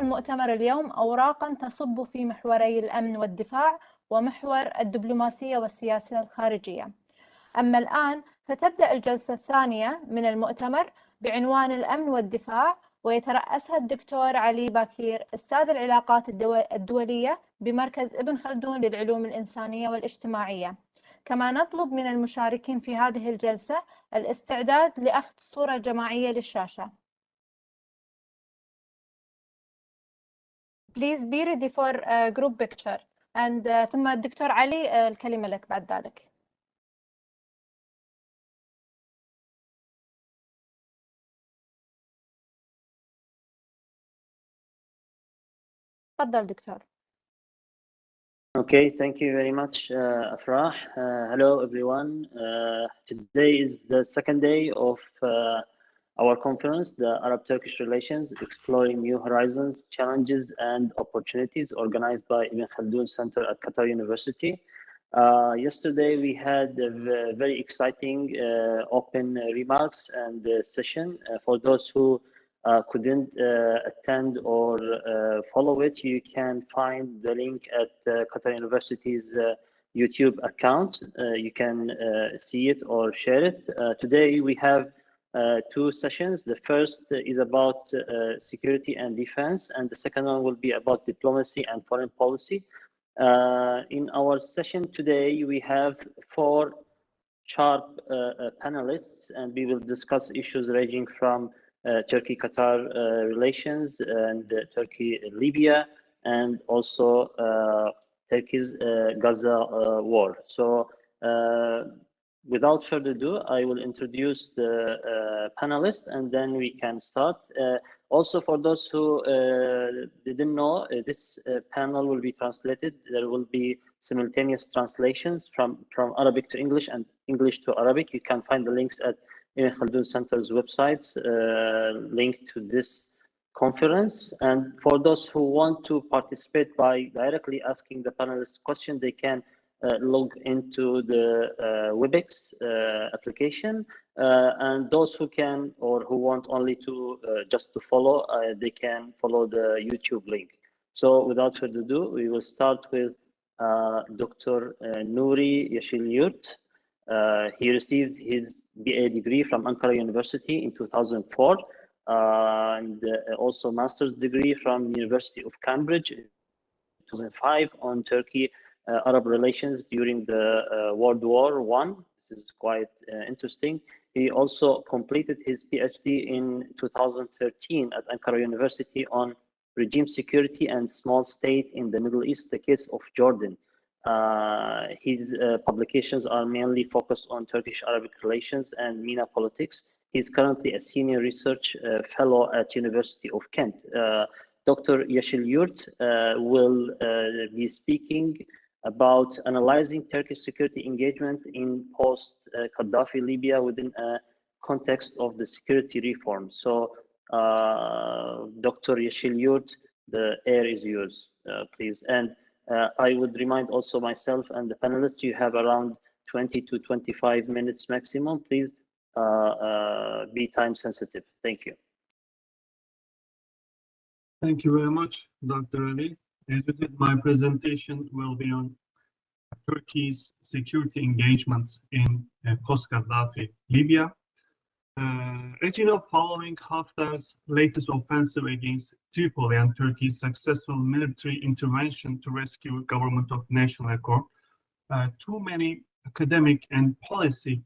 مؤتمر اليوم أوراقاً تصب في محوري الأمن والدفاع ومحور الدبلوماسية والسياسة الخارجية. أما الآن فتبدأ الجلسة الثانية من المؤتمر بعنوان الأمن والدفاع، ويترأسها الدكتور علي باكير أستاذ العلاقات الدولية بمركز ابن خلدون للعلوم الإنسانية والاجتماعية. كما نطلب من المشاركين في هذه الجلسة الاستعداد لأخذ صورة جماعية للشاشة. Please be ready for a group picture. And ثم الدكتور علي الكلمة لك بعد ذلك. تفضل دكتور. Okay, thank you very much, Afrah. Hello, everyone. Today is the second day of our conference, the Arab-Turkish Relations, Exploring New Horizons, Challenges and Opportunities, organized by Ibn Khaldun Center at Qatar University. Yesterday, we had a very exciting open remarks and session. For those who couldn't attend or follow it, you can find the link at Qatar University's YouTube account. You can see it or share it. Today we have two sessions. The first is about security and defense, and the second one will be about diplomacy and foreign policy. In our session today, we have four sharp panelists, and we will discuss issues ranging from Turkey-Qatar relations and Turkey-Libya, and also Turkey's Gaza war. So without further ado, I will introduce the panelists and then we can start. Also, for those who didn't know, this panel will be translated. There will be simultaneous translations from Arabic to English and English to Arabic. You can find the links at Ibn Khaldun Center's website linked to this conference. And for those who want to participate by directly asking the panelists question, they can log into the WebEx application. And those who can or who want only to just to follow, they can follow the YouTube link. So without further ado, we will start with Dr. Nouri Yeşilyurt. He received his BA degree from Ankara University in 2004 and also master's degree from the University of Cambridge in 2005 on Turkey-Arab relations during the World War I. This is quite interesting. He also completed his PhD in 2013 at Ankara University on regime security and small state in the Middle East, the case of Jordan. His publications are mainly focused on Turkish-Arabic relations and MENA politics. He's currently a senior research fellow at University of Kent. Dr. Yeşilyurt will be speaking about analyzing Turkish security engagement in post-Qaddafi Libya within a context of the security reform. So, Dr. Yeşilyurt, the air is yours, please. And I would remind also myself and the panelists, you have around 20 to 25 minutes maximum. Please be time sensitive. Thank you. Thank you very much, Dr. Ali. As you did, my presentation will be on Turkey's security engagements in post-Qaddafi Libya. As you know, following Haftar's latest offensive against Tripoli and Turkey's successful military intervention to rescue government of national accord, too many academic and policy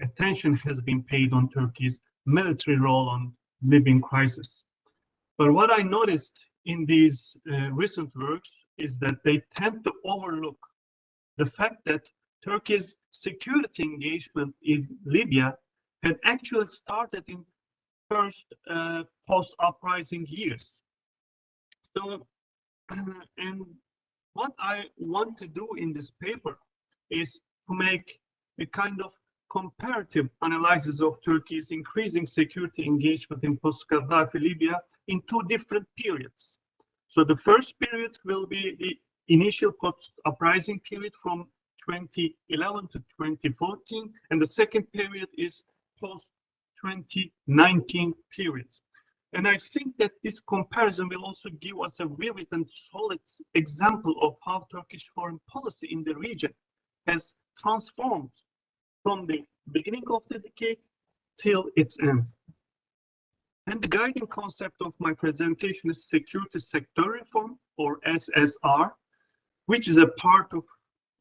attention has been paid on Turkey's military role on Libyan crisis. But what I noticed in these recent works is that they tend to overlook the fact that Turkey's security engagement in Libya had actually started in first post-uprising years. So, and what I want to do in this paper is to make a kind of comparative analysis of Turkey's increasing security engagement in post-Qaddafi Libya in two different periods. So the first period will be the initial post-uprising period from 2011 to 2014, and the second period is post-2019 periods. And I think that this comparison will also give us a vivid and solid example of how Turkish foreign policy in the region has transformed from the beginning of the decade till its end. And the guiding concept of my presentation is security sector reform, or SSR, which is a part of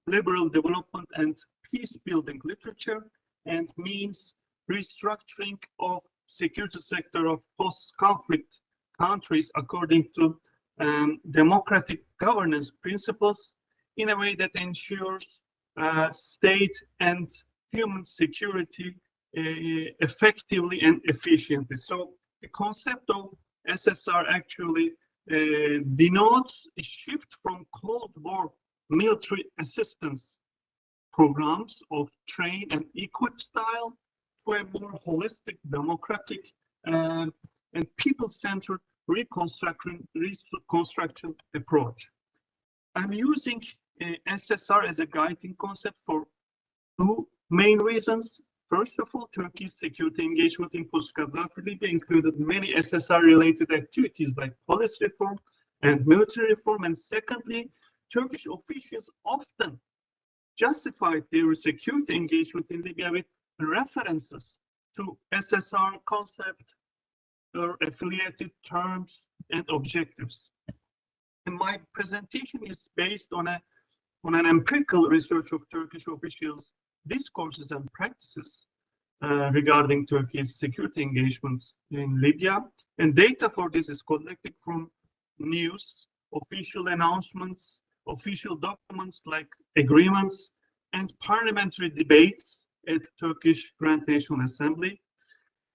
liberal development and peace-building literature and means restructuring of security sector of post-conflict countries according to democratic governance principles in a way that ensures state and human security effectively and efficiently. So the concept of SSR actually denotes a shift from Cold War military assistance programs of train and equip style to a more holistic, democratic, and people-centered reconstruction approach. I'm using SSR as a guiding concept for two main reasons. First of all, Turkey's security engagement in post-Qaddafi Libya included many SSR-related activities like police reform and military reform. And secondly, Turkish officials often justified their security engagement in Libya with references to SSR concept or affiliated terms and objectives. And my presentation is based on an empirical research of Turkish officials' discourses and practices regarding Turkey's security engagements in Libya. And data for this is collected from news, official announcements, official documents like agreements, and parliamentary debates at Turkish Grand National Assembly.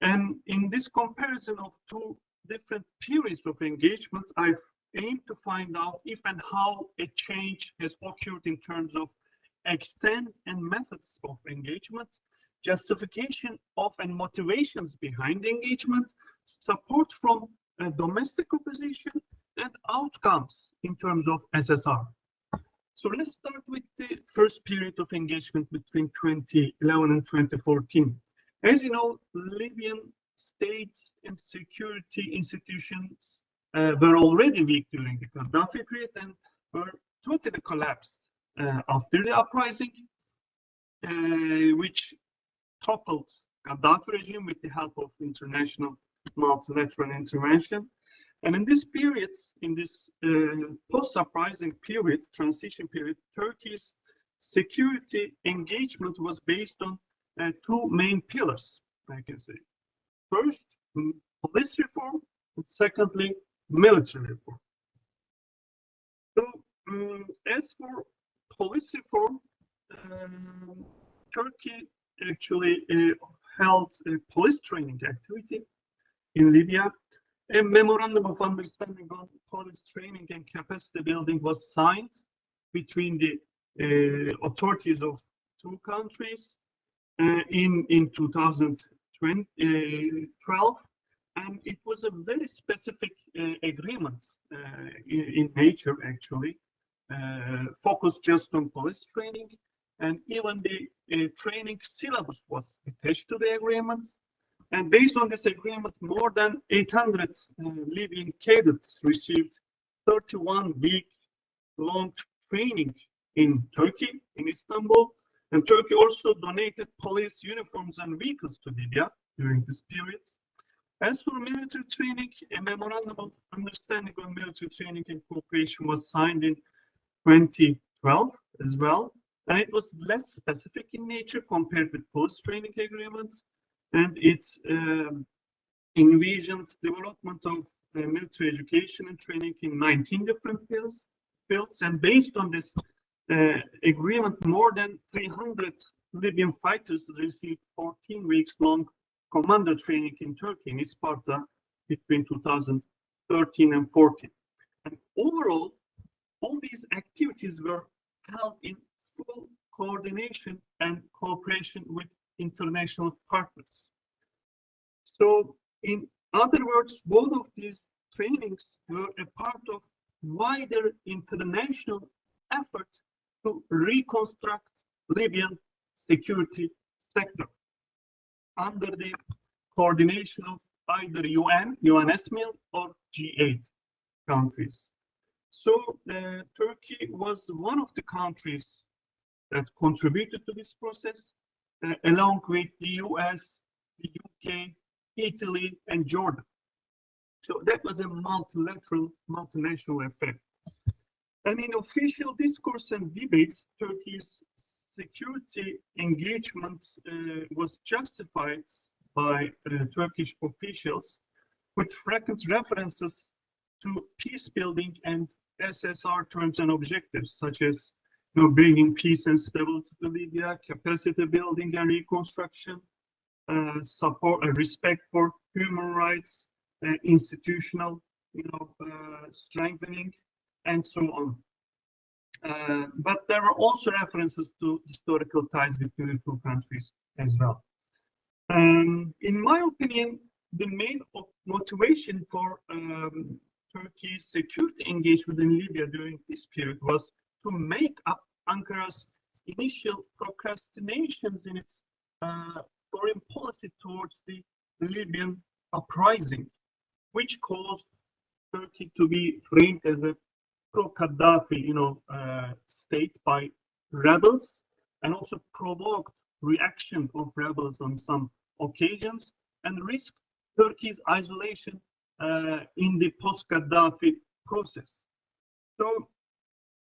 And in this comparison of two different periods of engagement, I've aimed to find out if and how a change has occurred in terms of extent and methods of engagement, justification of and motivations behind the engagement, support from domestic opposition, and outcomes in terms of SSR. So let's start with the first period of engagement between 2011 and 2014. As you know, Libyan state and security institutions were already weak during the Qaddafi period and were totally collapsed after the uprising, which toppled Qaddafi regime with the help of international multilateral intervention. And in this period, in this post-uprising period, transition period, Turkey's security engagement was based on two main pillars, I can say. First, police reform, and secondly, military reform. So, as for police reform, Turkey actually held a police training activity in Libya. A memorandum of understanding on police training and capacity building was signed between the authorities of two countries in 2012, and it was a very specific agreement in nature, actually, focused just on police training, and even the training syllabus was attached to the agreement. And based on this agreement, more than 800 Libyan cadets received 31-week-long training in Turkey, in Istanbul. And Turkey also donated police uniforms and vehicles to Libya during this period. As for military training, a memorandum of understanding on military training and cooperation was signed in 2012 as well. And it was less specific in nature compared with police training agreements. And it envisioned development of military education and training in 19 different fields. And based on this agreement, more than 300 Libyan fighters received 14 weeks long commander training in Turkey, in Isparta, between 2013 and 14. And overall, all these activities were held in full coordination and cooperation with international partners. So, in other words, both of these trainings were a part of wider international effort to reconstruct Libyan security sector under the coordination of either UN, UNSMIL, or G8 countries. So Turkey was one of the countries that contributed to this process, along with the US, the UK, Italy, and Jordan. So that was a multilateral, multinational effect. And in official discourse and debates, Turkey's security engagement was justified by Turkish officials with frequent references to peace building and SSR terms and objectives, such as bringing peace and stability to Libya, capacity building and reconstruction, support and respect for human rights, institutional strengthening, and so on. But there are also references to historical ties between the two countries as well. In my opinion, the main motivation for Turkey's security engagement in Libya during this period was to make up Ankara's initial procrastinations in its foreign policy towards the Libyan uprising, which caused Turkey to be framed as a pro-Qaddafi, state by rebels, and also provoked reaction of rebels on some occasions, and risked Turkey's isolation in the post-Qaddafi process. So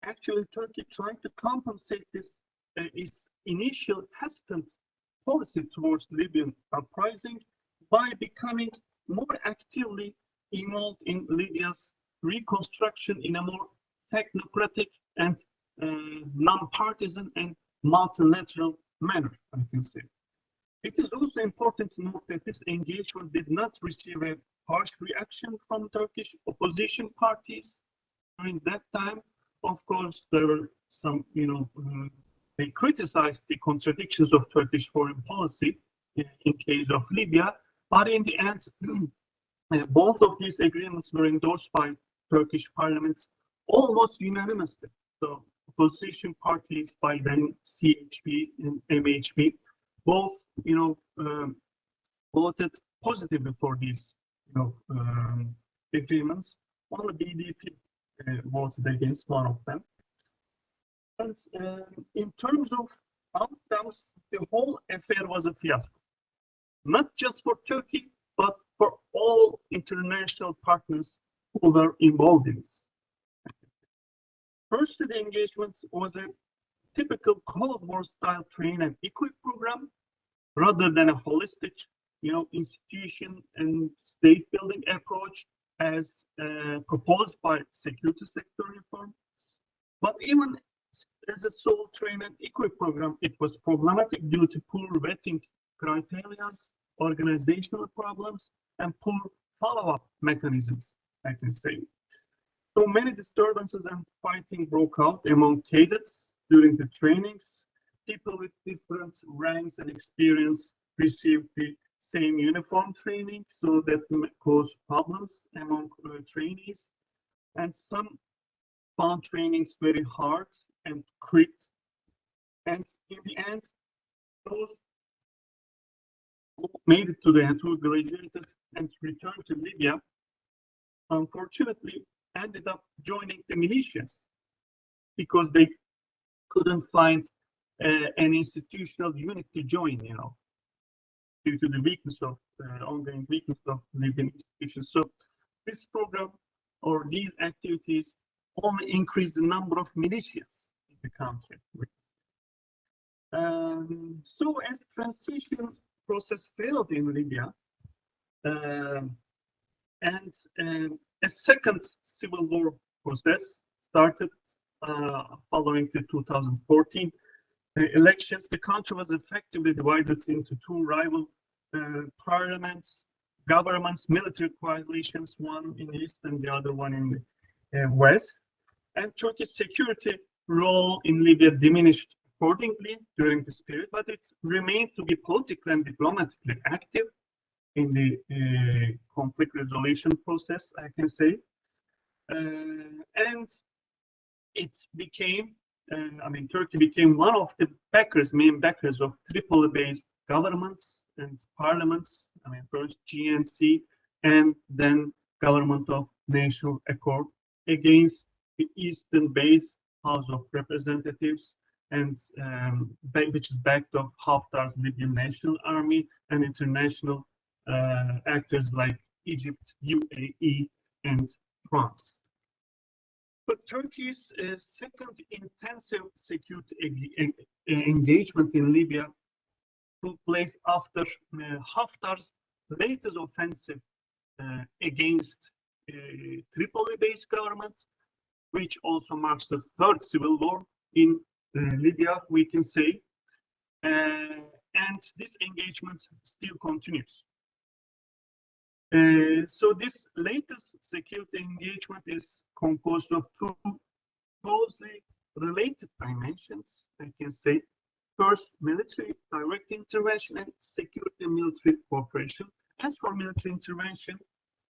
actually, Turkey tried to compensate this its initial hesitant policy towards Libyan uprising by becoming more actively involved in Libya's reconstruction in a more technocratic and non-partisan and multilateral manner, I can say. It is also important to note that this engagement did not receive a harsh reaction from Turkish opposition parties during that time. Of course, there were some, they criticized the contradictions of Turkish foreign policy in case of Libya, but in the end, both of these agreements were endorsed by Turkish parliaments almost unanimously. So opposition parties, by then CHP and MHP, both voted positively for these agreements. Only BDP voted against one of them. And in terms of outcomes, the whole affair was a fiasco, not just for Turkey, but for all international partners who were involved in this. First, the engagement was a typical Cold War style train and equip program, rather than a holistic, institution and state building approach as proposed by security sector reform. But even as a sole train and equip program, it was problematic due to poor vetting criteria, organizational problems, and poor follow-up mechanisms, I can say. So many disturbances and fighting broke out among cadets during the trainings. People with different ranks and experience received the same uniform training, so that caused problems among trainees. And some found trainings very hard and quick. And in the end, those who made it to the end, who graduated and returned to Libya, unfortunately ended up joining the militias because they couldn't find an institutional unit to join, due to the weakness of ongoing weakness of Libyan institutions. So this program or these activities only increased the number of militias in the country. So as the transition process failed in Libya, and a second civil war process started following the 2014 elections, the country was effectively divided into two rival parliaments, governments, military coalitions, one in the east and the other one in the west. And Turkey's security role in Libya diminished accordingly during this period, but it remained to be politically and diplomatically active in the conflict resolution process, I can say. And it became, Turkey became one of the main backers of Tripoli-based governments and parliaments, I mean, first GNC and then Government of National Accord against the Eastern-based House of Representatives, and which is backed of Haftar's Libyan National Army and international actors like Egypt, UAE, and France. But Turkey's second intensive security engagement in Libya took place after Haftar's latest offensive against Tripoli-based government, which also marks the third civil war in Libya, we can say. And this engagement still continues. So this latest security engagement is composed of two closely related dimensions, I can say. First, military direct intervention and security military cooperation. As for military intervention,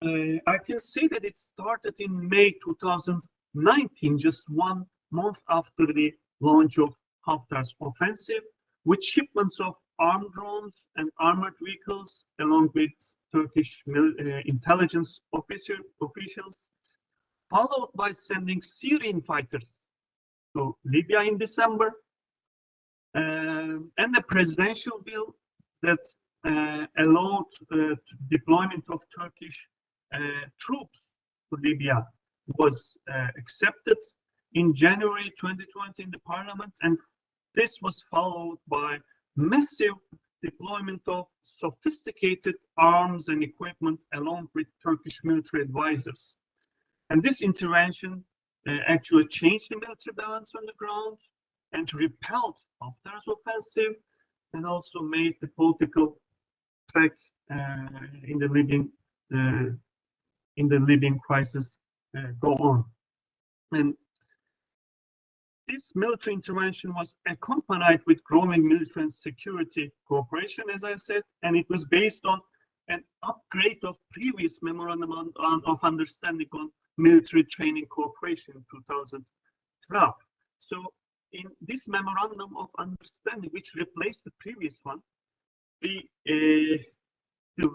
I can say that it started in May 2019, just 1 month after the launch of Haftar's offensive, with shipments of armed drones and armored vehicles, along with Turkish intelligence officials, followed by sending Syrian fighters to Libya in December, and the presidential bill that allowed deployment of Turkish troops to Libya was accepted in January 2020 in the parliament, and this was followed by massive deployment of sophisticated arms and equipment along with Turkish military advisors. And this intervention actually changed the military balance on the ground and repelled Haftar's offensive, and also made the political track in the Libyan crisis go on. And this military intervention was accompanied with growing military and security cooperation, as I said, and it was based on an upgrade of previous memorandum of understanding on military training cooperation in 2012. So in this memorandum of understanding, which replaced the previous one, the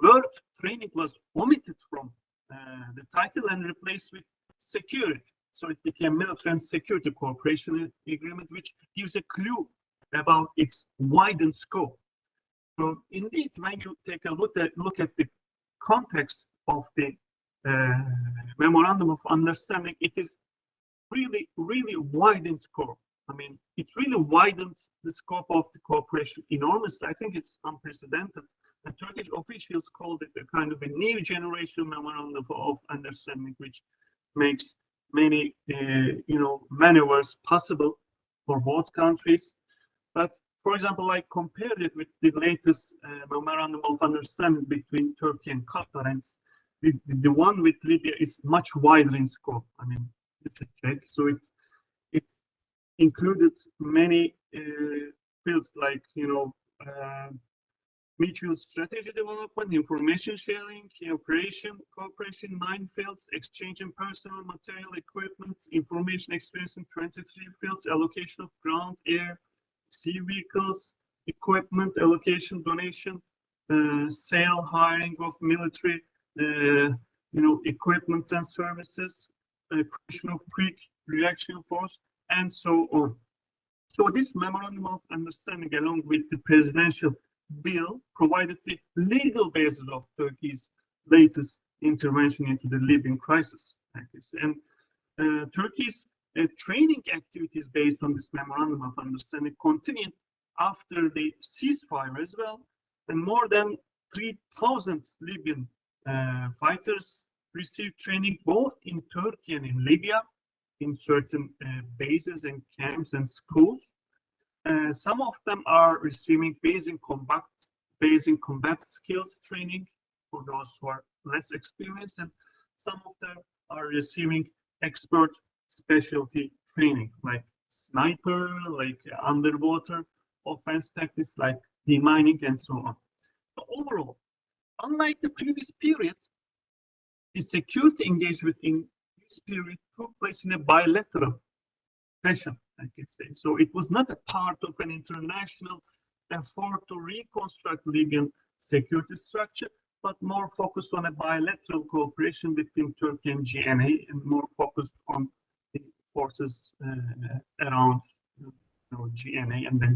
word training was omitted from the title and replaced with security. So it became military and security cooperation agreement, which gives a clue about its widened scope. So indeed, when you take a look at the context of the memorandum of understanding, it is really wide in scope. I mean, it really widened the scope of the cooperation enormously. I think it's unprecedented. The Turkish officials called it a kind of a new generation memorandum of understanding, which makes many maneuvers possible for both countries. But for example, I compared it with the latest memorandum of understanding between Turkey and Qatar, and the one with Libya is much wider in scope. I mean, it's a check. So it included many fields like mutual strategy development, information sharing, cooperation, 9 fields, exchange in personal, material, equipment, information experience in 23 fields, allocation of ground, air, sea vehicles, equipment, allocation, donation, sale, hiring of military, equipment and services, creation of quick reaction force, and so on. So this memorandum of understanding, along with the presidential bill, provided the legal basis of Turkey's latest intervention into the Libyan crisis. And Turkey's training activities based on this memorandum of understanding continued after the ceasefire as well, and more than 3,000 Libyan fighters received training both in Turkey and in Libya, in certain bases and camps and schools. Some of them are receiving basic combat skills training for those who are less experienced, and some of them are receiving expert specialty training like sniper, like underwater offense tactics, like demining, and so on. But overall, unlike the previous period, the security engagement in this period took place in a bilateral fashion, I can say. So it was not a part of an international effort to reconstruct Libyan security structure, but more focused on a bilateral cooperation between Turkey and GNA, and more focused on the forces around GNA and then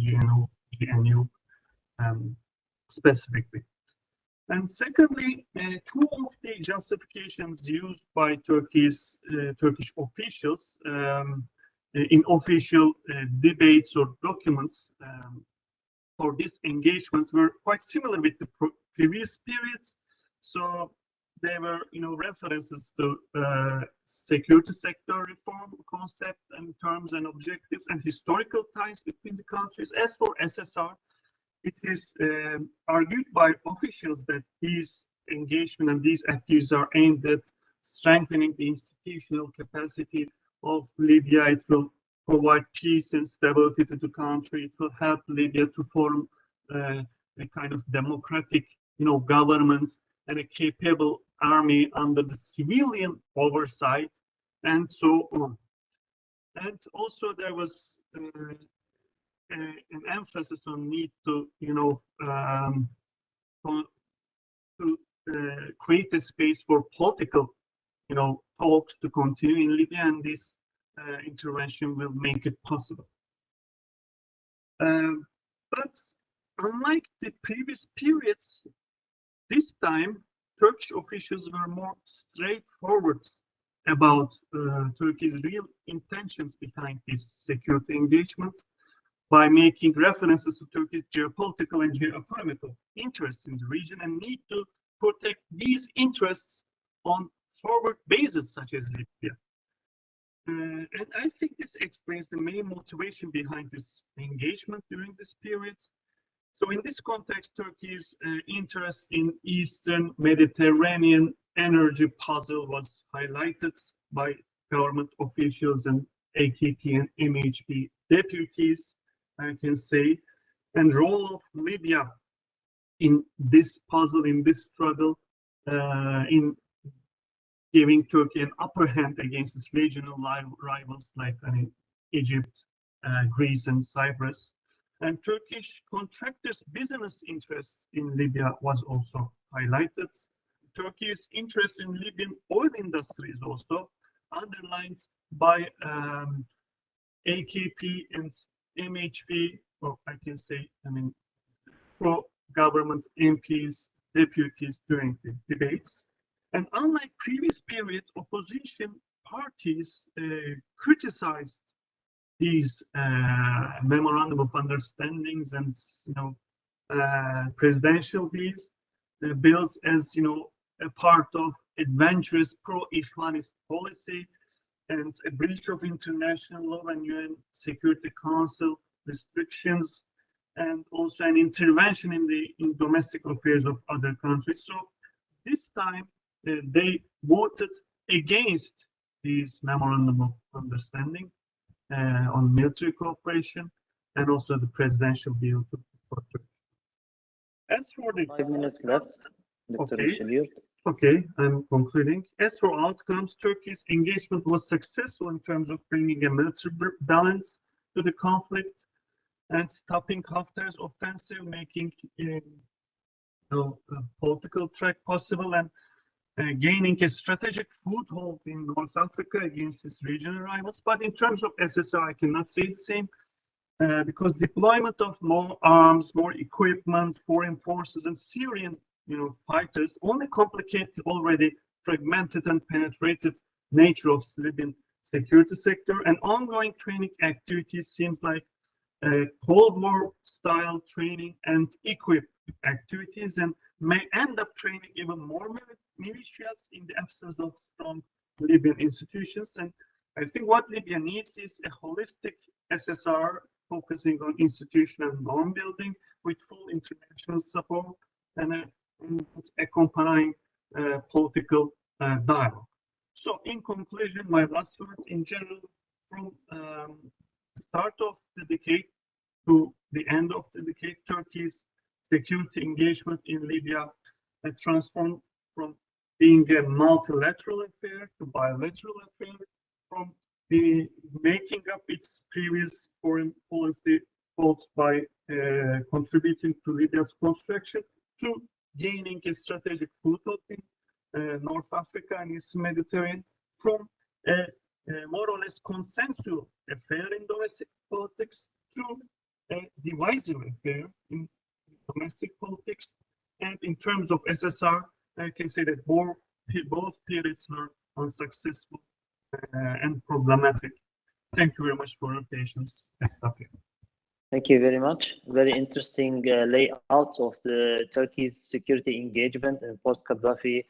GNU specifically. And secondly, two of the justifications used by Turkish officials in official debates or documents for this engagement were quite similar with the previous periods. So they were, references to security sector reform concept and terms and objectives and historical ties between the countries. As for SSR, it is argued by officials that these engagement and these activities are aimed at strengthening the institutional capacity of Libya. It will provide peace and stability to the country. It will help Libya to form a kind of democratic, government and a capable army under the civilian oversight, and so on. And also there was an emphasis on need to, create a space for political, talks to continue in Libya, and this intervention will make it possible. But unlike the previous periods, this time Turkish officials were more straightforward about Turkey's real intentions behind these security engagements, by making references to Turkey's geopolitical and geoeconomic interests in the region and need to protect these interests on forward bases such as Libya. And I think this explains the main motivation behind this engagement during this period. So in this context, Turkey's interest in Eastern Mediterranean energy puzzle was highlighted by government officials and AKP and MHP deputies, I can say, and role of Libya in this puzzle, in this struggle, in giving Turkey an upper hand against its regional rivals like Egypt, Greece, and Cyprus. And Turkish contractors' business interest in Libya was also highlighted. Turkey's interest in Libyan oil industry is also underlined by AKP and MHP, or I can say, pro-government MPs, deputies during the debates. And unlike previous periods, opposition parties criticized these memorandum of understandings and presidential bills as a part of adventurous pro-Ikhwanist policy and a breach of international law and UN Security Council restrictions, and also an intervention in domestic affairs of other countries. So this time they voted against these memorandum of understanding on military cooperation and also the presidential bill to Turkey. As for the 5 minutes left, Dr. Shalier. Okay, I'm concluding. As for outcomes, Turkey's engagement was successful in terms of bringing a military balance to the conflict and stopping Haftar's offensive, making a political track possible, and gaining a strategic foothold in North Africa against its regional rivals. But in terms of SSR, I cannot say the same, because deployment of more arms, more equipment, foreign forces, and Syrian fighters only complicate the already fragmented and penetrated nature of Libyan security sector, and ongoing training activities seems like Cold War style training and equip activities, and may end up training even more militias in the absence of strong Libyan institutions. And I think what Libya needs is a holistic SSR focusing on institutional norm building with full international support and accompanying political dialogue. So in conclusion, my last word, in general, from the start of the decade to the end of the decade, Turkey's security engagement in Libya transformed from being a multilateral affair to bilateral affair, from the making up its previous foreign policy both by contributing to Libya's construction, to gaining a strategic foothold in North Africa and East Mediterranean, from a more or less consensual affair in domestic politics to a divisive affair in domestic politics. And in terms of SSR, I can say that both periods were unsuccessful and problematic. Thank you very much for your patience. Thank you very much. Very interesting layout of the Turkey's security engagement in post-Qaddafi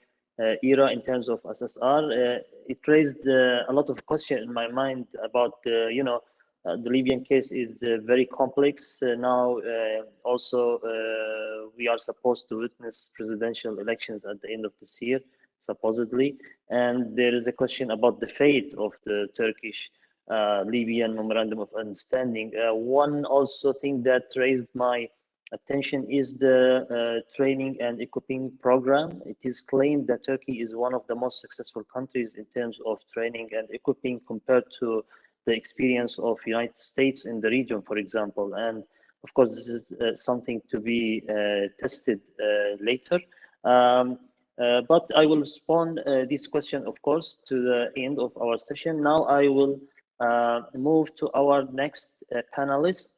era in terms of SSR. It raised a lot of questions in my mind about, the Libyan case is very complex. Now, also, we are supposed to witness presidential elections at the end of this year, supposedly. And there is a question about the fate of the Turkish Libyan Memorandum of Understanding. One also thing that raised my attention is the training and equipping program. It is claimed that Turkey is one of the most successful countries in terms of training and equipping compared to the experience of United States in the region, for example. And of course, this is something to be tested later. But I will respond this question, of course, to the end of our session. Now I will move to our next panelist,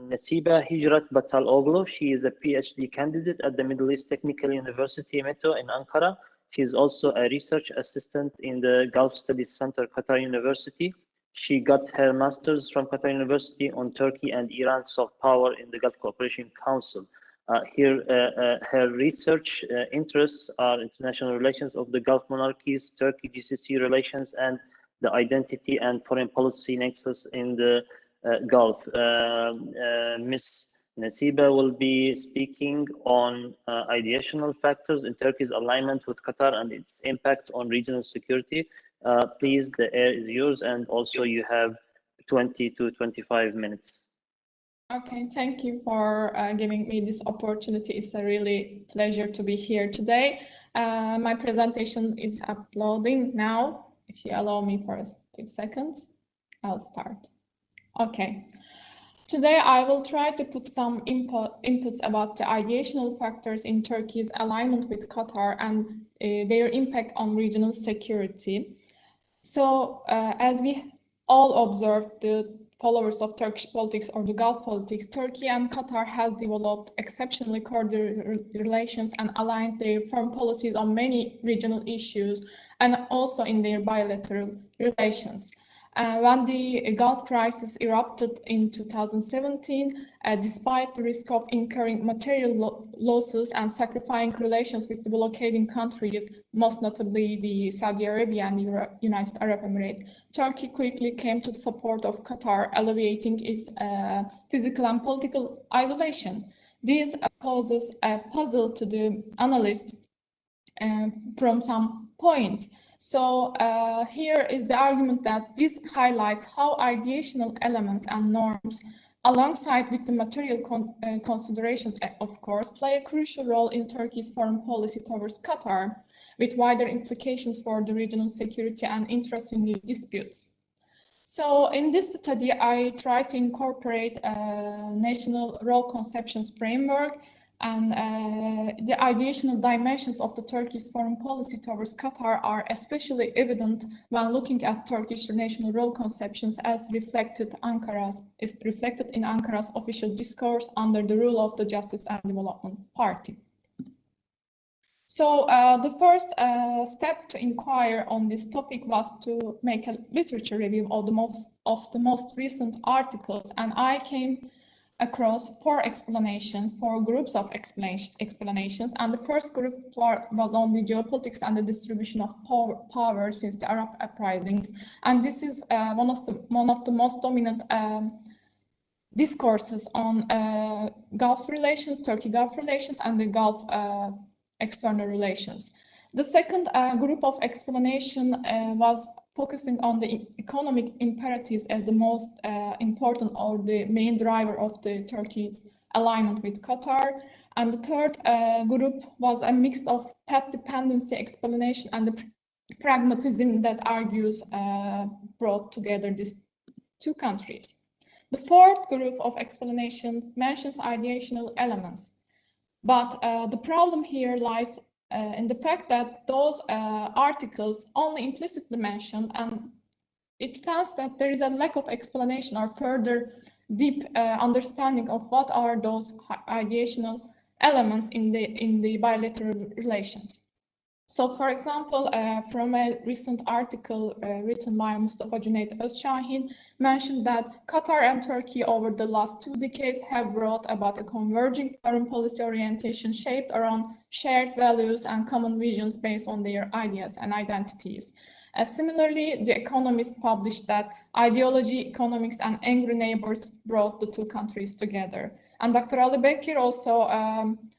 Nasiba Hijrat Bataloglu. She is a PhD candidate at the Middle East Technical University, METO, in Ankara. She is also a research assistant in the Gulf Studies Center, Qatar University. She got her master's from Qatar University on Turkey and Iran's soft power in the Gulf Cooperation Council. Her research interests are international relations of the Gulf monarchies, Turkey-GCC relations, and the identity and foreign policy nexus in the Gulf. Ms. Nasiba will be speaking on ideational factors in Turkey's alignment with Qatar and its impact on regional security. Please, the air is yours, and also you have 20 to 25 minutes. Okay, thank you for giving me this opportunity. It's a really pleasure to be here today. My presentation is uploading now. If you allow me for a few seconds, I'll start. Okay. Today, I will try to put some inputs about the ideational factors in Turkey's alignment with Qatar and their impact on regional security. So, as we all observed, the followers of Turkish politics or the Gulf politics, Turkey and Qatar has developed exceptionally cordial relations and aligned their foreign policies on many regional issues and also in their bilateral relations. When the Gulf crisis erupted in 2017, despite the risk of incurring material losses and sacrificing relations with the blockading countries, most notably the Saudi Arabia and the United Arab Emirates, Turkey quickly came to the support of Qatar, alleviating its physical and political isolation. This poses a puzzle to the analysts from some point. So here is the argument that this highlights how ideational elements and norms, alongside with the material considerations, of course, play a crucial role in Turkey's foreign policy towards Qatar, with wider implications for the regional security and interest in new disputes. So in this study, I try to incorporate a national role conceptions framework and the ideational dimensions of the Turkey's foreign policy towards Qatar are especially evident when looking at Turkish national role conceptions as reflected in Ankara's official discourse under the rule of the Justice and Development Party. So the first step to inquire on this topic was to make a literature review of the most recent articles, and I came across four groups of explanations, and the first group was on the geopolitics and the distribution of power since the Arab uprisings, and this is one of the most dominant discourses on Gulf relations, Turkey-Gulf relations, and the Gulf external relations. The second group of explanation was focusing on the economic imperatives as the most important or the main driver of the Turkey's alignment with Qatar. And the third group was a mix of path dependency explanation and the pragmatism that argues brought together these two countries. The fourth group of explanation mentions ideational elements. But the problem here lies in the fact that those articles only implicitly mention, and it stands that there is a lack of explanation or further deep understanding of what are those ideational elements in the bilateral relations. So, for example, from a recent article written by Mustafa Cüneyt Özşahin, mentioned that Qatar and Turkey over the last 2 decades have brought about a converging foreign policy orientation shaped around shared values and common visions based on their ideas and identities. Similarly, The Economist published that ideology, economics, and angry neighbors brought the two countries together. And Dr. Ali Bekir also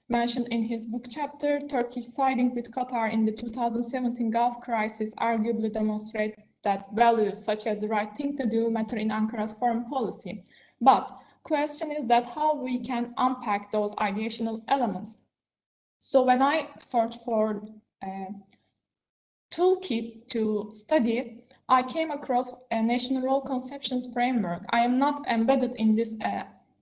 mentioned in his book chapter, Turkey's siding with Qatar in the 2017 Gulf crisis arguably demonstrate that values such as the right thing to do matter in Ankara's foreign policy. But question is that how we can unpack those ideational elements. So when I searched for a toolkit to study, I came across a national role conceptions framework. I am not embedded in this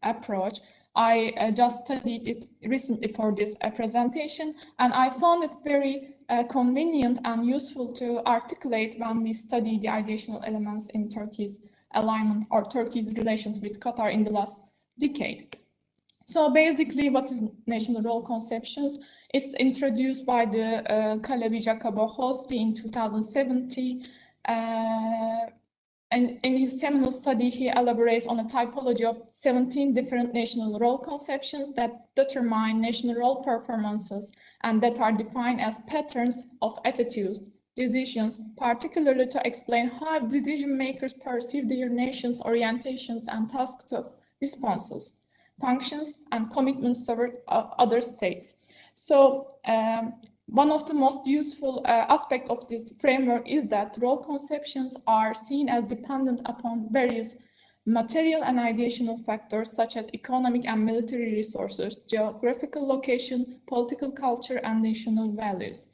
approach. I just studied it recently for this presentation, and I found it very convenient and useful to articulate when we study the ideational elements in Turkey's alignment or Turkey's relations with Qatar in the last decade. So basically, what is national role conceptions? It's introduced by the Kalevi-Jacobo-Hosti in 2017. And in his seminal study, he elaborates on a typology of 17 different national role conceptions that determine national role performances and that are defined as patterns of attitudes, decisions, particularly to explain how decision makers perceive their nation's orientations and tasks to responses, functions, and commitments toward other states. So, one of the most useful aspects of this framework is that role conceptions are seen as dependent upon various material and ideational factors such as economic and military resources, geographical location, political culture, and national values.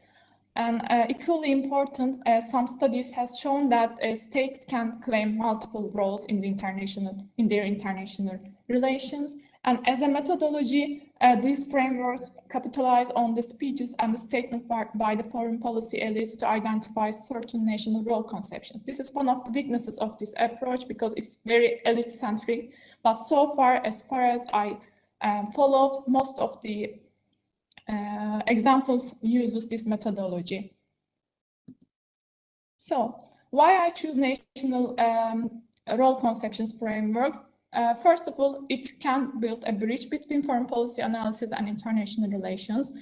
And equally important, some studies have shown that states can claim multiple roles in their international relations. And as a methodology, this framework capitalizes on the speeches and the statement by the foreign policy elites to identify certain national role conceptions. This is one of the weaknesses of this approach because it's very elite-centric. But so far as I followed, most of the examples uses this methodology. So, why I choose national role conceptions framework? First of all, it can build a bridge between foreign policy analysis and international relations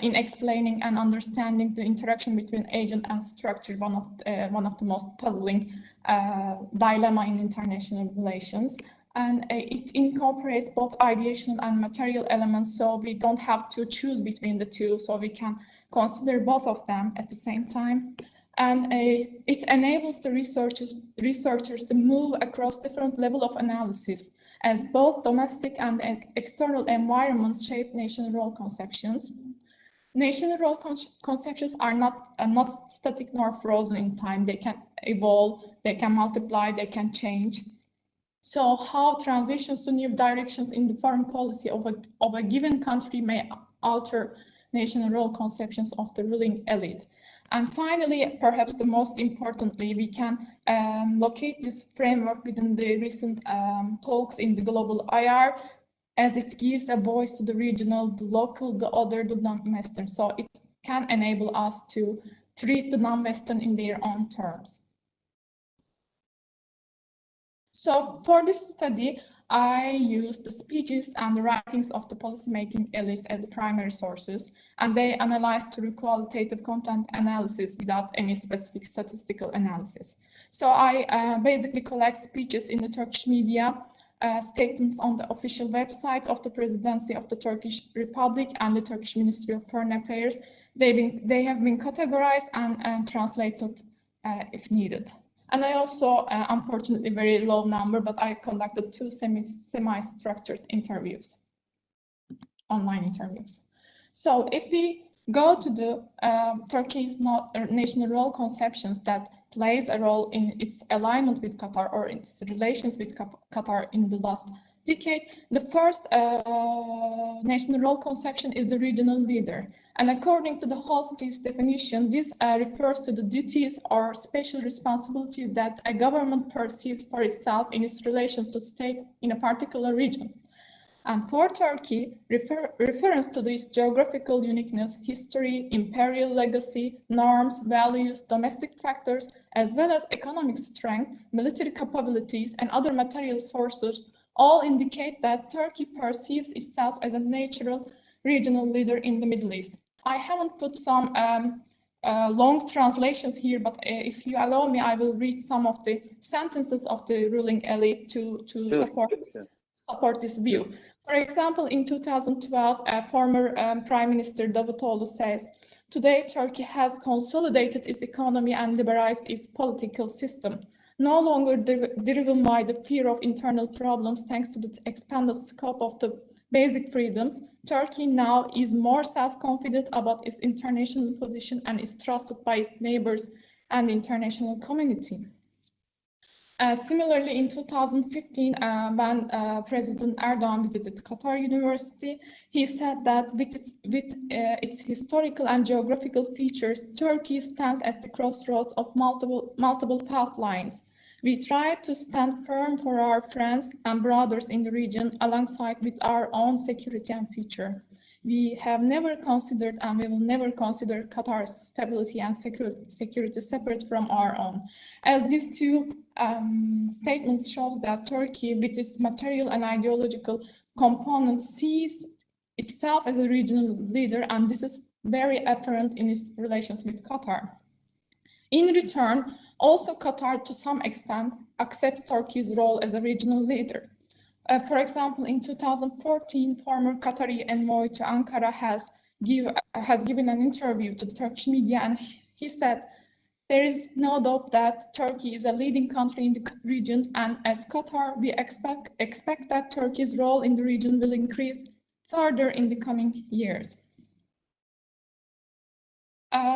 in explaining and understanding the interaction between agent and structure, one of the most puzzling dilemma in international relations. And it incorporates both ideational and material elements, so we don't have to choose between the two, so we can consider both of them at the same time. And it enables the researchers to move across different levels of analysis, as both domestic and external environments shape national role conceptions. National role conceptions are not static nor frozen in time. They can evolve, they can multiply, they can change. So how transitions to new directions in the foreign policy of a given country may alter national role conceptions of the ruling elite. And finally, perhaps the most importantly, we can locate this framework within the recent talks in the global IR, as it gives a voice to the regional, the local, the other, the non-Western. So it can enable us to treat the non-Western in their own terms. So for this study, I used the speeches and the writings of the policymaking elites as the primary sources, and they analyzed through qualitative content analysis without any specific statistical analysis. So I basically collect speeches in the Turkish media, statements on the official website of the Presidency of the Turkish Republic and the Turkish Ministry of Foreign Affairs. They have been categorized and translated if needed. And I also, unfortunately, very low number, but I conducted 2 semi-structured interviews, online interviews. So if we go to the Turkey's national role conceptions that plays a role in its alignment with Qatar or its relations with Qatar in the last decade. The first national role conception is the regional leader. And according to the Holstein's definition, this refers to the duties or special responsibilities that a government perceives for itself in its relations to state in a particular region. And for Turkey, reference to this geographical uniqueness, history, imperial legacy, norms, values, domestic factors, as well as economic strength, military capabilities, and other material sources all indicate that Turkey perceives itself as a natural regional leader in the Middle East. I haven't put some long translations here, but if you allow me, I will read some of the sentences of the ruling elite to support this view. For example, in 2012, former Prime Minister Davutoğlu says, "Today, Turkey has consolidated its economy and liberalized its political system. No longer driven by the fear of internal problems thanks to the expanded scope of the basic freedoms, Turkey now is more self-confident about its international position and is trusted by its neighbors and the international community." Similarly, in 2015, when President Erdogan visited Qatar University, he said that with its historical and geographical features, Turkey stands at the crossroads of multiple fault lines. We try to stand firm for our friends and brothers in the region alongside with our own security and future. We have never considered and we will never consider Qatar's stability and security separate from our own. As these two statements show that Turkey, with its material and ideological components, sees itself as a regional leader, and this is very apparent in its relations with Qatar. In return, also Qatar, to some extent, accepts Turkey's role as a regional leader. For example, in 2014, former Qatari envoy to Ankara has given an interview to the Turkish media, and he said, "There is no doubt that Turkey is a leading country in the region, and as Qatar, we expect that Turkey's role in the region will increase further in the coming years."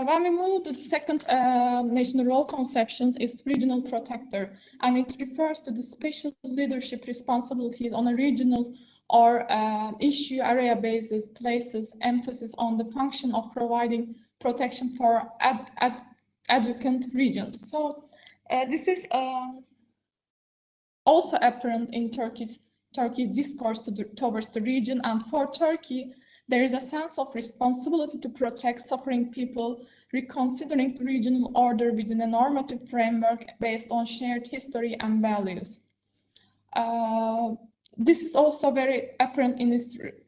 When we move to the second national role conception, is regional protector, and it refers to the special leadership responsibilities on a regional or issue area basis, places emphasis on the function of providing protection for adjacent regions. So this is also apparent in Turkey's discourse towards the region, and for Turkey, there is a sense of responsibility to protect suffering people, reconsidering the regional order within a normative framework based on shared history and values. This is also very apparent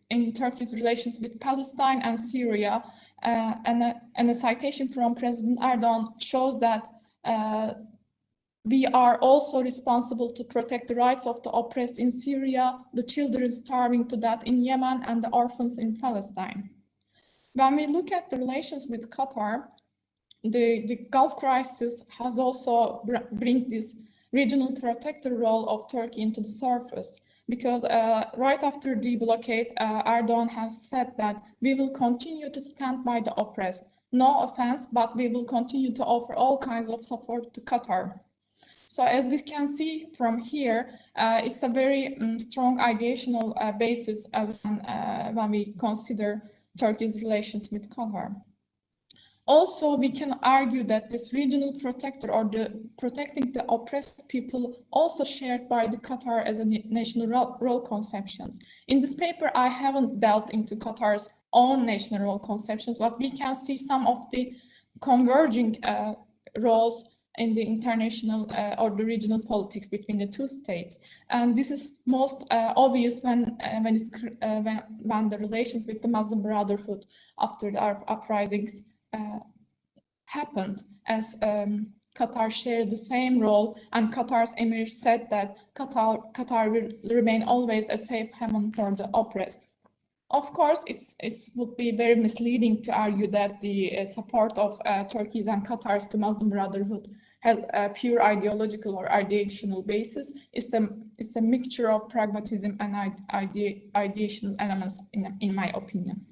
in Turkey's relations with Palestine and Syria, and a citation from President Erdogan shows that we are also responsible to protect the rights of the oppressed in Syria, the children starving to death in Yemen, and the orphans in Palestine. When we look at the relations with Qatar, the Gulf crisis has also bring this regional protector role of Turkey into the surface, because right after the blockade, Erdogan has said that we will continue to stand by the oppressed. No offense, but we will continue to offer all kinds of support to Qatar. So as we can see from here, it's a very strong ideational basis when we consider Turkey's relations with Qatar. Also, we can argue that this regional protector, or protecting the oppressed people, also shared by the Qatar as a national role conceptions. In this paper, I haven't delved into Qatar's own national role conceptions, but we can see some of the converging roles in the international or the regional politics between the two states, and this is most obvious when the relations with the Muslim Brotherhood after the Arab uprisings happened, as Qatar shared the same role, and Qatar's emir said that Qatar will remain always a safe haven for the oppressed. Of course, it would be very misleading to argue that the support of Turkey's and Qatar's to Muslim Brotherhood has a pure ideological or ideational basis. It's a mixture of pragmatism and ideational elements, in my opinion.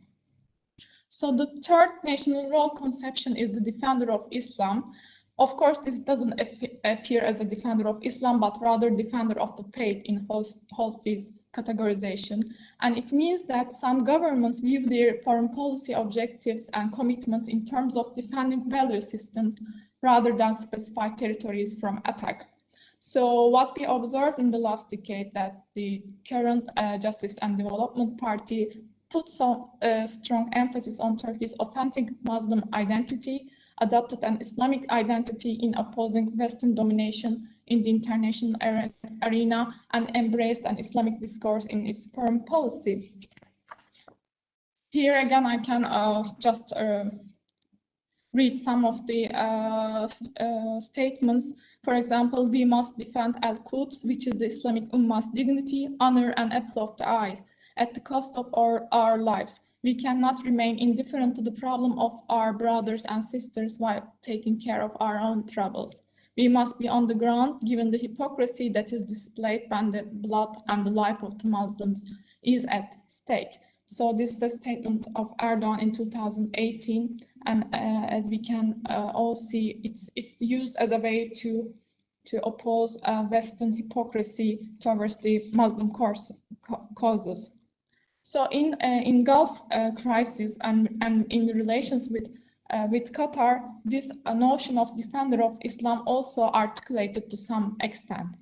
So the third national role conception is the defender of Islam. Of course, this doesn't appear as a defender of Islam, but rather defender of the faith in Holsti's categorization. And it means that some governments view their foreign policy objectives and commitments in terms of defending value systems rather than specified territories from attack. So what we observed in the last decade that the current Justice and Development Party put some strong emphasis on Turkey's authentic Muslim identity, adopted an Islamic identity in opposing Western domination in the international arena, and embraced an Islamic discourse in its foreign policy. Here again, I can just read some of the statements. For example, we must defend Al-Quds, which is the Islamic Ummah's dignity, honor, and apple of the eye, at the cost of our lives. We cannot remain indifferent to the problem of our brothers and sisters while taking care of our own troubles. We must be on the ground, given the hypocrisy that is displayed when the blood and the life of the Muslims is at stake. So this is a statement of Erdogan in 2018, and as we can all see, it's used as a way to oppose Western hypocrisy towards the Muslim causes. So in Gulf crisis and in relations with Qatar, this notion of defender of Islam also articulated to some extent.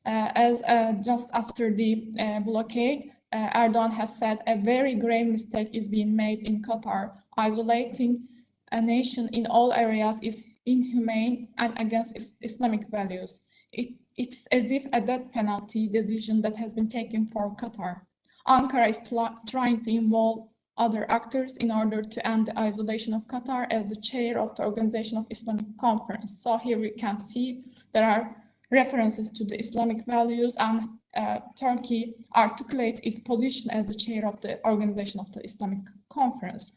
As just after the blockade, Erdogan has said a very grave mistake is being made in Qatar. Isolating a nation in all areas is inhumane and against Islamic values. It's as if a death penalty decision that has been taken for Qatar. Ankara is trying to involve other actors in order to end the isolation of Qatar as the chair of the Organization of Islamic Conference. So here we can see there are references to the Islamic values, and Turkey articulates its position as the chair of the Organization of the Islamic Conference.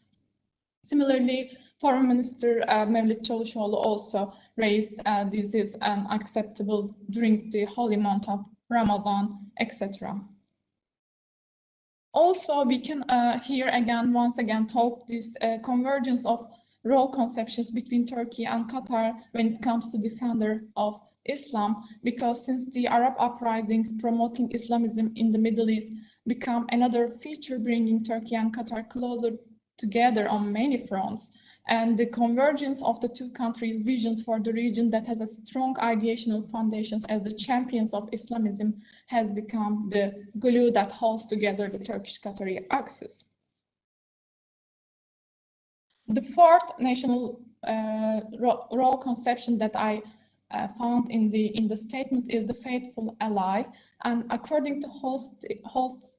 Similarly, Foreign Minister Mevlut Çavuşoğlu also raised this is unacceptable during the holy month of Ramadan, etc. Also, we can here again, once again, talk this convergence of role conceptions between Turkey and Qatar when it comes to defender of Islam, because since the Arab uprisings promoting Islamism in the Middle East become another feature bringing Turkey and Qatar closer together on many fronts, and the convergence of the two countries' visions for the region that has a strong ideational foundations as the champions of Islamism has become the glue that holds together the Turkish-Qatari axis. The fourth national role conception that I found in the statement is the faithful ally, and according to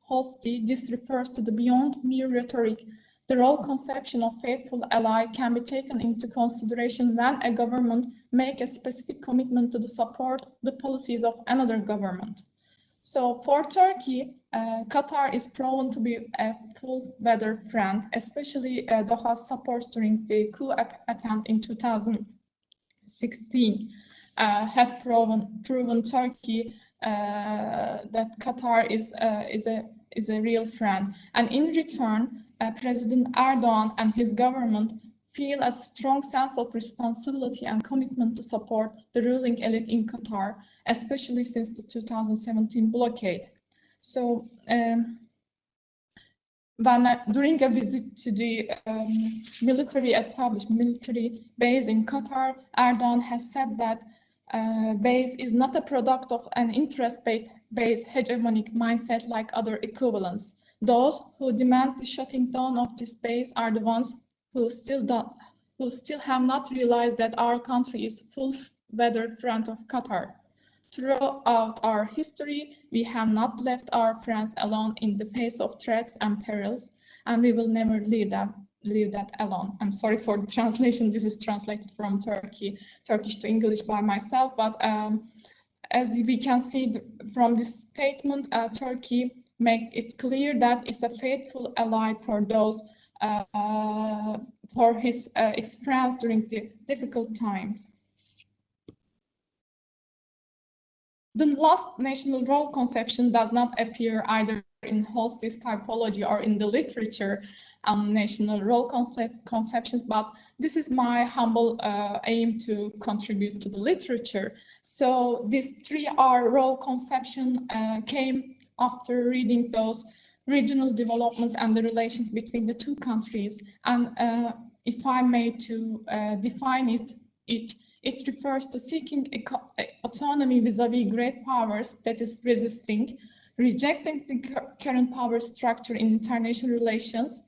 Holsti, this refers to the beyond mere rhetoric. The role conception of faithful ally can be taken into consideration when a government makes a specific commitment to support the policies of another government. So for Turkey, Qatar is proven to be a full-weather friend, especially Doha's support during the coup attempt in 2016 has proven Turkey that Qatar is a real friend, and in return, President Erdogan and his government feel a strong sense of responsibility and commitment to support the ruling elite in Qatar, especially since the 2017 blockade. So during a visit to the military base in Qatar, Erdogan has said that base is not a product of an interest-based hegemonic mindset like other equivalents. Those who demand the shutting down of this base are the ones who still have not realized that our country is full-weather friend of Qatar. Throughout our history, we have not left our friends alone in the face of threats and perils, and we will never leave that alone. I'm sorry for the translation. This is translated from Turkish to English by myself, but as we can see from this statement, Turkey make it clear that it's a faithful ally for those for its friends during the difficult times. The last national role conception does not appear either in Holsti's typology or in the literature. national role conceptions, but this is my humble aim to contribute to the literature. So this 3R role conception came after reading those regional developments and the relations between the two countries. And if I may to define it refers to seeking autonomy vis-a-vis great powers, that is resisting, rejecting the current power structure in international relations,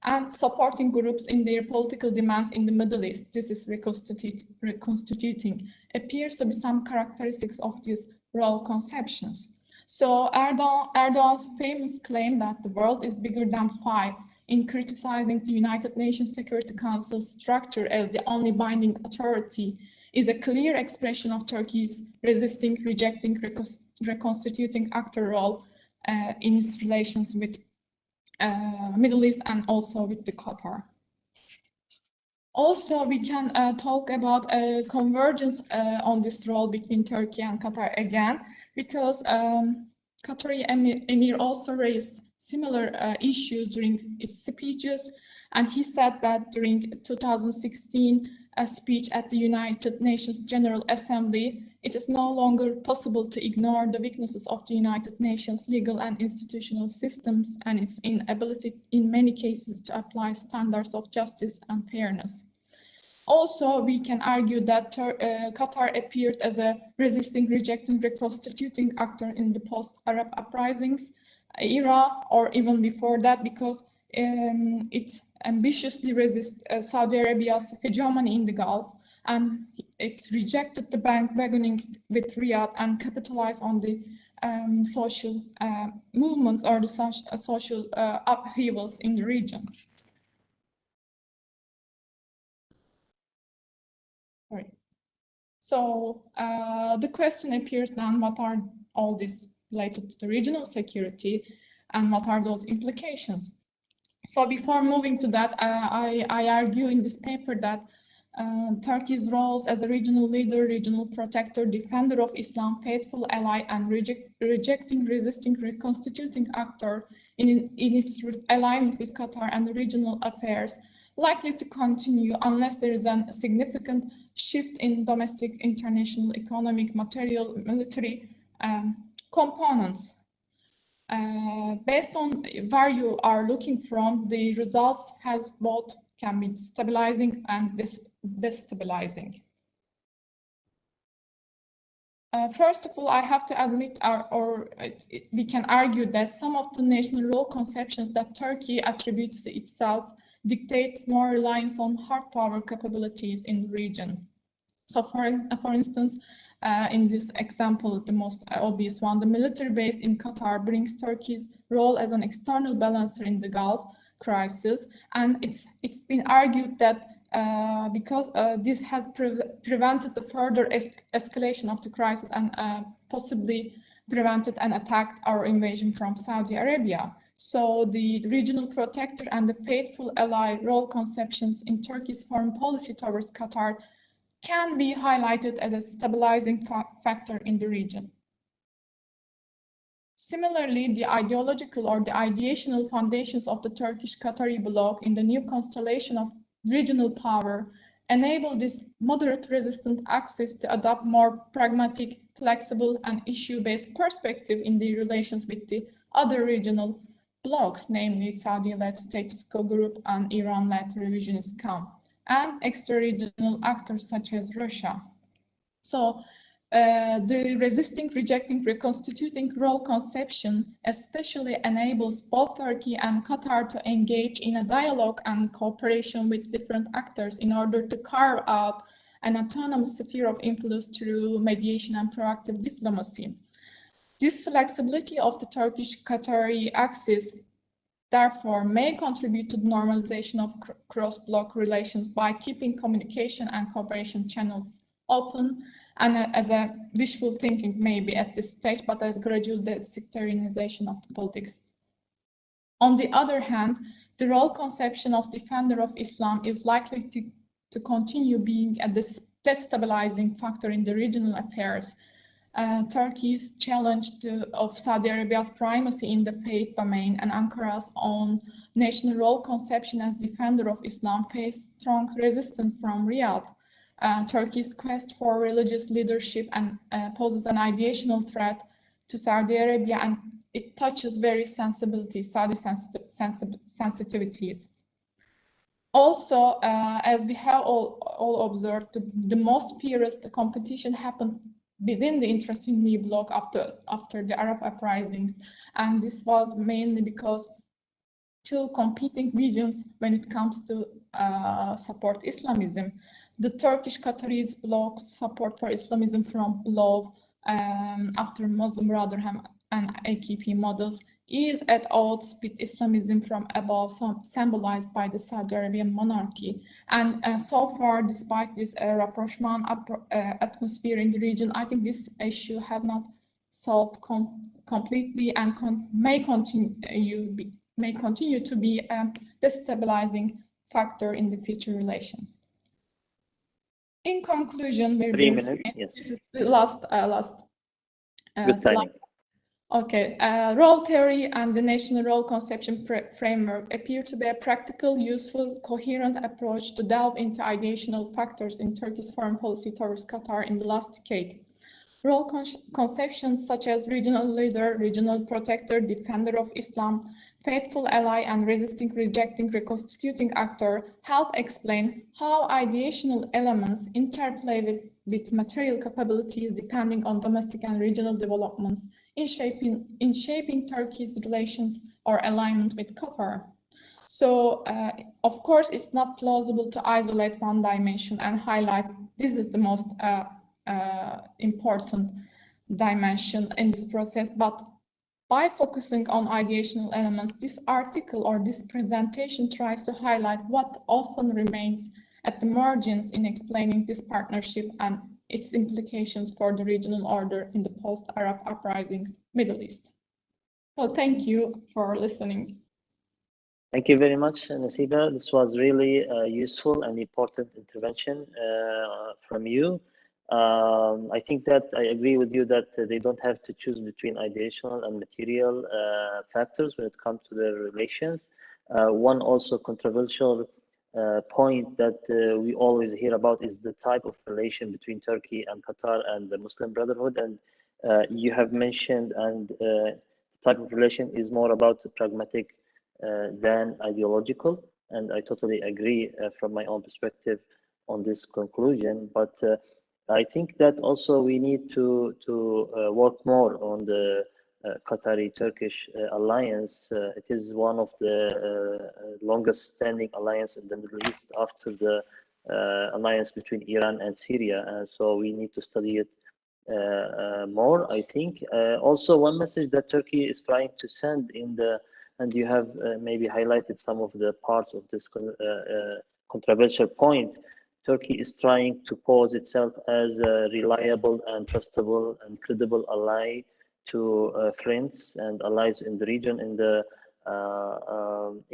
and supporting groups in their political demands in the Middle East. This is reconstituting. Appears to be some characteristics of these role conceptions. So Erdogan's famous claim that the world is bigger than 5 in criticizing the United Nations Security Council structure as the only binding authority is a clear expression of Turkey's resisting, rejecting, reconstituting actor role in its relations with Middle East and also with the Qatar. Also, we can talk about a convergence on this role between Turkey and Qatar again, because Qatari Emir also raised similar issues during its speeches, and he said that during 2016 a speech at the United Nations General Assembly, it is no longer possible to ignore the weaknesses of the United Nations legal and institutional systems and its inability in many cases to apply standards of justice and fairness. Also, we can argue that Qatar appeared as a resisting, rejecting, reconstituting actor in the post-Arab uprisings era, or even before that, because it ambitiously resists Saudi Arabia's hegemony in the Gulf, and it's rejected the bandwagoning with Riyadh and capitalized on the social movements or the social upheavals in the region. Sorry. So the question appears then, what are all this related to the regional security and what are those implications? So before moving to that, I argue in this paper that Turkey's roles as a regional leader, regional protector, defender of Islam, faithful ally, and rejecting, resisting, reconstituting actor in its alignment with Qatar and the regional affairs likely to continue unless there is a significant shift in domestic, international, economic, material, military components. Based on where you are looking from, the results has both can be stabilizing and destabilizing. First of all, I have to admit, we can argue that some of the national role conceptions that Turkey attributes to itself dictates more reliance on hard power capabilities in the region. So for instance, in this example, the most obvious one, the military base in Qatar brings Turkey's role as an external balancer in the Gulf crisis. And it's been argued that because this has prevented the further escalation of the crisis and possibly prevented an attack or invasion from Saudi Arabia. So the regional protector and the faithful ally role conceptions in Turkey's foreign policy towards Qatar can be highlighted as a stabilizing factor in the region. Similarly, the ideological or the ideational foundations of the Turkish-Qatari bloc in the new constellation of regional power enable this moderate resistant axis to adopt more pragmatic, flexible, and issue-based perspective in the relations with the other regional blocs, namely Saudi-led status quo group and Iran-led revisionist camp, and extra-regional actors such as Russia. So the resisting, rejecting, reconstituting role conception especially enables both Turkey and Qatar to engage in a dialogue and cooperation with different actors in order to carve out an autonomous sphere of influence through mediation and proactive diplomacy. This flexibility of the Turkish-Qatari axis therefore may contribute to the normalization of cross-bloc relations by keeping communication and cooperation channels open, and as a wishful thinking maybe at this stage, but a gradual sectarianization of the politics. On the other hand, the role conception of defender of Islam is likely to continue being a destabilizing factor in the regional affairs, Turkey's challenge of Saudi Arabia's primacy in the faith domain and Ankara's own national role conception as defender of Islam faced strong resistance from Riyadh. Turkey's quest for religious leadership and poses an ideational threat to Saudi Arabia, and it touches very Saudi sensitivities. Also, as we have all observed, the most fierce competition happened within the interest-Sunni bloc after the Arab uprisings, and this was mainly because two competing visions when it comes to support Islamism. The Turkish-Qatari bloc's support for Islamism from below after Muslim Brotherhood and AKP models is at odds with Islamism from above, symbolized by the Saudi Arabian monarchy. And so far, despite this rapprochement atmosphere in the region, I think this issue has not solved completely and may continue to be a destabilizing factor in the future relation. In conclusion, very 3 minutes. Yes. This is the last Good timing. slide. Okay, role theory and the national role conception framework appear to be a practical, useful, coherent approach to delve into ideational factors in Turkey's foreign policy towards Qatar in the last decade. Role conceptions such as regional leader, regional protector, defender of Islam, faithful ally, and rejecting, reconstituting actor help explain how ideational elements interplay with material capabilities depending on domestic and regional developments in shaping Turkey's relations or alignment with Qatar. So, of course, it's not plausible to isolate one dimension and highlight this is the most important dimension in this process, but by focusing on ideational elements, this article or this presentation tries to highlight what often remains at the margins in explaining this partnership and its implications for the regional order in the post-Arab uprisings Middle East. So thank you for listening. Thank you very much, Nasiba. This was really a useful and important intervention from you. I think that I agree with you that they don't have to choose between ideational and material factors when it comes to their relations. One also controversial point that we always hear about is the type of relation between Turkey and Qatar and the Muslim Brotherhood. And you have mentioned, and the type of relation is more about the pragmatic than ideological. And I totally agree from my own perspective on this conclusion. But I think that also we need to work more on the Qatari-Turkish alliance. It is one of the longest standing alliance in the Middle East after the alliance between Iran and Syria. And so we need to study it more, I think. Also, one message that Turkey is trying to send in the, and you have maybe highlighted some of the parts of this controversial point, Turkey is trying to pose itself as a reliable and trustable and credible ally to friends and allies in the region in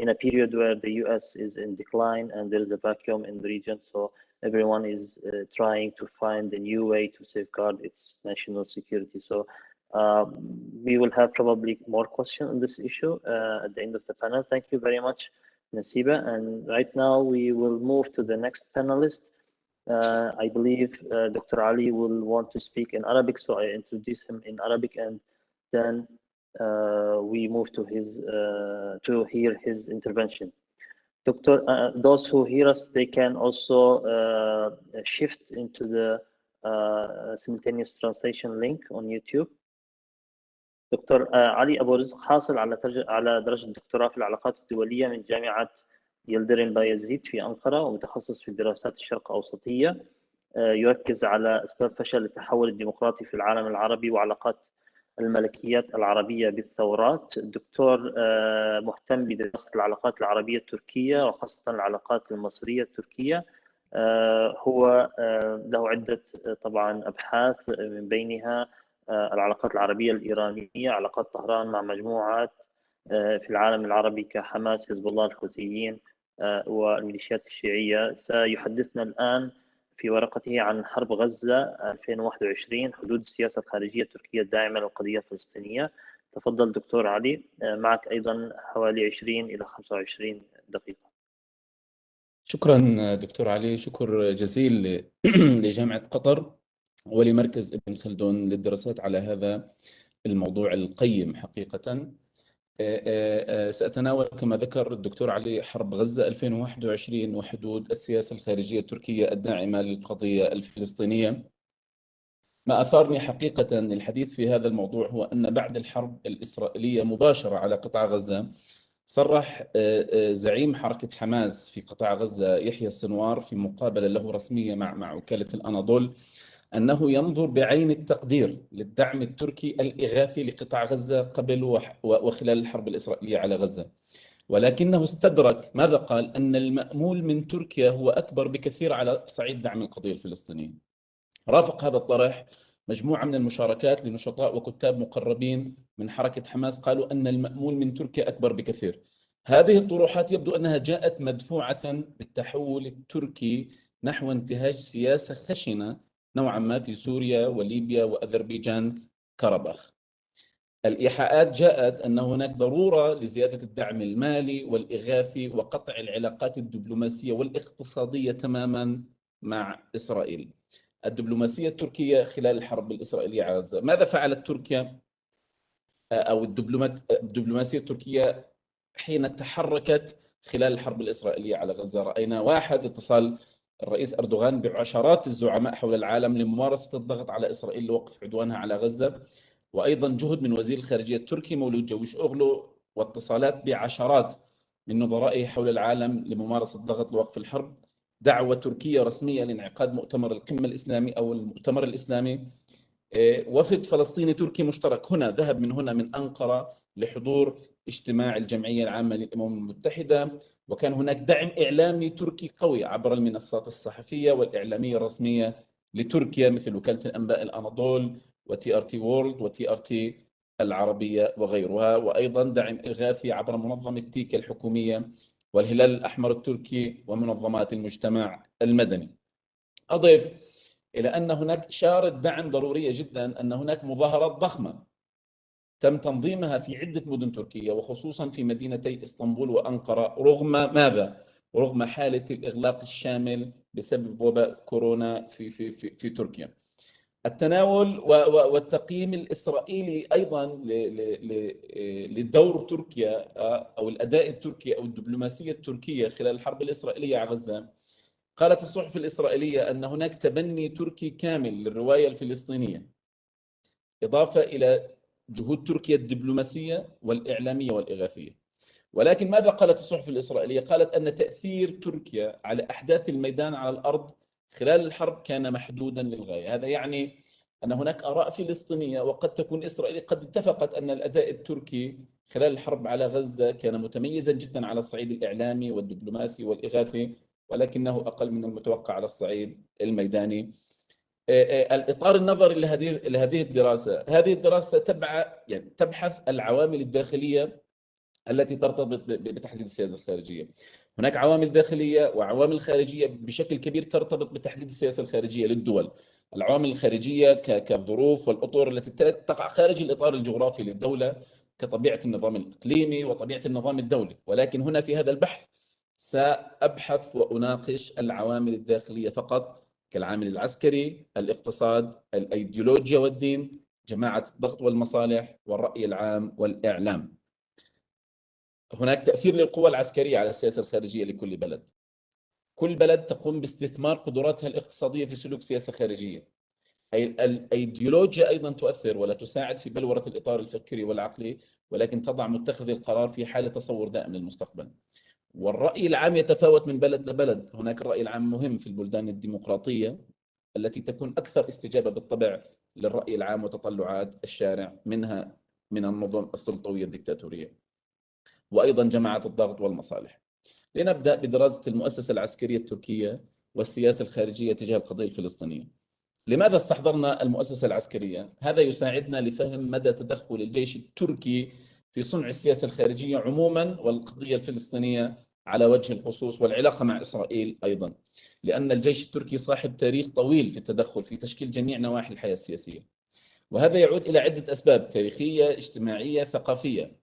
a period where the US is in decline and there is a vacuum in the region. So everyone is trying to find a new way to safeguard its national security. So we will have probably more questions on this issue at the end of the panel. Thank you very much, Nasiba. And right now we will move to the next panelist. I believe Dr. Ali will want to speak in Arabic, so I introduce him in Arabic, and then we move to his to hear his intervention. Doctor, those who hear us, they can also shift into the simultaneous translation link on YouTube. دكتور علي أبو رزق حاصل على درجة الدكتوراه في العلاقات الدولية من جامعة يلدرين بايزيد في أنقرة، ومتخصص في دراسات الشرق أوسطية. يركز على أسباب فشل التحول الديمقراطي في العالم العربي وعلاقات الملكيات العربية بالثورات. الدكتور مهتم بدراسة العلاقات العربية التركية وخاصة العلاقات المصرية التركية. هو له عدة طبعا أبحاث، من بينها العلاقات العربية الإيرانية، علاقات طهران مع مجموعات في العالم العربي كحماس، حزب الله، الحوثيين والميليشيات الشيعية. سيحدثنا الآن في ورقته عن حرب غزة 2021 حدود السياسة الخارجية التركية الداعمة للقضية الفلسطينية. تفضل دكتور علي، معك أيضا حوالي 20 إلى 25 دقيقة. شكرا دكتور علي، شكر جزيل لجامعة قطر ولمركز ابن خلدون للدراسات على هذا الموضوع القيم حقيقة. سأتناول كما ذكر الدكتور علي حرب غزة 2021 وحدود السياسة الخارجية التركية الداعمة للقضية الفلسطينية. ما أثارني حقيقة للحديث في هذا الموضوع هو أن بعد الحرب الإسرائيلية مباشرة على قطاع غزة صرح زعيم حركة حماس في قطاع غزة يحيى السنوار في مقابلة له رسمية مع وكالة الأناضول أنه ينظر بعين التقدير للدعم التركي الإغاثي لقطاع غزة قبل وخلال الحرب الإسرائيلية على غزة، ولكنه استدرك ماذا قال؟ أن المأمول من تركيا هو أكبر بكثير على صعيد دعم القضية الفلسطينية. رافق هذا الطرح مجموعة من المشاركات لنشطاء وكتاب مقربين من حركة حماس قالوا أن المأمول من تركيا أكبر بكثير. هذه الطروحات يبدو أنها جاءت مدفوعة بالتحول التركي نحو انتهاج سياسة خشنة نوعا ما في سوريا وليبيا وأذربيجان كرباخ. الإيحاءات جاءت أن هناك ضرورة لزيادة الدعم المالي والإغاثي وقطع العلاقات الدبلوماسية والاقتصادية تماما مع إسرائيل. الدبلوماسية التركية خلال الحرب الإسرائيلية على غزة، ماذا فعلت تركيا أو الدبلوماسية التركية حين تحركت خلال الحرب الإسرائيلية على غزة؟ رأينا واحد، اتصال الرئيس أردوغان بعشرات الزعماء حول العالم لممارسة الضغط على إسرائيل لوقف عدوانها على غزة، وأيضا جهد من وزير الخارجية التركي مولود جويش أوغلو واتصالات بعشرات من نظرائه حول العالم لممارسة الضغط لوقف الحرب، دعوة تركية رسمية لانعقاد مؤتمر القمة الإسلامي أو المؤتمر الإسلامي، وفد فلسطيني تركي مشترك هنا ذهب من هنا من أنقرة لحضور اجتماع الجمعية العامة للأمم المتحدة، وكان هناك دعم إعلامي تركي قوي عبر المنصات الصحفية والإعلامية الرسمية لتركيا مثل وكالة الأنباء الأناضول وتي ار تي وورلد وتي ار تي العربية وغيرها، وأيضا دعم إغاثي عبر منظمة تيكا الحكومية والهلال الأحمر التركي ومنظمات المجتمع المدني. أضيف إلى أن هناك إشارة دعم ضرورية جدا، أن هناك مظاهرات ضخمة تم تنظيمها في عدة مدن تركية وخصوصا في مدينتي إسطنبول وأنقرة رغم ماذا؟ رغم حالة الإغلاق الشامل بسبب وباء كورونا في تركيا. التناول والتقييم الإسرائيلي أيضا لدور تركيا أو الأداء التركي أو الدبلوماسية التركية خلال الحرب الإسرائيلية على غزة. قالت الصحف الإسرائيلية أن هناك تبني تركي كامل للرواية الفلسطينية، إضافة إلى جهود تركيا الدبلوماسية والإعلامية والإغاثية. ولكن ماذا قالت الصحف الإسرائيلية؟ قالت أن تأثير تركيا على أحداث الميدان على الأرض خلال الحرب كان محدودا للغاية. هذا يعني أن هناك آراء فلسطينية وقد تكون إسرائيل قد اتفقت أن الأداء التركي خلال الحرب على غزة كان متميزا جدا على الصعيد الإعلامي والدبلوماسي والإغاثي، ولكنه أقل من المتوقع على الصعيد الميداني. الإطار النظري لهذه الدراسة، هذه الدراسة تبحث العوامل الداخلية التي ترتبط بتحديد السياسة الخارجية. هناك عوامل داخلية وعوامل خارجية بشكل كبير ترتبط بتحديد السياسة الخارجية للدول. العوامل الخارجية كالظروف والأطر التي تقع خارج الإطار الجغرافي للدولة كطبيعة النظام الإقليمي وطبيعة النظام الدولي، ولكن هنا في هذا البحث سأبحث وأناقش العوامل الداخلية فقط كالعامل العسكري، الاقتصاد، الأيديولوجيا والدين، جماعة الضغط والمصالح والرأي العام والإعلام. هناك تأثير للقوى العسكرية على السياسة الخارجية لكل بلد. كل بلد تقوم باستثمار قدراتها الاقتصادية في سلوك سياسة خارجية. الأيديولوجيا أيضا تؤثر ولا تساعد في بلورة الإطار الفكري والعقلي، ولكن تضع متخذ القرار في حالة تصور دائم للمستقبل. والرأي العام يتفاوت من بلد لبلد. هناك الرأي العام مهم في البلدان الديمقراطية التي تكون أكثر استجابة بالطبع للرأي العام وتطلعات الشارع، منها من النظم السلطوية الدكتاتورية وأيضا جماعة الضغط والمصالح. لنبدأ بدراسة المؤسسة العسكرية التركية والسياسة الخارجية تجاه القضية الفلسطينية. لماذا استحضرنا المؤسسة العسكرية؟ هذا يساعدنا لفهم مدى تدخل الجيش التركي في صنع السياسة الخارجية عموما والقضية الفلسطينية على وجه الخصوص، والعلاقة مع إسرائيل أيضا، لأن الجيش التركي صاحب تاريخ طويل في التدخل في تشكيل جميع نواحي الحياة السياسية، وهذا يعود إلى عدة أسباب تاريخية، اجتماعية، ثقافية.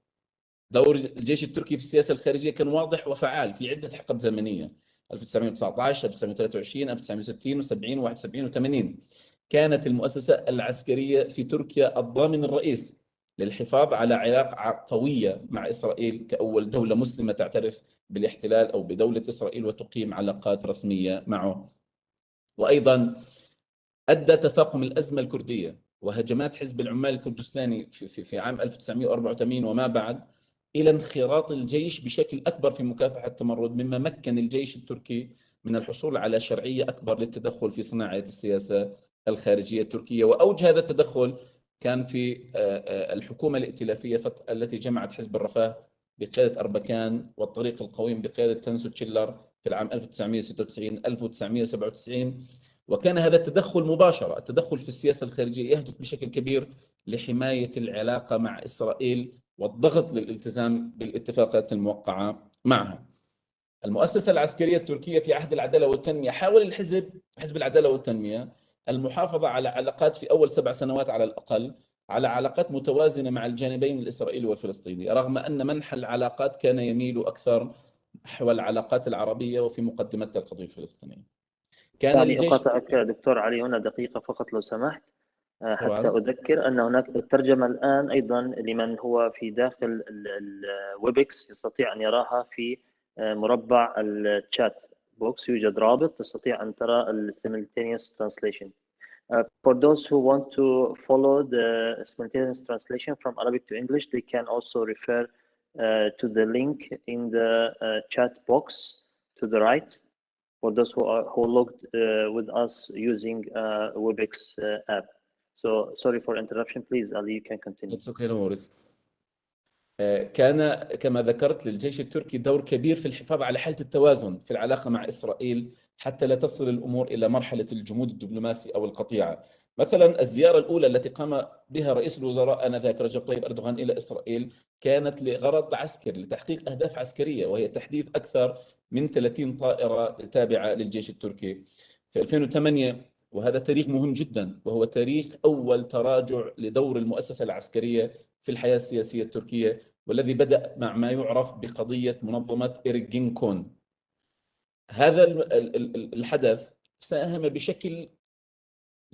دور الجيش التركي في السياسة الخارجية كان واضح وفعال في عدة حقب زمنية: 1919 1923 1960 و70 و71 و80. كانت المؤسسة العسكرية في تركيا الضامن الرئيس للحفاظ على علاقة قوية مع إسرائيل كأول دولة مسلمة تعترف بالاحتلال أو بدولة إسرائيل وتقيم علاقات رسمية معه. وأيضا أدى تفاقم الأزمة الكردية وهجمات حزب العمال الكردستاني في عام 1984 وما بعد إلى انخراط الجيش بشكل أكبر في مكافحة التمرد، مما مكن الجيش التركي من الحصول على شرعية أكبر للتدخل في صناعة السياسة الخارجية التركية. وأوج هذا التدخل كان في الحكومة الائتلافية التي جمعت حزب الرفاه بقيادة أربكان والطريق القويم بقيادة تنسو تشيلر في العام 1996 1997. وكان هذا التدخل مباشرة، التدخل في السياسة الخارجية يهدف بشكل كبير لحماية العلاقة مع إسرائيل والضغط للالتزام بالاتفاقات الموقعة معها. المؤسسة العسكرية التركية في عهد العدالة والتنمية حاول حزب العدالة والتنمية المحافظة على علاقات في أول 7 سنوات على الأقل، على علاقات متوازنة مع الجانبين الإسرائيلي والفلسطيني، رغم أن منحى العلاقات كان يميل أكثر نحو العلاقات العربية وفي مقدمتها القضية الفلسطينية. كان يعني الجيش أقاطعك دكتور علي هنا دقيقة فقط لو سمحت، حتى طبعا. أذكر أن هناك الترجمة الآن أيضا لمن هو في داخل الويبكس يستطيع أن يراها في مربع الشات بوكس، يوجد رابط تستطيع أن ترى simultaneous translation. For those who want to follow the simultaneous translation from Arabic to English, they can also refer to the link in the chat box to the right. For those who logged with us using Webex app. So sorry for interruption. Please, Ali, you can continue. It's okay, no worries. كان كما ذكرت للجيش التركي دور كبير في الحفاظ على حالة التوازن في العلاقة مع إسرائيل حتى لا تصل الأمور إلى مرحلة الجمود الدبلوماسي أو القطيعة. مثلا الزيارة الأولى التي قام بها رئيس الوزراء آنذاك رجب طيب أردوغان إلى إسرائيل كانت لغرض عسكري لتحقيق أهداف عسكرية، وهي تحديث أكثر من 30 طائرة تابعة للجيش التركي في 2008. وهذا تاريخ مهم جدا، وهو تاريخ أول تراجع لدور المؤسسة العسكرية في الحياة السياسية التركية، والذي بدأ مع ما يعرف بقضية منظمة إرجينكون. هذا الحدث ساهم بشكل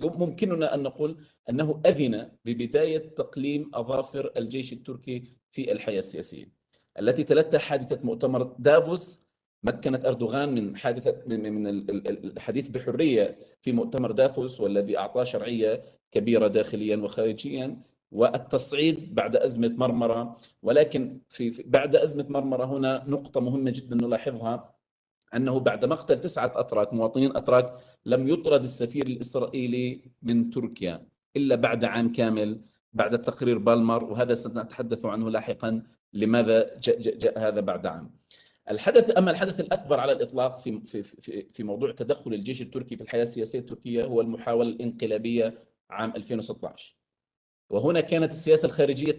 ممكننا أن نقول أنه أذن ببداية تقليم أظافر الجيش التركي في الحياة السياسية، التي تلتها حادثة مؤتمر دافوس. مكنت أردوغان من الحديث بحرية في مؤتمر دافوس، والذي أعطاه شرعية كبيرة داخليا وخارجيا، والتصعيد بعد أزمة مرمرة. ولكن بعد أزمة مرمرة هنا نقطة مهمة جدا نلاحظها، أنه بعد مقتل 9 أتراك مواطنين أتراك لم يطرد السفير الإسرائيلي من تركيا إلا بعد عام كامل بعد تقرير بالمر، وهذا سنتحدث عنه لاحقا لماذا جاء هذا بعد عام. أما الحدث الأكبر على الإطلاق في موضوع تدخل الجيش التركي في الحياة السياسية التركية هو المحاولة الانقلابية عام 2016. وهنا كانت السياسة الخارجية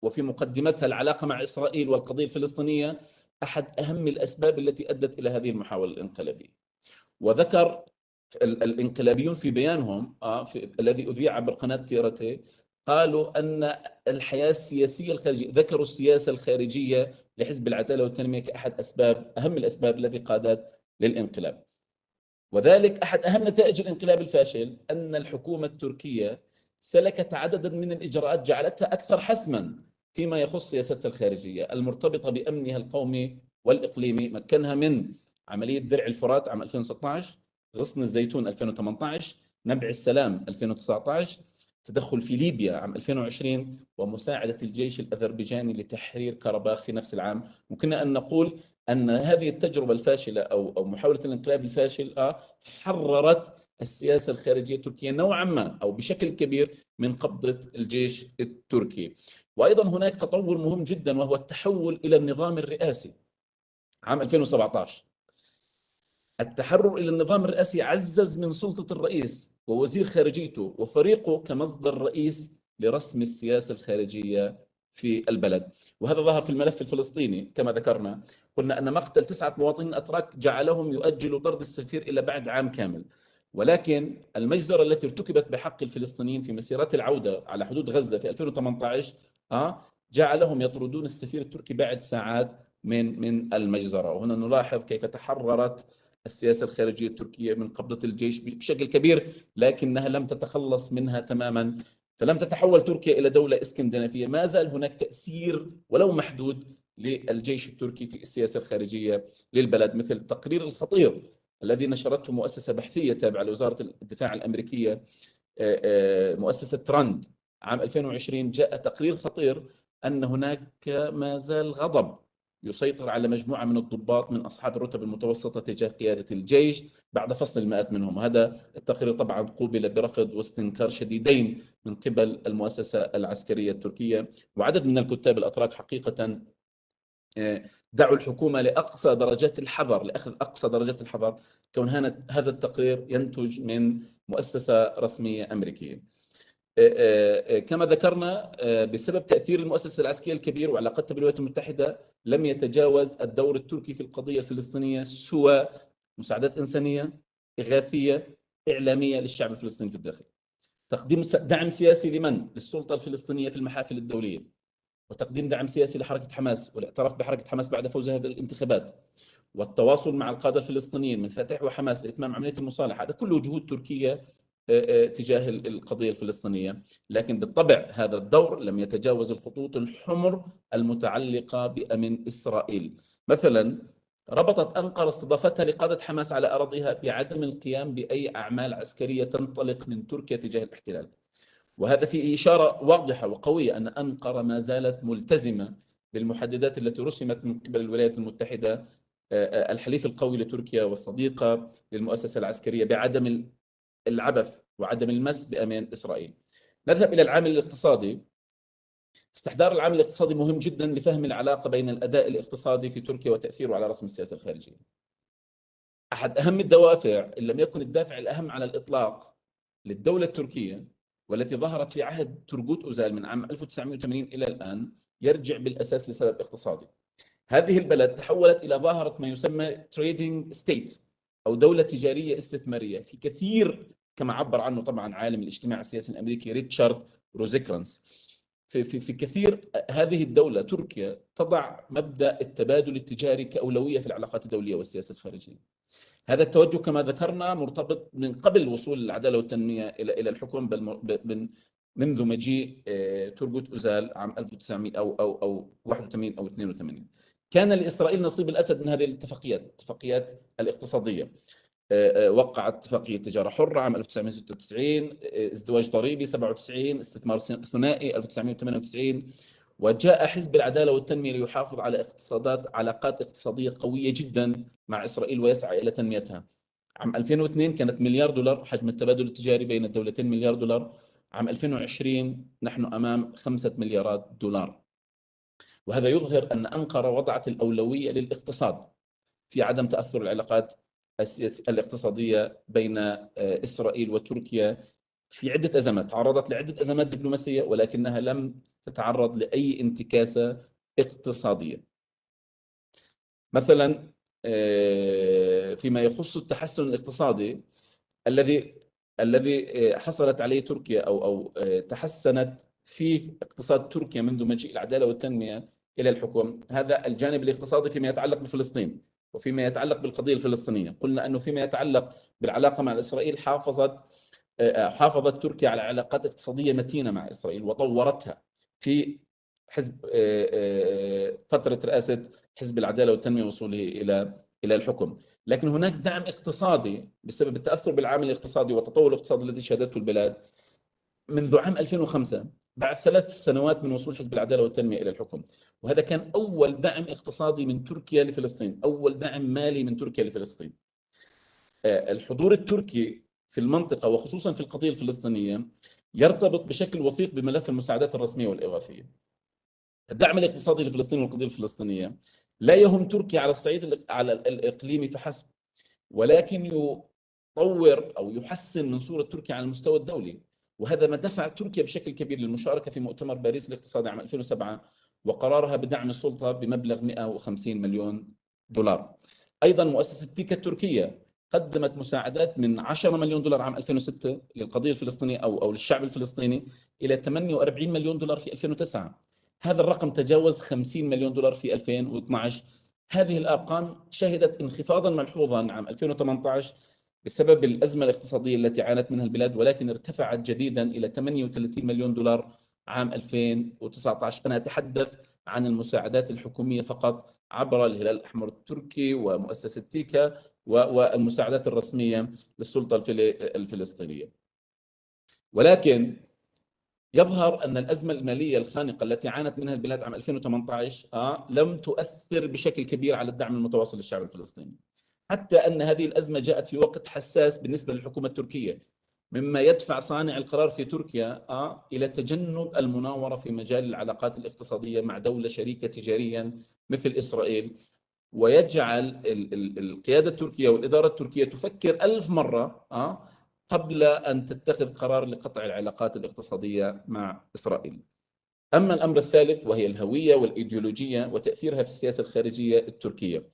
وفي مقدمتها العلاقة مع إسرائيل والقضية الفلسطينية أحد أهم الأسباب التي أدت إلى هذه المحاولة الانقلابية. وذكر الانقلابيون في بيانهم الذي أذيع عبر قناة تيرتي، قالوا أن الحياة السياسية الخارجية، ذكروا السياسة الخارجية لحزب العدالة والتنمية كأحد أهم الأسباب التي قادت للانقلاب. وذلك أحد أهم نتائج الانقلاب الفاشل أن الحكومة التركية سلكت عددا من الإجراءات جعلتها أكثر حسما فيما يخص سياستها الخارجية المرتبطة بأمنها القومي والإقليمي. مكنها من عملية درع الفرات عام 2016، غصن الزيتون 2018، نبع السلام 2019، تدخل في ليبيا عام 2020، ومساعدة الجيش الأذربيجاني لتحرير كرباخ في نفس العام. ممكن أن نقول أن هذه التجربة الفاشلة أو محاولة الانقلاب الفاشل حررت السياسة الخارجية التركية نوعا ما أو بشكل كبير من قبضة الجيش التركي. وأيضا هناك تطور مهم جدا، وهو التحول إلى النظام الرئاسي عام 2017. التحرر إلى النظام الرئاسي عزز من سلطة الرئيس ووزير خارجيته وفريقه كمصدر رئيس لرسم السياسة الخارجية في البلد. وهذا ظهر في الملف الفلسطيني كما ذكرنا، قلنا أن مقتل 9 مواطنين أتراك جعلهم يؤجلوا طرد السفير إلى بعد عام كامل، ولكن المجزرة التي ارتكبت بحق الفلسطينيين في مسيرات العودة على حدود غزة في 2018 جعلهم يطردون السفير التركي بعد ساعات من المجزرة. وهنا نلاحظ كيف تحررت السياسة الخارجية التركية من قبضة الجيش بشكل كبير، لكنها لم تتخلص منها تماما، فلم تتحول تركيا إلى دولة اسكندنافية. ما زال هناك تأثير ولو محدود للجيش التركي في السياسة الخارجية للبلد، مثل التقرير الخطير الذي نشرته مؤسسة بحثية تابعة لوزارة الدفاع الأمريكية، مؤسسة ترند، عام 2020 جاء تقرير خطير أن هناك ما زال غضب يسيطر على مجموعة من الضباط من أصحاب الرتب المتوسطة تجاه قيادة الجيش بعد فصل المئات منهم. هذا التقرير طبعا قوبل برفض واستنكار شديدين من قبل المؤسسة العسكرية التركية، وعدد من الكتاب الأتراك حقيقة دعوا الحكومة لأقصى درجات الحذر، لأخذ أقصى درجات الحذر، كون هذا التقرير ينتج من مؤسسة رسمية أمريكية. كما ذكرنا بسبب تأثير المؤسسة العسكرية الكبير وعلاقتها بالولايات المتحدة لم يتجاوز الدور التركي في القضية الفلسطينية سوى مساعدات إنسانية، إغاثية، إعلامية للشعب الفلسطيني في الداخل، تقديم دعم سياسي لمن؟ للسلطة الفلسطينية في المحافل الدولية، وتقديم دعم سياسي لحركة حماس والاعتراف بحركة حماس بعد فوزها بالانتخابات، والتواصل مع القادة الفلسطينيين من فتح وحماس لإتمام عملية المصالحة. هذا كله جهود تركية تجاه القضية الفلسطينية، لكن بالطبع هذا الدور لم يتجاوز الخطوط الحمر المتعلقة بأمن إسرائيل. مثلا ربطت أنقرة استضافتها لقادة حماس على أراضيها بعدم القيام بأي أعمال عسكرية تنطلق من تركيا تجاه الاحتلال، وهذا فيه إشارة واضحة وقوية أن أنقرة ما زالت ملتزمة بالمحددات التي رسمت من قبل الولايات المتحدة، الحليف القوي لتركيا والصديقة للمؤسسة العسكرية، بعدم العبث وعدم المس بأمان إسرائيل. نذهب إلى العامل الاقتصادي. استحضار العامل الاقتصادي مهم جدا لفهم العلاقة بين الأداء الاقتصادي في تركيا وتأثيره على رسم السياسة الخارجية. أحد أهم الدوافع، إن لم يكن الدافع الأهم على الإطلاق، للدولة التركية والتي ظهرت في عهد تورغوت أوزال من عام 1980 إلى الآن، يرجع بالأساس لسبب اقتصادي. هذه البلد تحولت إلى ظاهرة ما يسمى تريدينج ستيت أو دولة تجارية استثمارية في كثير، كما عبر عنه طبعا عالم الاجتماع السياسي الأمريكي ريتشارد روزيكرانس. في كثير هذه الدولة تركيا تضع مبدأ التبادل التجاري كأولوية في العلاقات الدولية والسياسة الخارجية. هذا التوجه كما ذكرنا مرتبط من قبل وصول العدالة والتنمية إلى الحكم، منذ مجيء تورغوت أوزال عام 1900 أو 81 أو 82. كان لإسرائيل نصيب الأسد من هذه الاتفاقيات الاقتصادية. وقعت اتفاقية تجارة حرة عام 1996، ازدواج ضريبي 97، استثمار ثنائي 1998، وجاء حزب العدالة والتنمية ليحافظ على علاقات اقتصادية قوية جدا مع إسرائيل ويسعى إلى تنميتها. عام 2002 كانت $1 مليار حجم التبادل التجاري بين الدولتين، $1 مليار. عام 2020 نحن أمام $5 مليارات. وهذا يظهر أن أنقرة وضعت الأولوية للاقتصاد في عدم تأثر العلاقات الاقتصادية بين إسرائيل وتركيا في عدة أزمات. تعرضت لعدة أزمات دبلوماسية ولكنها لم تتعرض لأي انتكاسة اقتصادية. مثلا فيما يخص التحسن الاقتصادي الذي حصلت عليه تركيا أو تحسنت فيه اقتصاد تركيا منذ مجيء العدالة والتنمية إلى الحكم، هذا الجانب الاقتصادي فيما يتعلق بفلسطين وفيما يتعلق بالقضية الفلسطينية. قلنا أنه فيما يتعلق بالعلاقة مع إسرائيل حافظت تركيا على علاقات اقتصادية متينة مع إسرائيل وطورتها في حزب فترة رئاسة حزب العدالة والتنمية وصوله إلى الحكم. لكن هناك دعم اقتصادي بسبب التأثر بالعامل الاقتصادي والتطور الاقتصادي الذي شهدته البلاد منذ عام 2005 بعد 3 سنوات من وصول حزب العدالة والتنمية إلى الحكم، وهذا كان أول دعم اقتصادي من تركيا لفلسطين، أول دعم مالي من تركيا لفلسطين. الحضور التركي في المنطقة وخصوصا في القضية الفلسطينية يرتبط بشكل وثيق بملف المساعدات الرسمية والإغاثية. الدعم الاقتصادي لفلسطين والقضية الفلسطينية لا يهم تركيا على الصعيد الإقليمي فحسب، ولكن يطور أو يحسن من صورة تركيا على المستوى الدولي. وهذا ما دفع تركيا بشكل كبير للمشاركة في مؤتمر باريس الاقتصادي عام 2007 وقرارها بدعم السلطة بمبلغ 150 مليون دولار. أيضا مؤسسة تيكا التركية قدمت مساعدات من 10 مليون دولار عام 2006 للقضية الفلسطينية أو للشعب الفلسطيني إلى 48 مليون دولار في 2009. هذا الرقم تجاوز 50 مليون دولار في 2012. هذه الأرقام شهدت انخفاضا ملحوظا عام 2018 بسبب الأزمة الاقتصادية التي عانت منها البلاد، ولكن ارتفعت جديدا إلى 38 مليون دولار عام 2019. أنا أتحدث عن المساعدات الحكومية فقط عبر الهلال الأحمر التركي ومؤسسة تيكا والمساعدات الرسمية للسلطة الفلسطينية. ولكن يظهر أن الأزمة المالية الخانقة التي عانت منها البلاد عام 2018 لم تؤثر بشكل كبير على الدعم المتواصل للشعب الفلسطيني، حتى أن هذه الأزمة جاءت في وقت حساس بالنسبة للحكومة التركية، مما يدفع صانع القرار في تركيا إلى تجنب المناورة في مجال العلاقات الاقتصادية مع دولة شريكة تجاريا مثل إسرائيل، ويجعل القيادة التركية والإدارة التركية تفكر 1000 مرة قبل أن تتخذ قرار لقطع العلاقات الاقتصادية مع إسرائيل. أما الأمر الثالث وهي الهوية والإيديولوجية وتأثيرها في السياسة الخارجية التركية.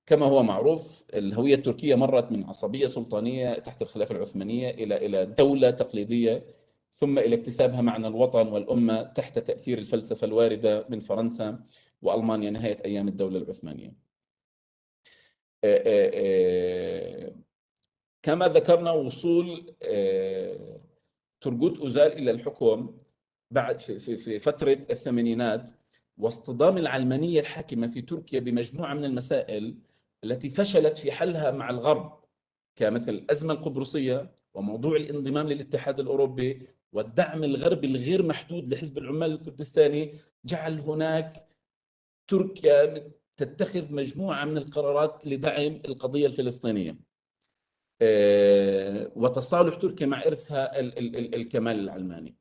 كما هو معروف، الهوية التركية مرت من عصبية سلطانية تحت الخلافة العثمانية إلى دولة تقليدية، ثم إلى اكتسابها معنى الوطن والأمة تحت تأثير الفلسفة الواردة من فرنسا وألمانيا نهاية أيام الدولة العثمانية. كما ذكرنا، وصول تورغوت أوزال إلى الحكم بعد في فترة الثمانينات واصطدام العلمانية الحاكمة في تركيا بمجموعة من المسائل التي فشلت في حلها مع الغرب، كمثل الأزمة القبرصية وموضوع الانضمام للاتحاد الأوروبي والدعم الغربي الغير محدود لحزب العمال الكردستاني، جعل هناك تركيا تتخذ مجموعة من القرارات لدعم القضية الفلسطينية وتصالح تركيا مع إرثها الكمال العلماني.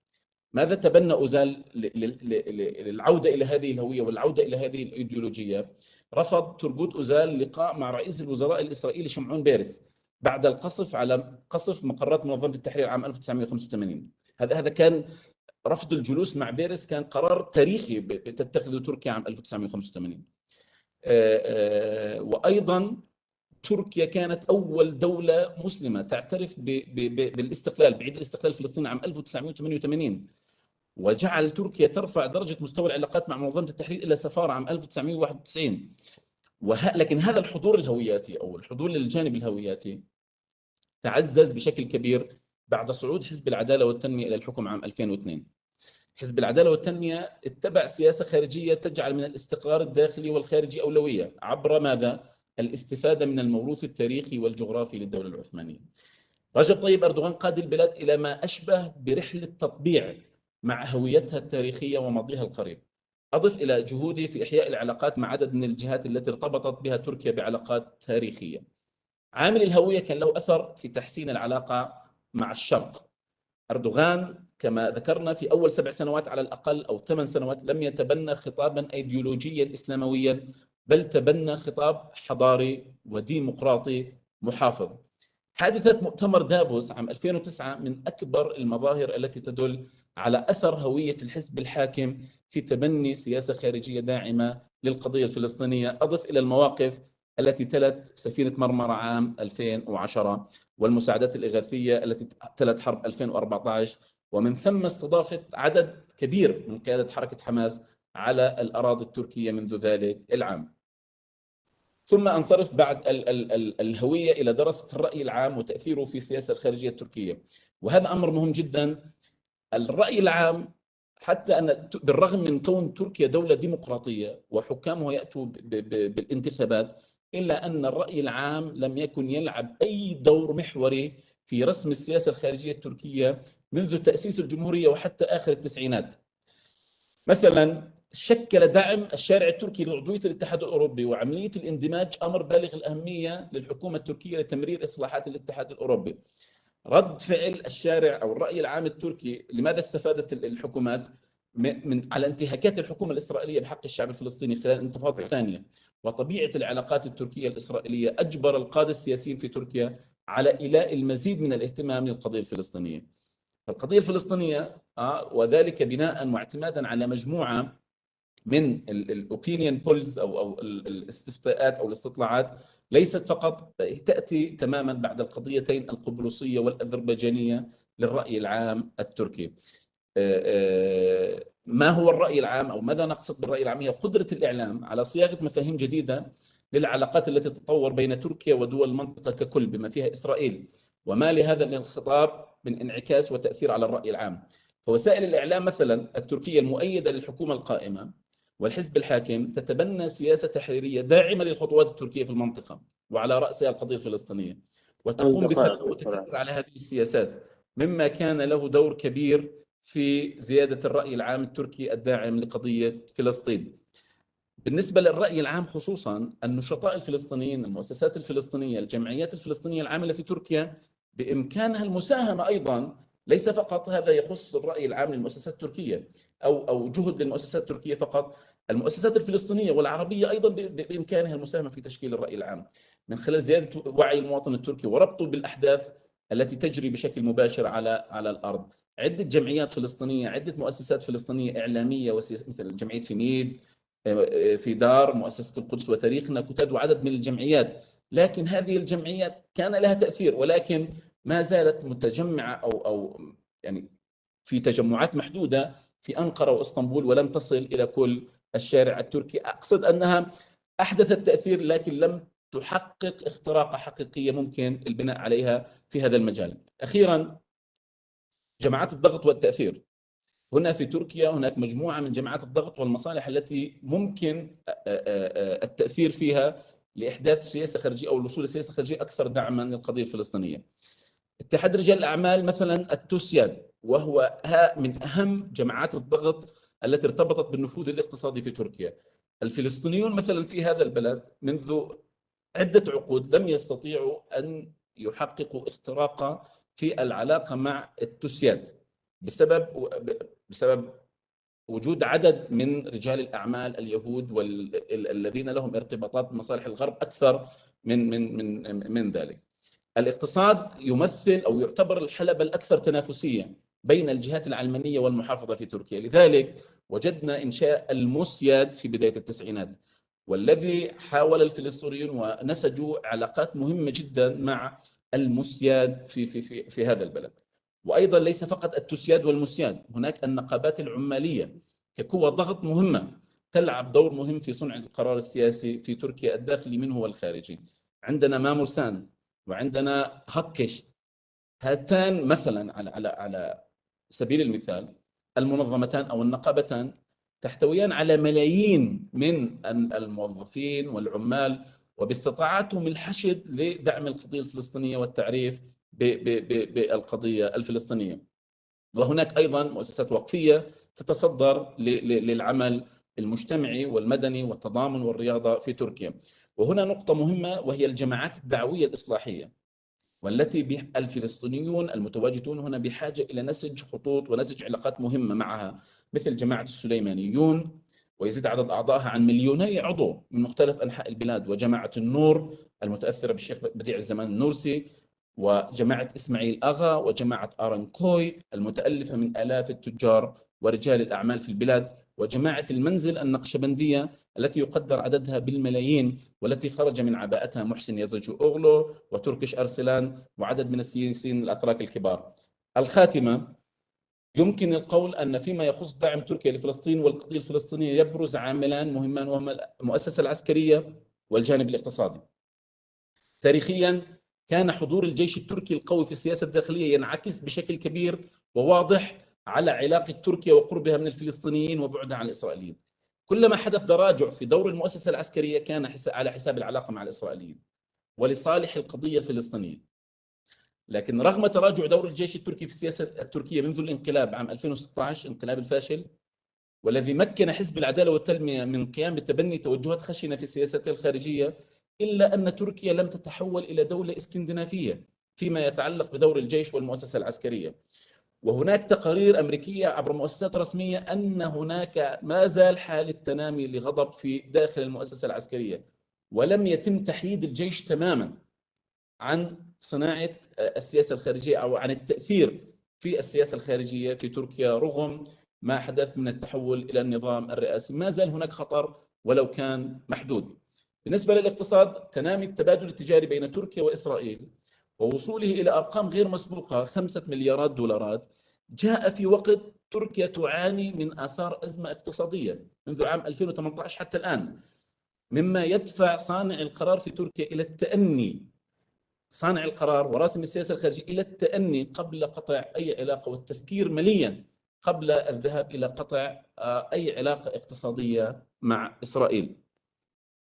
ماذا تبنى أوزال للعودة إلى هذه الهوية والعودة إلى هذه الإيديولوجية؟ رفض تورغوت أوزال لقاء مع رئيس الوزراء الإسرائيلي شمعون بيرس بعد القصف على قصف مقرات منظمة التحرير عام 1985. هذا كان رفض الجلوس مع بيرس كان قرار تاريخي تتخذه تركيا عام 1985. وأيضا تركيا كانت أول دولة مسلمة تعترف بالاستقلال، بعيد الاستقلال الفلسطيني عام 1988، وجعل تركيا ترفع درجة مستوى العلاقات مع منظمة التحرير إلى سفارة عام 1991. لكن هذا الحضور الهوياتي أو الحضور للجانب الهوياتي تعزز بشكل كبير بعد صعود حزب العدالة والتنمية إلى الحكم عام 2002. حزب العدالة والتنمية اتبع سياسة خارجية تجعل من الاستقرار الداخلي والخارجي أولوية عبر ماذا؟ الاستفادة من الموروث التاريخي والجغرافي للدولة العثمانية. رجب طيب أردوغان قاد البلاد إلى ما أشبه برحلة تطبيع مع هويتها التاريخية وماضيها القريب. أضف إلى جهوده في إحياء العلاقات مع عدد من الجهات التي ارتبطت بها تركيا بعلاقات تاريخية. عامل الهوية كان له أثر في تحسين العلاقة مع الشرق. أردوغان كما ذكرنا في أول 7 سنوات على الأقل أو 8 سنوات لم يتبنى خطابا أيديولوجيا إسلامويا، بل تبنى خطاب حضاري وديمقراطي محافظ. حادثة مؤتمر دافوس عام 2009 من أكبر المظاهر التي تدل على أثر هوية الحزب الحاكم في تبني سياسة خارجية داعمة للقضية الفلسطينية. أضف إلى المواقف التي تلت سفينة مرمرة عام 2010 والمساعدات الإغاثية التي تلت حرب 2014، ومن ثم استضافت عدد كبير من قيادة حركة حماس على الأراضي التركية منذ ذلك العام. ثم أنصرف بعد الهوية إلى دراسة الرأي العام وتأثيره في السياسة الخارجية التركية، وهذا أمر مهم جدا. الرأي العام، حتى أن بالرغم من كون تركيا دولة ديمقراطية وحكامها يأتوا بالانتخابات، إلا أن الرأي العام لم يكن يلعب أي دور محوري في رسم السياسة الخارجية التركية منذ تأسيس الجمهورية وحتى آخر التسعينات. مثلا شكل دعم الشارع التركي لعضوية الاتحاد الأوروبي وعملية الاندماج أمر بالغ الأهمية للحكومة التركية لتمرير إصلاحات الاتحاد الأوروبي. رد فعل الشارع أو الرأي العام التركي، لماذا استفادت الحكومات على انتهاكات الحكومة الإسرائيلية بحق الشعب الفلسطيني خلال الانتفاضة الثانية وطبيعة العلاقات التركية الإسرائيلية، أجبر القادة السياسيين في تركيا على إيلاء المزيد من الاهتمام للقضية الفلسطينية. القضية الفلسطينية وذلك بناء واعتمادا على مجموعة من الاوبينيون بولز او الاستفتاءات او الاستطلاعات، ليست فقط تأتي تماما بعد القضيتين القبرصية والأذربيجانية للرأي العام التركي. ما هو الرأي العام أو ماذا نقصد بالرأي العام؟ هي قدرة الإعلام على صياغة مفاهيم جديدة للعلاقات التي تتطور بين تركيا ودول المنطقة ككل بما فيها إسرائيل، وما لهذا الانخطاب من انعكاس وتأثير على الرأي العام. فوسائل الإعلام مثلا التركية المؤيدة للحكومة القائمة والحزب الحاكم تتبنى سياسة تحريرية داعمة للخطوات التركية في المنطقة وعلى رأسها القضية الفلسطينية، وتقوم بثناء متكرر على هذه السياسات، مما كان له دور كبير في زيادة الرأي العام التركي الداعم لقضية فلسطين. بالنسبة للرأي العام خصوصا النشطاء الفلسطينيين، المؤسسات الفلسطينية، الجمعيات الفلسطينية العاملة في تركيا، بإمكانها المساهمة أيضا، ليس فقط هذا يخص الرأي العام للمؤسسات التركية أو جهد للمؤسسات التركية فقط، المؤسسات الفلسطينية والعربية أيضا بإمكانها المساهمة في تشكيل الرأي العام من خلال زيادة وعي المواطن التركي وربطه بالأحداث التي تجري بشكل مباشر على الأرض. عدة جمعيات فلسطينية، عدة مؤسسات فلسطينية إعلامية وسياسية مثل جمعية فيميد، في دار، مؤسسة القدس وتاريخنا، كتاد، وعدد من الجمعيات، لكن هذه الجمعيات كان لها تأثير ولكن ما زالت متجمعة أو يعني في تجمعات محدودة في أنقرة وإسطنبول ولم تصل إلى كل الشارع التركي. أقصد أنها أحدثت تأثير لكن لم تحقق اختراقة حقيقية ممكن البناء عليها في هذا المجال. أخيرا، جماعات الضغط والتأثير. هنا في تركيا هناك مجموعة من جماعات الضغط والمصالح التي ممكن التأثير فيها لإحداث سياسة خارجية أو الوصول لسياسة خارجية أكثر دعما للقضية الفلسطينية. اتحاد رجال الأعمال مثلا التوسياد، وهو من أهم جماعات الضغط التي ارتبطت بالنفوذ الاقتصادي في تركيا. الفلسطينيون مثلا في هذا البلد منذ عدة عقود لم يستطيعوا أن يحققوا اختراقا في العلاقة مع التوسياد بسبب وجود عدد من رجال الأعمال اليهود والذين لهم ارتباطات بمصالح الغرب أكثر من ذلك. الاقتصاد يمثل أو يعتبر الحلبة الأكثر تنافسية بين الجهات العلمانية والمحافظة في تركيا، لذلك وجدنا إنشاء الموسياد في بداية التسعينات، والذي حاول الفلسطينيون ونسجوا علاقات مهمة جدا مع الموسياد في هذا البلد. وأيضا ليس فقط التوسياد والموسياد، هناك النقابات العمالية كقوة ضغط مهمة تلعب دور مهم في صنع القرار السياسي في تركيا الداخلي منه والخارجي. عندنا مامورسان وعندنا هكش، هاتان مثلا على سبيل المثال المنظمتان أو النقابتان تحتويان على ملايين من الموظفين والعمال، وباستطاعتهم الحشد لدعم القضية الفلسطينية والتعريف بالقضية الفلسطينية. وهناك أيضا مؤسسات وقفية تتصدر للعمل المجتمعي والمدني والتضامن والرياضة في تركيا. وهنا نقطة مهمة وهي الجماعات الدعوية الإصلاحية، والتي الفلسطينيون المتواجدون هنا بحاجة إلى نسج خطوط ونسج علاقات مهمة معها، مثل جماعة السليمانيون ويزيد عدد أعضائها عن 2,000,000 عضو من مختلف أنحاء البلاد، وجماعة النور المتأثرة بالشيخ بديع الزمان النورسي، وجماعة إسماعيل أغا، وجماعة آرنكوي المتألفة من آلاف التجار ورجال الأعمال في البلاد، وجماعة المنزل النقشبندية التي يقدر عددها بالملايين، والتي خرج من عباءتها محسن يزجو أوغلو وتركش أرسلان وعدد من السياسيين الأتراك الكبار. الخاتمة، يمكن القول أن فيما يخص دعم تركيا لفلسطين والقضية الفلسطينية يبرز عاملان مهمان، وهما المؤسسة العسكرية والجانب الاقتصادي. تاريخيا كان حضور الجيش التركي القوي في السياسة الداخلية ينعكس بشكل كبير وواضح على علاقة تركيا وقربها من الفلسطينيين وبعدها عن الإسرائيليين. كلما حدث تراجع في دور المؤسسة العسكرية كان على حساب العلاقة مع الإسرائيليين ولصالح القضية الفلسطينية. لكن رغم تراجع دور الجيش التركي في السياسة التركية منذ الانقلاب عام 2016، انقلاب الفاشل، والذي مكن حزب العدالة والتنمية من قيام بتبني توجهات خشنة في سياستها الخارجية، إلا أن تركيا لم تتحول إلى دولة اسكندنافية فيما يتعلق بدور الجيش والمؤسسة العسكرية. وهناك تقارير أمريكية عبر مؤسسات رسمية أن هناك ما زال حالة تنامي لغضب في داخل المؤسسة العسكرية، ولم يتم تحييد الجيش تماما عن صناعة السياسة الخارجية أو عن التأثير في السياسة الخارجية في تركيا رغم ما حدث من التحول إلى النظام الرئاسي. ما زال هناك خطر ولو كان محدود. بالنسبة للاقتصاد، تنامي التبادل التجاري بين تركيا وإسرائيل ووصوله إلى أرقام غير مسبوقة 5 مليارات دولارات جاء في وقت تركيا تعاني من آثار أزمة اقتصادية منذ عام 2018 حتى الآن، مما يدفع صانع القرار في تركيا إلى التأني، صانع القرار وراسم السياسة الخارجية إلى التأني قبل قطع أي علاقة، والتفكير مليا قبل الذهاب إلى قطع أي علاقة اقتصادية مع إسرائيل.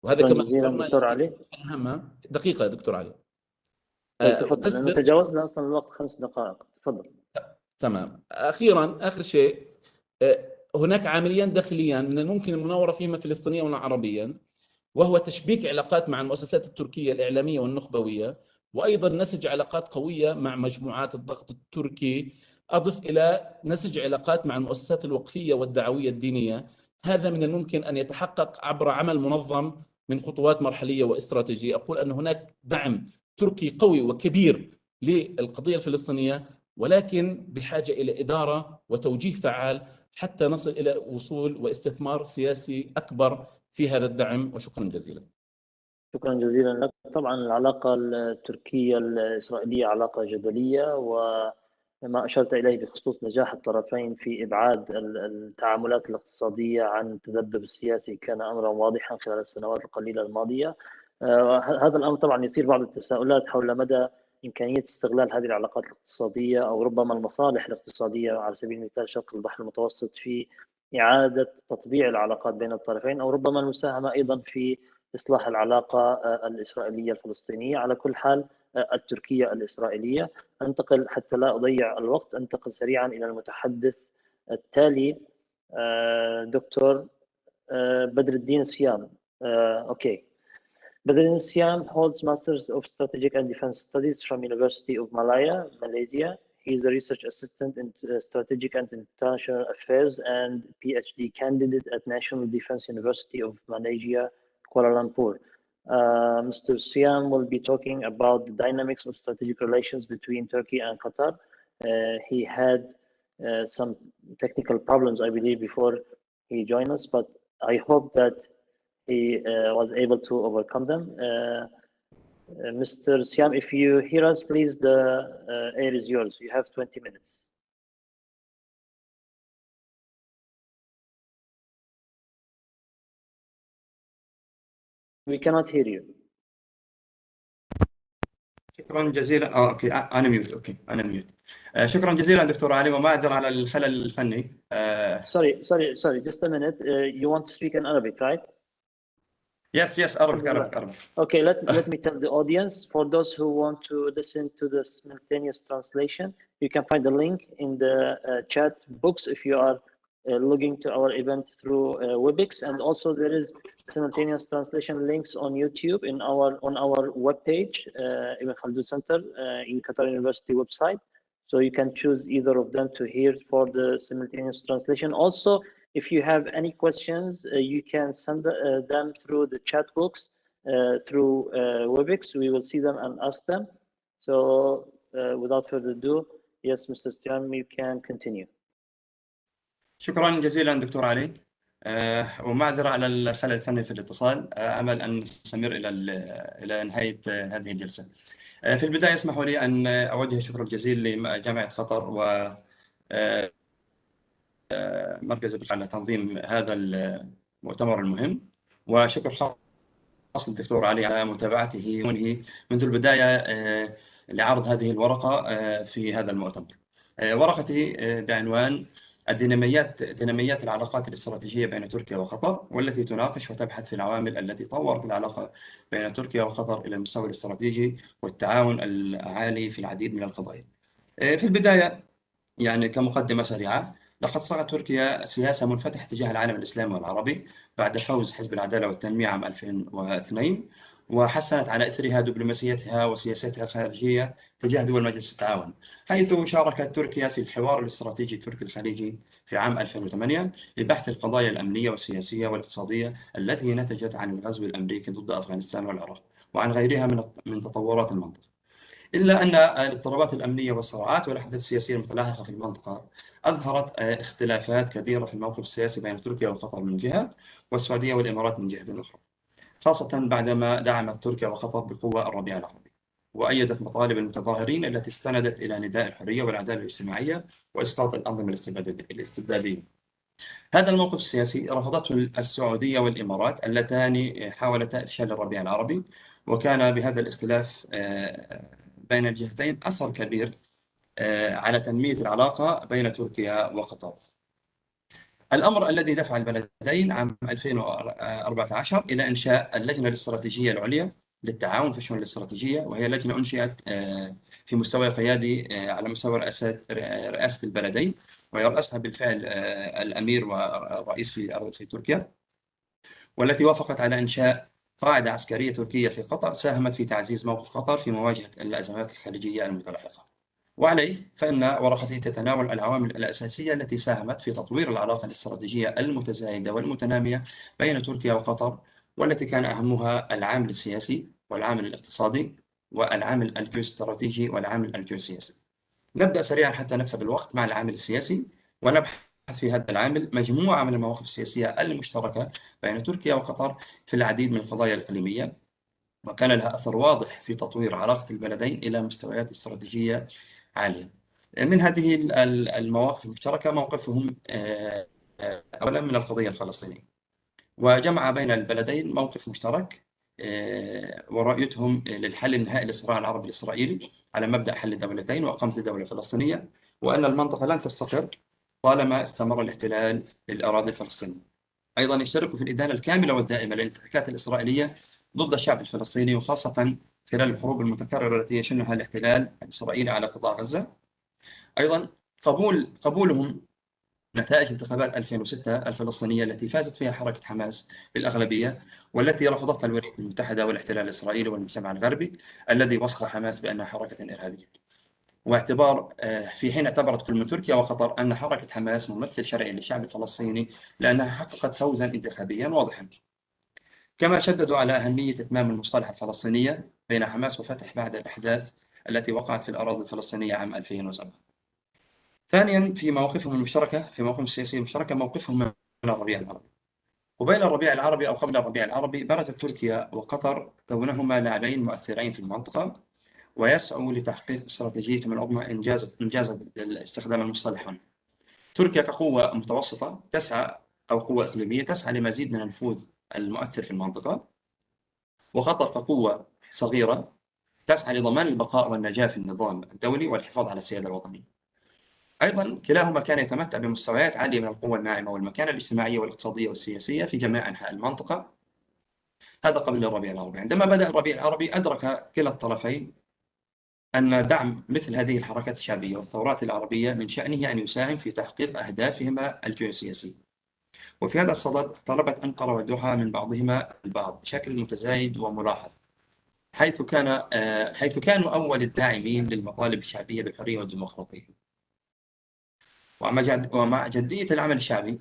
وهذا كما ذكرنا دكتور علي. أهمها. دقيقة دكتور علي. تفضل، لأنه تجاوزنا أصلا الوقت 5 دقائق. تفضل. تمام. أخيرا آخر شيء، هناك عامليان داخليان من الممكن المناورة فيهما فلسطينيا وعربيا، وهو تشبيك علاقات مع المؤسسات التركية الإعلامية والنخبوية، وأيضا نسج علاقات قوية مع مجموعات الضغط التركي، أضف إلى نسج علاقات مع المؤسسات الوقفية والدعوية الدينية. هذا من الممكن أن يتحقق عبر عمل منظم من خطوات مرحلية واستراتيجية. أقول أن هناك دعم تركي قوي وكبير للقضية الفلسطينية، ولكن بحاجة إلى إدارة وتوجيه فعال حتى نصل إلى وصول واستثمار سياسي أكبر في هذا الدعم. وشكرا جزيلا. شكرا جزيلا لك. طبعا العلاقة التركية الإسرائيلية علاقة جدلية، وما أشرت إليه بخصوص نجاح الطرفين في إبعاد التعاملات الاقتصادية عن التذبذب السياسي كان أمرا واضحا خلال السنوات القليلة الماضية. هذا الأمر طبعا يثير بعض التساؤلات حول مدى إمكانية استغلال هذه العلاقات الاقتصادية أو ربما المصالح الاقتصادية على سبيل المثال شرق البحر المتوسط في إعادة تطبيع العلاقات بين الطرفين، أو ربما المساهمة أيضا في إصلاح العلاقة الإسرائيلية الفلسطينية. على كل حال التركية الإسرائيلية. أنتقل حتى لا أضيع الوقت، أنتقل سريعا إلى المتحدث التالي دكتور بدر الدين السيام. أوكي. Badruddin Siam holds Masters of Strategic and Defense Studies from University of Malaya, Malaysia. He is a research assistant in Strategic and International Affairs and PhD candidate at National Defense University of Malaysia, Kuala Lumpur. Mr. Siam will be talking about the dynamics of strategic relations between Turkey and Qatar. He had some technical problems, I believe, before he joined us, but I hope that he was able to overcome them. Mr. Siam, if you hear us, please, the air is yours. You have 20 minutes. We cannot hear you. شكرا جزيلا. اوكي انا ميوت. اوكي انا ميوت. شكرا جزيلا دكتور علي، وما اعذر على الخلل الفني. Sorry, just a minute. You want to speak in Arabic, right? Yes, Arabic. Okay, let me tell the audience, for those who want to listen to the simultaneous translation, you can find the link in the chat box if you are logging to our event through Webex, and also there is simultaneous translation links on YouTube on our webpage, Ibn Khaldun Center in Qatar University website. So you can choose either of them to hear for the simultaneous translation. Also, if you have any questions, you can send them through the chat box through Webex. We will see them and ask them. So without further ado, yes, Mr. Stian, you can continue. شكرا جزيلا دكتور علي، ومعذرة على الخلل الفني في الاتصال. أمل أن نستمر إلى نهاية هذه الجلسة. في البداية اسمحوا لي أن أوجه الشكر الجزيل لجامعة قطر و مركز على تنظيم هذا المؤتمر المهم، وشكر خاص للدكتور علي على متابعته منذ البداية لعرض هذه الورقة في هذا المؤتمر. ورقتي بعنوان ديناميات العلاقات الاستراتيجية بين تركيا وقطر، والتي تناقش وتبحث في العوامل التي طورت العلاقة بين تركيا وقطر إلى المستوى الاستراتيجي والتعاون العالي في العديد من القضايا. في البداية يعني كمقدمة سريعة، لقد صاغت تركيا سياسة منفتحة تجاه العالم الإسلامي والعربي بعد فوز حزب العدالة والتنمية عام 2002، وحسنت على إثرها دبلوماسيتها وسياستها الخارجية تجاه دول مجلس التعاون، حيث شاركت تركيا في الحوار الاستراتيجي التركي الخليجي في عام 2008 لبحث القضايا الأمنية والسياسية والاقتصادية التي نتجت عن الغزو الأمريكي ضد أفغانستان والعراق وعن غيرها من تطورات المنطقة. إلا أن الاضطرابات الأمنية والصراعات والأحداث السياسية المتلاحقة في المنطقة أظهرت اختلافات كبيرة في الموقف السياسي بين تركيا وقطر من جهة، والسعودية والإمارات من جهة أخرى، خاصة بعدما دعمت تركيا وقطر بقوة الربيع العربي، وأيدت مطالب المتظاهرين التي استندت إلى نداء الحرية والعدالة الاجتماعية وإسقاط الأنظمة الاستبدادية. هذا الموقف السياسي رفضته السعودية والإمارات اللتان حاولتا إفشال الربيع العربي، وكان بهذا الاختلاف بين الجهتين أثر كبير على تنمية العلاقة بين تركيا وقطر. الأمر الذي دفع البلدين عام 2014 إلى إنشاء اللجنة الاستراتيجية العليا للتعاون في الشؤون الاستراتيجية، وهي لجنة أنشئت في مستوى قيادي على مستوى رئاسة البلدين، ويرأسها بالفعل الأمير والرئيس في تركيا، والتي وافقت على إنشاء قاعدة عسكرية تركية في قطر ساهمت في تعزيز موقف قطر في مواجهة الأزمات الخارجية المتلاحقة. وعليه فإن ورقته تتناول العوامل الأساسية التي ساهمت في تطوير العلاقة الاستراتيجية المتزايدة والمتنامية بين تركيا وقطر، والتي كان أهمها العامل السياسي والعامل الاقتصادي والعامل الجيوستراتيجي والعامل الجيوسياسي. نبدأ سريعا حتى نكسب الوقت مع العامل السياسي، ونبحث في هذا العامل مجموعة من المواقف السياسية المشتركة بين تركيا وقطر في العديد من القضايا الإقليمية، وكان لها أثر واضح في تطوير علاقة البلدين إلى مستويات استراتيجية عالية. من هذه المواقف المشتركة موقفهم أولا من القضية الفلسطينية، وجمع بين البلدين موقف مشترك ورؤيتهم للحل النهائي للصراع العربي الإسرائيلي على مبدأ حل الدولتين وإقامة الدولة الفلسطينية، وأن المنطقة لن تستقر طالما استمر الاحتلال للأراضي الفلسطينية. أيضا يشتركوا في الإدانة الكاملة والدائمة للانتهاكات الإسرائيلية ضد الشعب الفلسطيني، وخاصة خلال الحروب المتكررة التي يشنها الاحتلال الإسرائيلي على قطاع غزة. أيضا قبولهم نتائج انتخابات 2006 الفلسطينية التي فازت فيها حركة حماس بالأغلبية، والتي رفضتها الولايات المتحدة والاحتلال الإسرائيلي والمجتمع الغربي الذي وصف حماس بأنها حركة إرهابية. واعتبار في حين اعتبرت كل من تركيا وقطر أن حركة حماس ممثل شرعي للشعب الفلسطيني لأنها حققت فوزا انتخابيا واضحا. كما شددوا على أهمية إتمام المصالحة الفلسطينية بين حماس وفتح بعد الأحداث التي وقعت في الأراضي الفلسطينية عام 2007. ثانيا في مواقفهم السياسية المشتركة موقفهم من الربيع العربي. وبين الربيع العربي أو قبل الربيع العربي برزت تركيا وقطر كونهما لاعبين مؤثرين في المنطقة، ويسعوا لتحقيق استراتيجيتهم العظمى إنجاز استخدام المصطلح هنا. تركيا كقوة متوسطة أو قوة إقليمية تسعى لمزيد من النفوذ المؤثر في المنطقة، وقطر كقوة صغيرة تسعى لضمان البقاء والنجاة في النظام الدولي والحفاظ على السيادة الوطنية. أيضا كلاهما كان يتمتع بمستويات عالية من القوة الناعمة والمكانة الاجتماعية والاقتصادية والسياسية في جميع أنحاء المنطقة. هذا قبل الربيع العربي. عندما بدأ الربيع العربي أدرك كلا الطرفين أن دعم مثل هذه الحركات الشعبية والثورات العربية من شأنه أن يساهم في تحقيق أهدافهما الجيوسياسية. وفي هذا الصدد طلبت أنقرة والدوحة من بعضهما البعض بشكل متزايد وملاحظ، حيث كانوا أول الداعمين للمطالب الشعبية بالحرية والديمقراطية. ومع جدية العمل الشعبي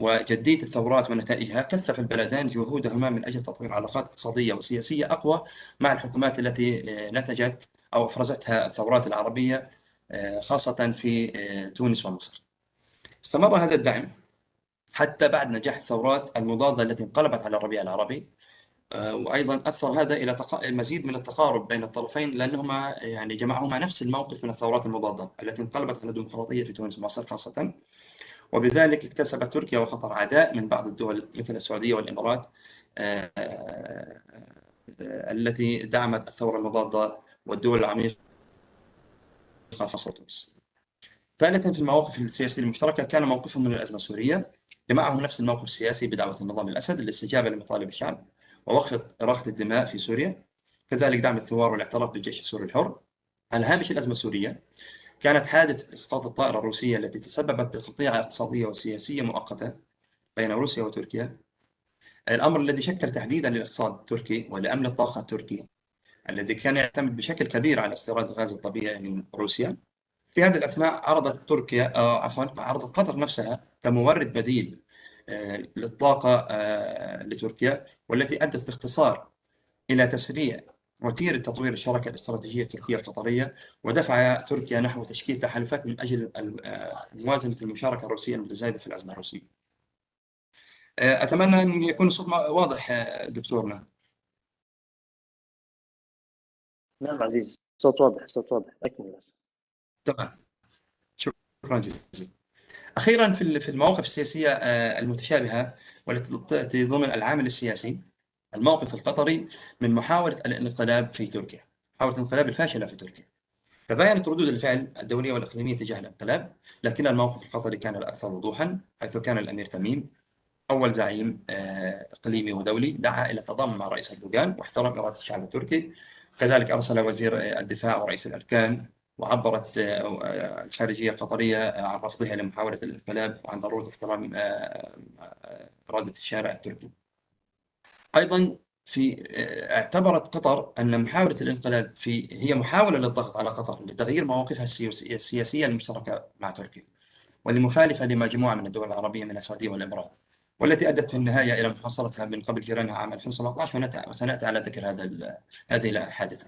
وجدية الثورات ونتائجها كثف البلدان جهودهما من أجل تطوير علاقات اقتصادية وسياسية أقوى مع الحكومات التي نتجت أو أفرزتها الثورات العربية، خاصة في تونس ومصر. استمر هذا الدعم حتى بعد نجاح الثورات المضادة التي انقلبت على الربيع العربي، وأيضا أثر هذا إلى المزيد من التقارب بين الطرفين، لأنهما يعني جمعهما نفس الموقف من الثورات المضادة التي انقلبت على الديمقراطية في تونس ومصر خاصة. وبذلك اكتسبت تركيا وقطر عداء من بعض الدول مثل السعودية والإمارات التي دعمت الثورة المضادة والدول العميقة خاصة تونس. ثالثا في المواقف السياسية المشتركة كان موقفهم من الأزمة السورية، جمعهم نفس الموقف السياسي بدعوة النظام الأسد للاستجابة لمطالب الشعب ووقف إراقة الدماء في سوريا، كذلك دعم الثوار والاعتراف بالجيش السوري الحر. على هامش الأزمة السورية كانت حادثة إسقاط الطائرة الروسية التي تسببت بقطيعة اقتصادية وسياسية مؤقتة بين روسيا وتركيا، الأمر الذي شكل تهديدا للاقتصاد التركي ولأمن الطاقة التركي الذي كان يعتمد بشكل كبير على استيراد الغاز الطبيعي من روسيا. في هذه الأثناء عرضت قطر نفسها كمورد بديل للطاقة لتركيا، والتي أدت باختصار إلى تسريع وتيرة تطوير الشراكة الاستراتيجية التركية-القطرية، ودفع تركيا نحو تشكيل تحالفات من أجل موازنة المشاركة الروسية المتزايدة في الأزمة الروسية. أتمنى أن يكون الصوت واضح دكتورنا. نعم عزيز، صوت واضح، صوت واضح، أكمل. تمام، شكرا جزيلا. أخيرا في المواقف السياسية المتشابهة والتي تأتي ضمن العامل السياسي، الموقف القطري من محاولة الانقلاب في تركيا، محاولة الانقلاب الفاشلة في تركيا. تباينت ردود الفعل الدولية والإقليمية تجاه الانقلاب، لكن الموقف القطري كان الأكثر وضوحا، حيث كان الأمير تميم أول زعيم إقليمي ودولي دعا إلى التضامن مع رئيس أردوغان واحترم إرادة الشعب التركي. كذلك أرسل وزير الدفاع ورئيس الأركان، وعبرت الخارجية القطرية عن رفضها لمحاولة الانقلاب وعن ضرورة احترام إرادة الشارع التركي. أيضا اعتبرت قطر أن محاولة الانقلاب هي محاولة للضغط على قطر لتغيير مواقفها السياسية المشتركة مع تركيا، والمخالفة لمجموعة من الدول العربية من السعودية والإمارات، والتي أدت في النهاية إلى محاصرتها من قبل جيرانها عام 2017، وسنأتي على ذكر هذه الحادثة.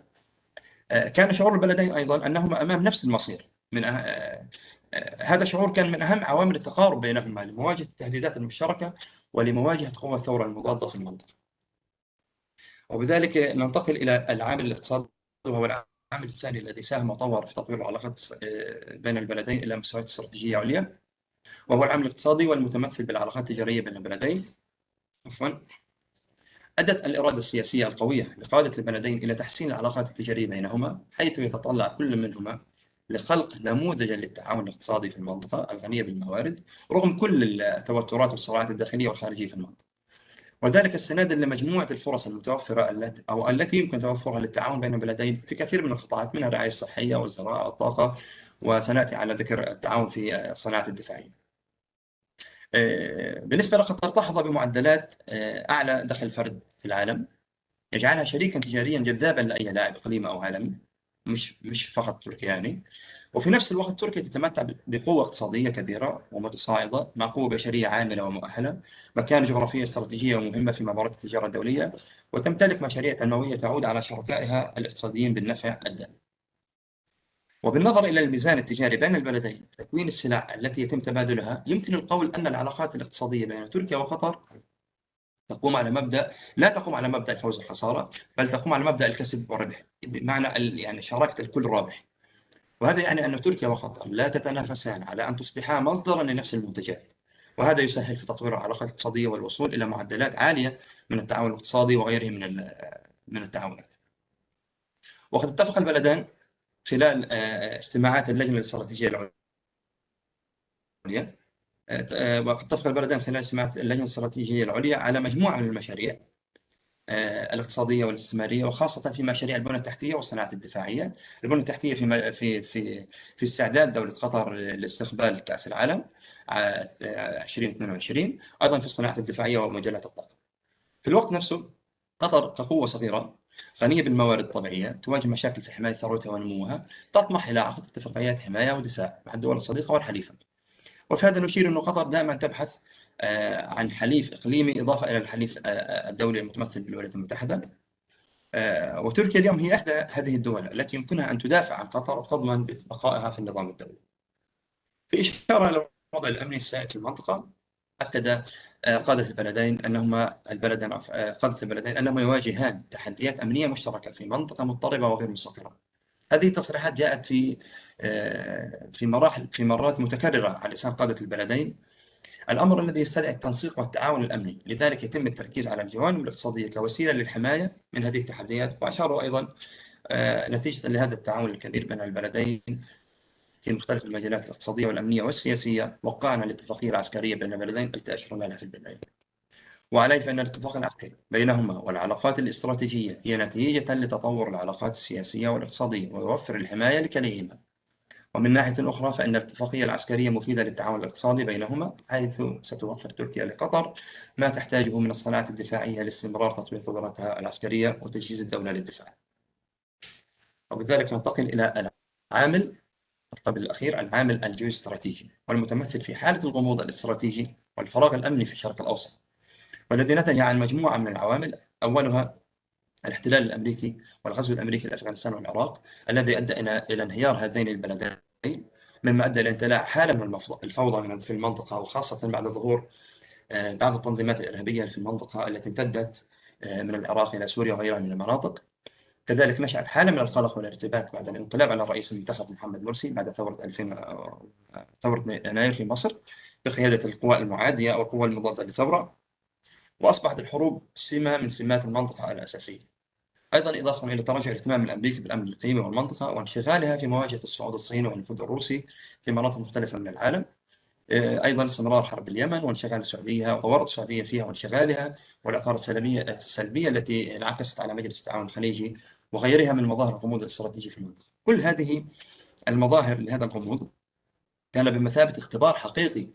كان شعور البلدين أيضا أنهما أمام نفس المصير. هذا الشعور كان من أهم عوامل التقارب بينهما لمواجهة التهديدات المشتركة ولمواجهة قوى الثورة المضادة في المنطقة. وبذلك ننتقل إلى العامل الاقتصادي، وهو العامل الثاني الذي ساهم وطور في تطوير العلاقات بين البلدين إلى مستويات استراتيجية عليا، وهو العامل الاقتصادي والمتمثل بالعلاقات التجارية بين البلدين. أدت الإرادة السياسية القوية لقادة البلدين إلى تحسين العلاقات التجارية بينهما، حيث يتطلع كل منهما لخلق نموذجا للتعاون الاقتصادي في المنطقة الغنية بالموارد رغم كل التوترات والصراعات الداخلية والخارجية في المنطقة، وذلك استنادا لمجموعة الفرص المتوفرة التي يمكن توفرها للتعاون بين البلدين في كثير من القطاعات، منها الرعاية الصحية والزراعة والطاقة، وسنأتي على ذكر التعاون في الصناعة الدفاعية. بالنسبة لقطر، تحظى بمعدلات أعلى دخل فرد في العالم، يجعلها شريكا تجاريا جذابا لأي لاعب إقليمي أو عالمي، مش فقط تركياني. وفي نفس الوقت تركيا تتمتع بقوة اقتصادية كبيرة ومتصاعدة، مع قوة بشرية عاملة ومؤهلة، مكانة جغرافية استراتيجية ومهمة في مبارات التجارة الدولية، وتمتلك مشاريع تنموية تعود على شركائها الاقتصاديين بالنفع الدائم. وبالنظر إلى الميزان التجاري بين البلدين، تكوين السلع التي يتم تبادلها، يمكن القول أن العلاقات الاقتصادية بين تركيا وقطر لا تقوم على مبدأ الفوز والخسارة، بل تقوم على مبدأ الكسب والربح، بمعنى يعني شراكة الكل رابح. وهذا يعني أن تركيا وقطر لا تتنافسان على أن تصبحا مصدرا لنفس المنتجات، وهذا يسهل في تطوير العلاقات الاقتصادية والوصول إلى معدلات عالية من التعاون الاقتصادي وغيره من التعاونات. وقد اتفق البلدان خلال اجتماعات اللجنة الاستراتيجية العليا على مجموعة من المشاريع الاقتصادية والاستثمارية، وخاصة في مشاريع البنى التحتية والصناعات الدفاعية. البنى التحتية في استعداد دولة قطر لاستقبال كأس العالم 2022، أيضا في الصناعات الدفاعية ومجالات الطاقة. في الوقت نفسه، قطر كقوة صغيرة غنية بالموارد الطبيعية تواجه مشاكل في حماية ثروتها ونموها، تطمح إلى عقد اتفاقيات حماية ودفاع مع الدول الصديقة والحليفة. وفي هذا نشير أن قطر دائما تبحث عن حليف إقليمي إضافة إلى الحليف الدولي المتمثل بالولايات المتحدة. وتركيا اليوم هي إحدى هذه الدول التي يمكنها أن تدافع عن قطر وتضمن بقائها في النظام الدولي. في إشارة إلى الوضع الأمني السائد في المنطقة، أكد قادة البلدين أنهما يواجهان تحديات أمنية مشتركة في منطقة مضطربة وغير مستقرة. هذه التصريحات جاءت في مرات متكررة على لسان قادة البلدين، الأمر الذي يستدعي التنسيق والتعاون الأمني. لذلك يتم التركيز على الجوانب الاقتصادية كوسيلة للحماية من هذه التحديات. وأشاروا أيضا نتيجة لهذا التعاون الكبير بين البلدين في مختلف المجالات الاقتصادية والأمنية والسياسية، وقعنا الاتفاقية العسكرية بين البلدين التي أشرنا لها في البداية. وعليه فإن الاتفاق العسكري بينهما والعلاقات الاستراتيجية هي نتيجة لتطور العلاقات السياسية والاقتصادية، ويوفر الحماية لكليهما. ومن ناحية أخرى، فإن الاتفاقية العسكرية مفيدة للتعاون الاقتصادي بينهما، حيث ستوفر تركيا لقطر ما تحتاجه من الصناعات الدفاعية لاستمرار تطوير قدراتها العسكرية وتجهيز الدولة للدفاع. وبذلك ننتقل إلى العامل قبل الأخير، العامل الجيوستراتيجي، والمتمثل في حالة الغموض الاستراتيجي والفراغ الأمني في الشرق الأوسط، والذي نتج عن مجموعة من العوامل. أولها الاحتلال الأمريكي والغزو الأمريكي لأفغانستان والعراق الذي أدى إلى انهيار هذين البلدين، مما أدى إلى امتلاء حالة من الفوضى في المنطقة، وخاصة بعد ظهور بعض التنظيمات الإرهابية في المنطقة التي امتدت من العراق إلى سوريا وغيرها من المناطق. كذلك نشأت حالة من القلق والارتباك بعد الانقلاب على الرئيس المنتخب محمد مرسي بعد ثورة يناير في مصر بقيادة القوى المعادية أو القوى المضادة للثورة، وأصبحت الحروب سمة من سمات المنطقة الأساسية. أيضا إضافة إلى تراجع الاهتمام الأمريكي بالأمن الإقليمي والمنطقة وانشغالها في مواجهة الصعود الصيني والنفوذ الروسي في مناطق مختلفة من العالم. أيضا استمرار حرب اليمن وانشغال السعودية وورط السعودية فيها وانشغالها، والآثار السلبية التي انعكست على مجلس التعاون الخليجي وغيرها من مظاهر الغموض الاستراتيجي في المنطقة. كل هذه المظاهر لهذا الغموض كان بمثابة اختبار حقيقي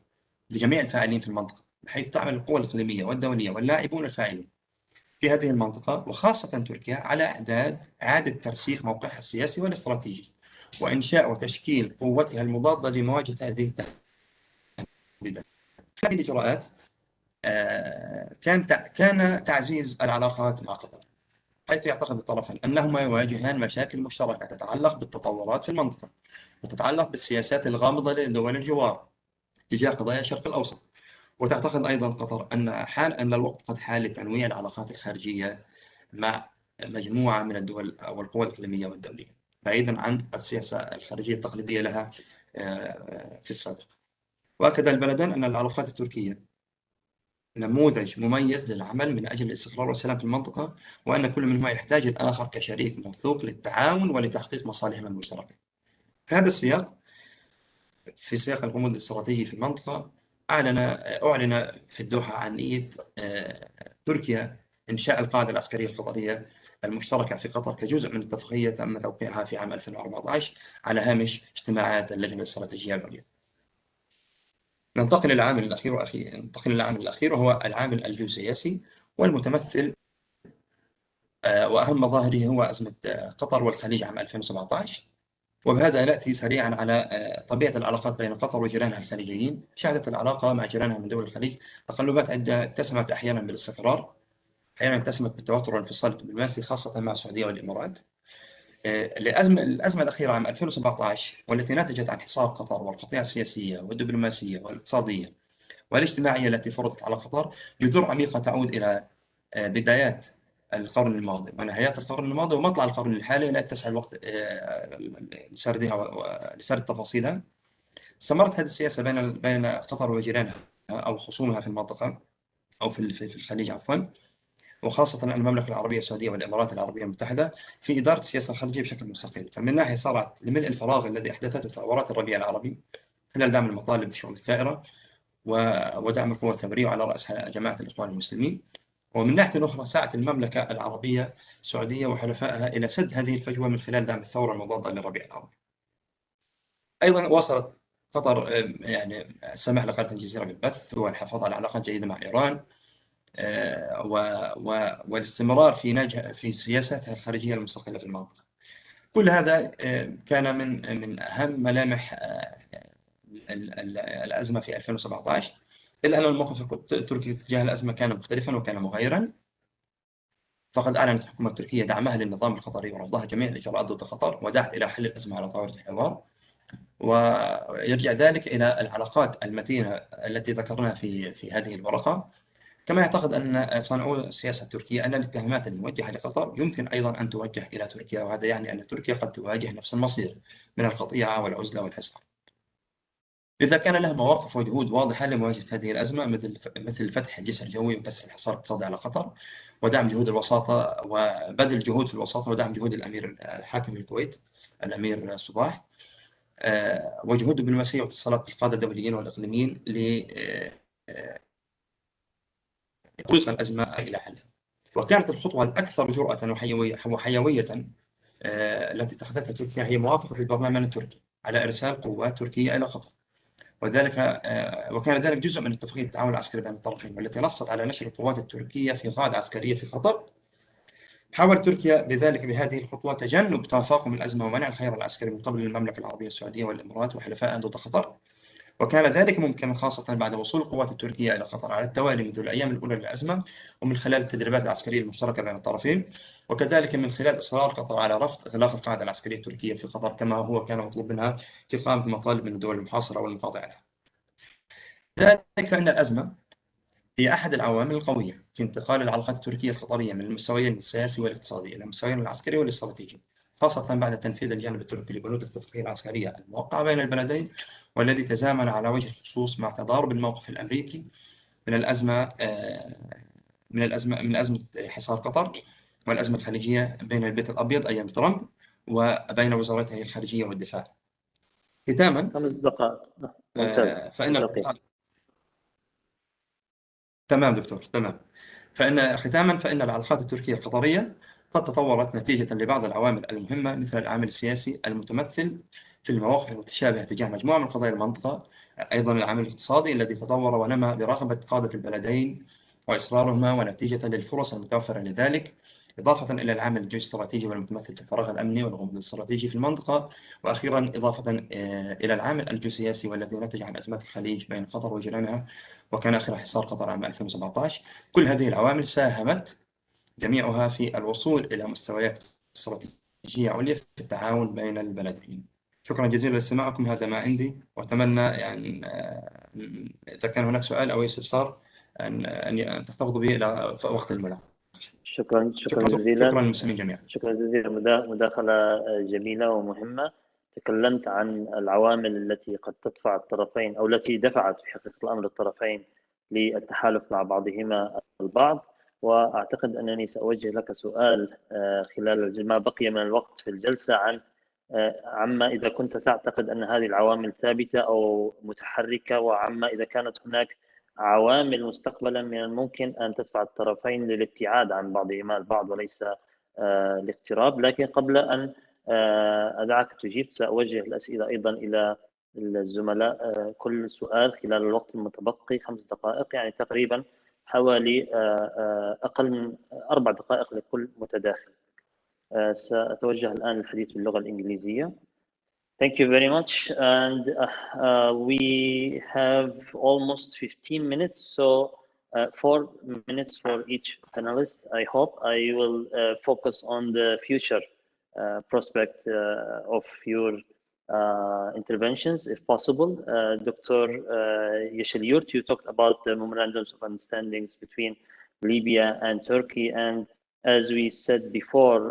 لجميع الفاعلين في المنطقة، بحيث تعمل القوى الإقليمية والدولية واللاعبون الفاعلين في هذه المنطقة وخاصة تركيا على إعادة ترسيخ موقعها السياسي والاستراتيجي، وإنشاء وتشكيل قوتها المضادة لمواجهة هذه التهديدات. هذه الإجراءات كان تعزيز العلاقات مع قطر، حيث يعتقد الطرفان أنهما يواجهان مشاكل مشتركة تتعلق بالتطورات في المنطقة وتتعلق بالسياسات الغامضة لدول الجوار تجاه قضايا الشرق الأوسط. وتعتقد أيضا قطر أن الوقت قد حان لتنويع العلاقات الخارجية مع مجموعة من الدول أو القوى الإقليمية والدولية، بعيدا عن السياسة الخارجية التقليدية لها في السابق. وأكد البلدان أن العلاقات التركية نموذج مميز للعمل من أجل الاستقرار والسلام في المنطقة، وأن كل منهما يحتاج الآخر كشريك موثوق للتعاون ولتحقيق مصالحهم المشتركة. في هذا السياق، في سياق الغموض الاستراتيجي في المنطقة، أعلن في الدوحة عن نية تركيا إنشاء القاعدة العسكرية القطرية المشتركة في قطر كجزء من اتفاقية تم توقيعها في عام 2014 على هامش اجتماعات اللجنة الاستراتيجية العليا. ننتقل للعامل الأخير وهو العامل الجيوسياسي، والمتمثل وأهم مظاهره هو أزمة قطر والخليج عام 2017. وبهذا نأتي سريعا على طبيعة العلاقات بين قطر وجيرانها الخليجيين. شهدت العلاقة مع جيرانها من دول الخليج تقلبات عدة اتسمت أحيانا بالاستقرار، أحيانا اتسمت بالتوتر والانفصال الدبلوماسي خاصة مع السعودية والإمارات. الأزمة الأخيرة عام 2017 والتي نتجت عن حصار قطر والقطيعة السياسية والدبلوماسية والاقتصادية والاجتماعية التي فرضت على قطر جذور عميقة تعود إلى بدايات القرن الماضي ونهايات القرن الماضي ومطلع القرن الحالي، لا يتسع الوقت لسرد تفاصيلها. استمرت هذه السياسة بين قطر وجيرانها أو خصومها في المنطقة أو في الخليج عفوا، وخاصة المملكة العربية السعودية والإمارات العربية المتحدة في إدارة السياسة الخارجية بشكل مستقل. فمن ناحية صارت لملء الفراغ الذي أحدثته ثورات الربيع العربي خلال دعم المطالب بالشؤون الثائرة ودعم القوى الثورية وعلى رأسها جماعة الإخوان المسلمين. ومن ناحية أخرى سعت المملكة العربية السعودية وحلفائها إلى سد هذه الفجوة من خلال دعم الثورة المضادة للربيع العربي. أيضا واصلت قطر السماح لقناة الجزيرة بالبث والحفاظ على علاقات جيدة مع إيران والاستمرار في سياستها الخارجية المستقلة في المنطقة. كل هذا كان من أهم ملامح الأزمة في 2017، إلا أن الموقف التركي تجاه الأزمة كان مختلفا وكان مغايرا. فقد أعلنت الحكومة التركية دعمها للنظام القطري ورفضها جميع الإجراءات ضد قطر، ودعت إلى حل الأزمة على طاولة الحوار. ويرجع ذلك إلى العلاقات المتينة التي ذكرناها في هذه الورقة. كما يعتقد أن صانعو السياسة التركية أن الاتهامات الموجهة لقطر يمكن أيضا أن توجه إلى تركيا، وهذا يعني أن تركيا قد تواجه نفس المصير من القطيعة والعزلة والحصار. إذا كان لها مواقف وجهود واضحة لمواجهة هذه الأزمة مثل فتح الجسر الجوي وكسر الحصار الاقتصادي على قطر ودعم جهود الوساطة وبذل جهود في الوساطة ودعم جهود الأمير حاكم الكويت الأمير صباح وجهود دبلوماسية واتصالات بالقادة الدوليين والإقليميين لتطويق الأزمة إلى حلها. وكانت الخطوة الأكثر جرأة وحيوية التي اتخذتها تركيا هي موافقة البرلمان التركي على إرسال قوات تركية إلى قطر، وكان ذلك جزء من اتفاقية التعاون العسكري بين الطرفين والتي نصت على نشر القوات التركية في قاعدة عسكرية في قطر. حاول تركيا بهذه الخطوة تجنب تفاقم الأزمة ومنع الخيار العسكري من قبل المملكة العربية السعودية والإمارات وحلفائها ضد قطر، وكان ذلك ممكنا خاصة بعد وصول القوات التركية إلى قطر على التوالي منذ الأيام الأولى للأزمة، ومن خلال التدريبات العسكرية المشتركة بين الطرفين، وكذلك من خلال إصرار قطر على رفض إغلاق القاعدة العسكرية التركية في قطر كما هو كان مطلوب منها في قامة المطالب من الدول المحاصرة والمخاضعة لها. ذلك فإن الأزمة هي أحد العوامل القوية في انتقال العلاقات التركية القطرية من المستويين السياسي والاقتصادي إلى المستويين العسكري والاستراتيجي، خاصة بعد تنفيذ الجانب التركي لبنود الاتفاقية العسكرية الموقعة بين البلدين، والذي تزامن على وجه الخصوص مع تضارب الموقف الأمريكي من أزمة حصار قطر والأزمة الخليجية بين البيت الأبيض أيام ترامب وبين وزارته الخارجية والدفاع. ختاما 5 دقائق ممتاز. فإن تمام دكتور تمام. فإن العلاقات التركية القطرية قد تطورت نتيجة لبعض العوامل المهمة، مثل العامل السياسي المتمثل في المواقف المتشابهة تجاه مجموعة من قضايا المنطقة، أيضا العامل الاقتصادي الذي تطور ونمى برغبة قادة البلدين وإصرارهما ونتيجة للفرص المتوفرة لذلك، إضافة إلى العامل الجيوستراتيجي والمتمثل في الفراغ الأمني والغموض الاستراتيجي في المنطقة، وأخيرا إضافة إلى العامل الجيوسياسي والذي نتج عن أزمات الخليج بين قطر وجيرانها، وكان آخر حصار قطر عام 2017. كل هذه العوامل ساهمت جميعها في الوصول إلى مستويات استراتيجية عليا في التعاون بين البلدين. شكرا جزيلا لاستماعكم، هذا ما عندي، وأتمنى يعني إذا كان هناك سؤال أو استفسار أن تحتفظوا به إلى وقت المناقشة. شكرا جزيلا. شكرا للمسلمين جميعا. شكرا جزيلا، مداخلة جميلة ومهمة. تكلمت عن العوامل التي قد تدفع الطرفين أو التي دفعت في حقيقة الأمر الطرفين للتحالف مع بعضهما البعض، وأعتقد أنني سأوجه لك سؤال خلال ما بقي من الوقت في الجلسة عما إذا كنت تعتقد أن هذه العوامل ثابتة أو متحركة، وعما إذا كانت هناك عوامل مستقبلا من الممكن أن تدفع الطرفين للابتعاد عن بعضهما البعض وليس الاقتراب. لكن قبل أن أدعك تجيب سأوجه الأسئلة أيضا إلى الزملاء، كل سؤال خلال الوقت المتبقي 5 دقائق، يعني تقريبا حوالي أقل من 4 دقائق لكل متداخل. سأتوجه الآن للحديث باللغة الإنجليزية. Thank you very much, and we have almost 15 minutes, so 4 minutes for each panelist. I hope I will focus on the future prospect of your interventions, if possible. Dr. Yeşilyurt, you talked about the memorandums of understandings between Libya and Turkey, and as we said before,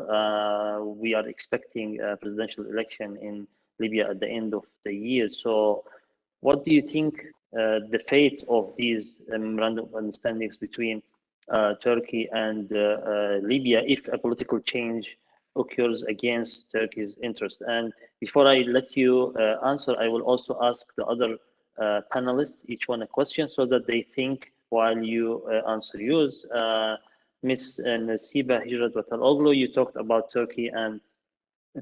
we are expecting a presidential election in Libya at the end of the year. So what do you think the fate of these memorandum of understandings between Turkey and Libya, if a political change occurs against Turkey's interest? And before I let you answer, I will also ask the other panelists, each one a question, so that they think while you answer yours. Ms. Nasiba Hijrat Wataloglu, you talked about Turkey and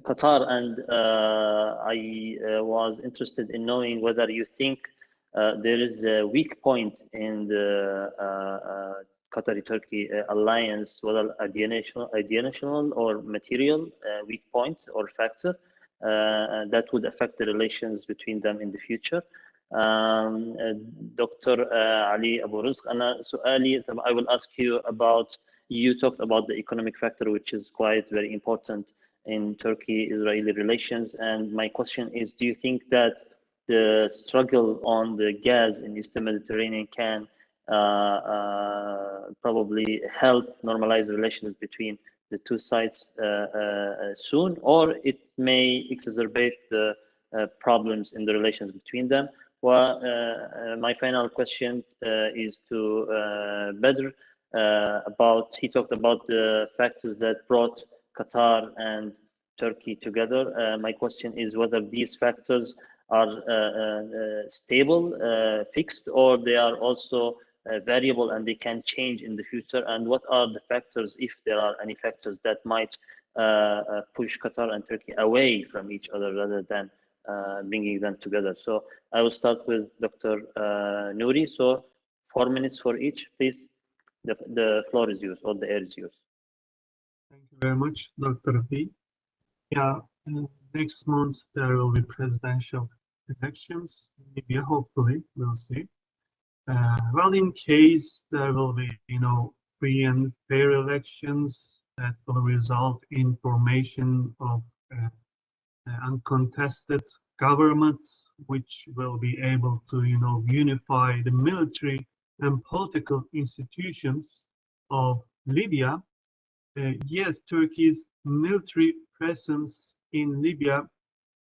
Qatar, and I was interested in knowing whether you think there is a weak point in the Qatari-Turkey alliance, whether ideational or material weak point or factor that would affect the relations between them in the future. Dr. Ali Abu Rizq, I will ask you about, you talked about the economic factor, which is quite very important in Turkey-Israeli relations. And my question is, do you think that the struggle on the gas in the Eastern Mediterranean can probably help normalize relations between the two sides soon, or it may exacerbate the problems in the relations between them? Well, my final question is to Badr he talked about the factors that brought Qatar and Turkey together. My question is whether these factors are stable, fixed, or they are also variable and they can change in the future, and what are the factors, if there are any factors, that might push Qatar and Turkey away from each other rather than bringing them together? So I will start with Dr. Nouri. So 4 minutes for each, please. The floor is yours, or the air is yours. Thank you very much, Dr. Rafi. Yeah, next month there will be presidential elections in Libya, hopefully, we'll see. Well, in case there will be, free and fair elections that will result in formation of uncontested government, which will be able to, unify the military and political institutions of Libya. Yes, Turkey's military presence in Libya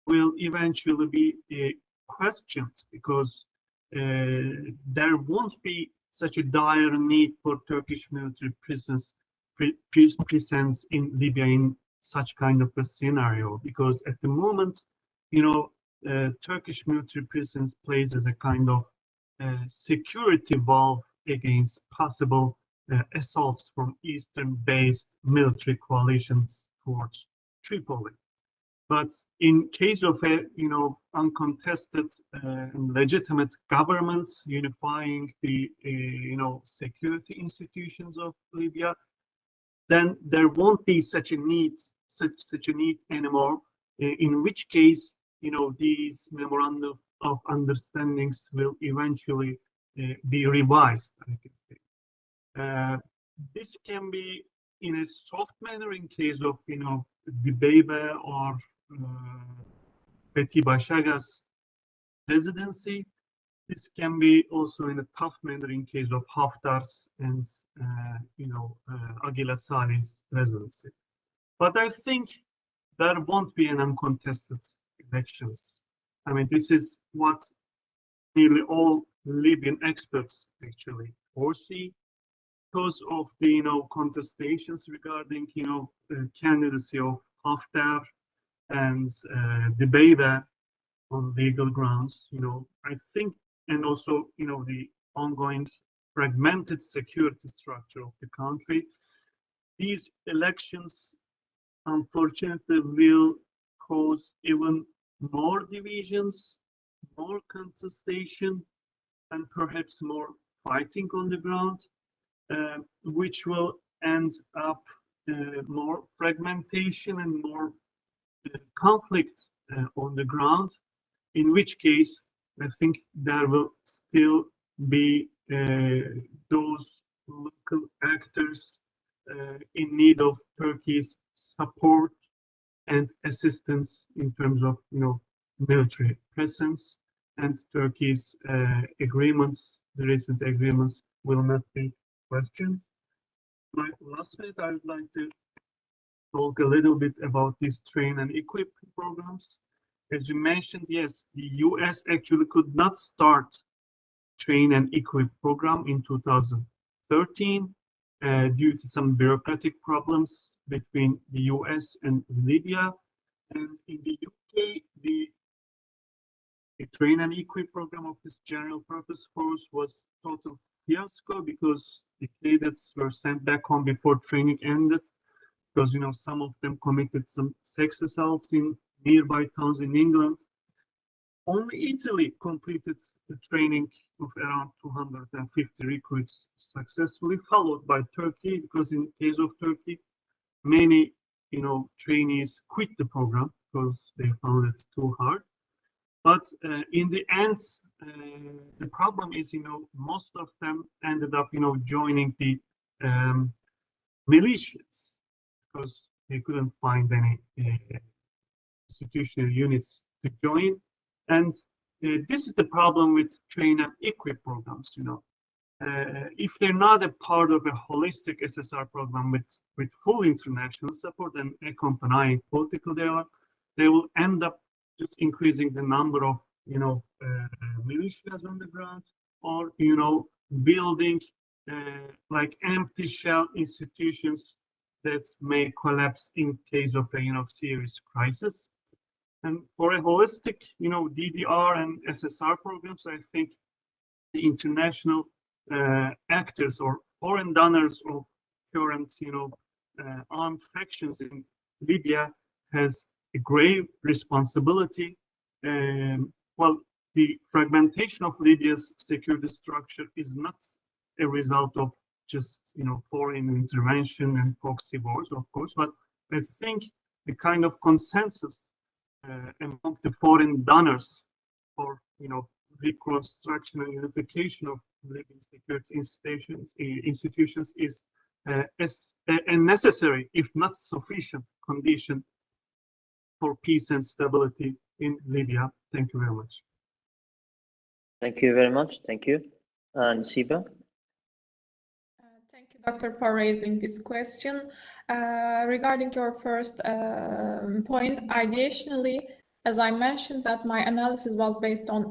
will eventually be questioned because there won't be such a dire need for Turkish military presence in Libya in such kind of a scenario, because at the moment, Turkish military presence plays as a kind of security valve against possible assaults from eastern-based military coalitions towards Tripoli. But in case of a, uncontested and legitimate government unifying the, security institutions of Libya, then there won't be such a need anymore. In which case, these memorandum of understandings will eventually be revised, I can say. This can be in a soft manner in case of, Dibeibe or Fethi Başaga's presidency. This can be also in a tough manner in case of Haftar's and, Aguila Salih's presidency. But I think there won't be an uncontested elections. I mean, this is what nearly all Libyan experts actually foresee, because of the, contestations regarding, candidacy of Haftar and Dibeibe on legal grounds, I think, and also, the ongoing fragmented security structure of the country. These elections, unfortunately, will cause even more divisions, more contestation, and perhaps more fighting on the ground, which will end up more fragmentation and more conflict on the ground, in which case I think there will still be those local actors in need of Turkey's support and assistance in terms of, military presence, and Turkey's agreements, the recent agreements, will not be questioned. My last minute, I would like to talk a little bit about these train and equip programs. As you mentioned, yes, the US actually could not start train and equip program in 2013 due to some bureaucratic problems between the US and Libya. And in the UK, the train and equip program of this general purpose force was total fiasco because the cadets were sent back home before training ended, because some of them committed some sex assaults in nearby towns in England. Only Italy completed the training of around 250 recruits successfully, followed by Turkey, because in case of Turkey, many trainees quit the program because they found it too hard. But in the end, the problem is, most of them ended up, joining the militias because they couldn't find any institutional units to join. And this is the problem with train and equip programs, if they're not a part of a holistic SSR program with full international support and accompanying political dialogue, they will end up just increasing the number of, militias on the ground, or, building like empty shell institutions that may collapse in case of a, serious crisis. And for a holistic, DDR and SSR programs, I think the international actors or foreign donors of current, armed factions in Libya has a grave responsibility. Well, the fragmentation of Libya's security structure is not a result of just, foreign intervention and proxy wars, of course, but I think the kind of consensus among the foreign donors for reconstruction and unification of Libyan security institutions is a necessary, if not sufficient, condition for peace and stability in Libya. Thank you very much. Thank you very much. Thank you. Nasiba? Thank you, Dr. for raising this question. Regarding your first point, additionally, as I mentioned, that my analysis was based on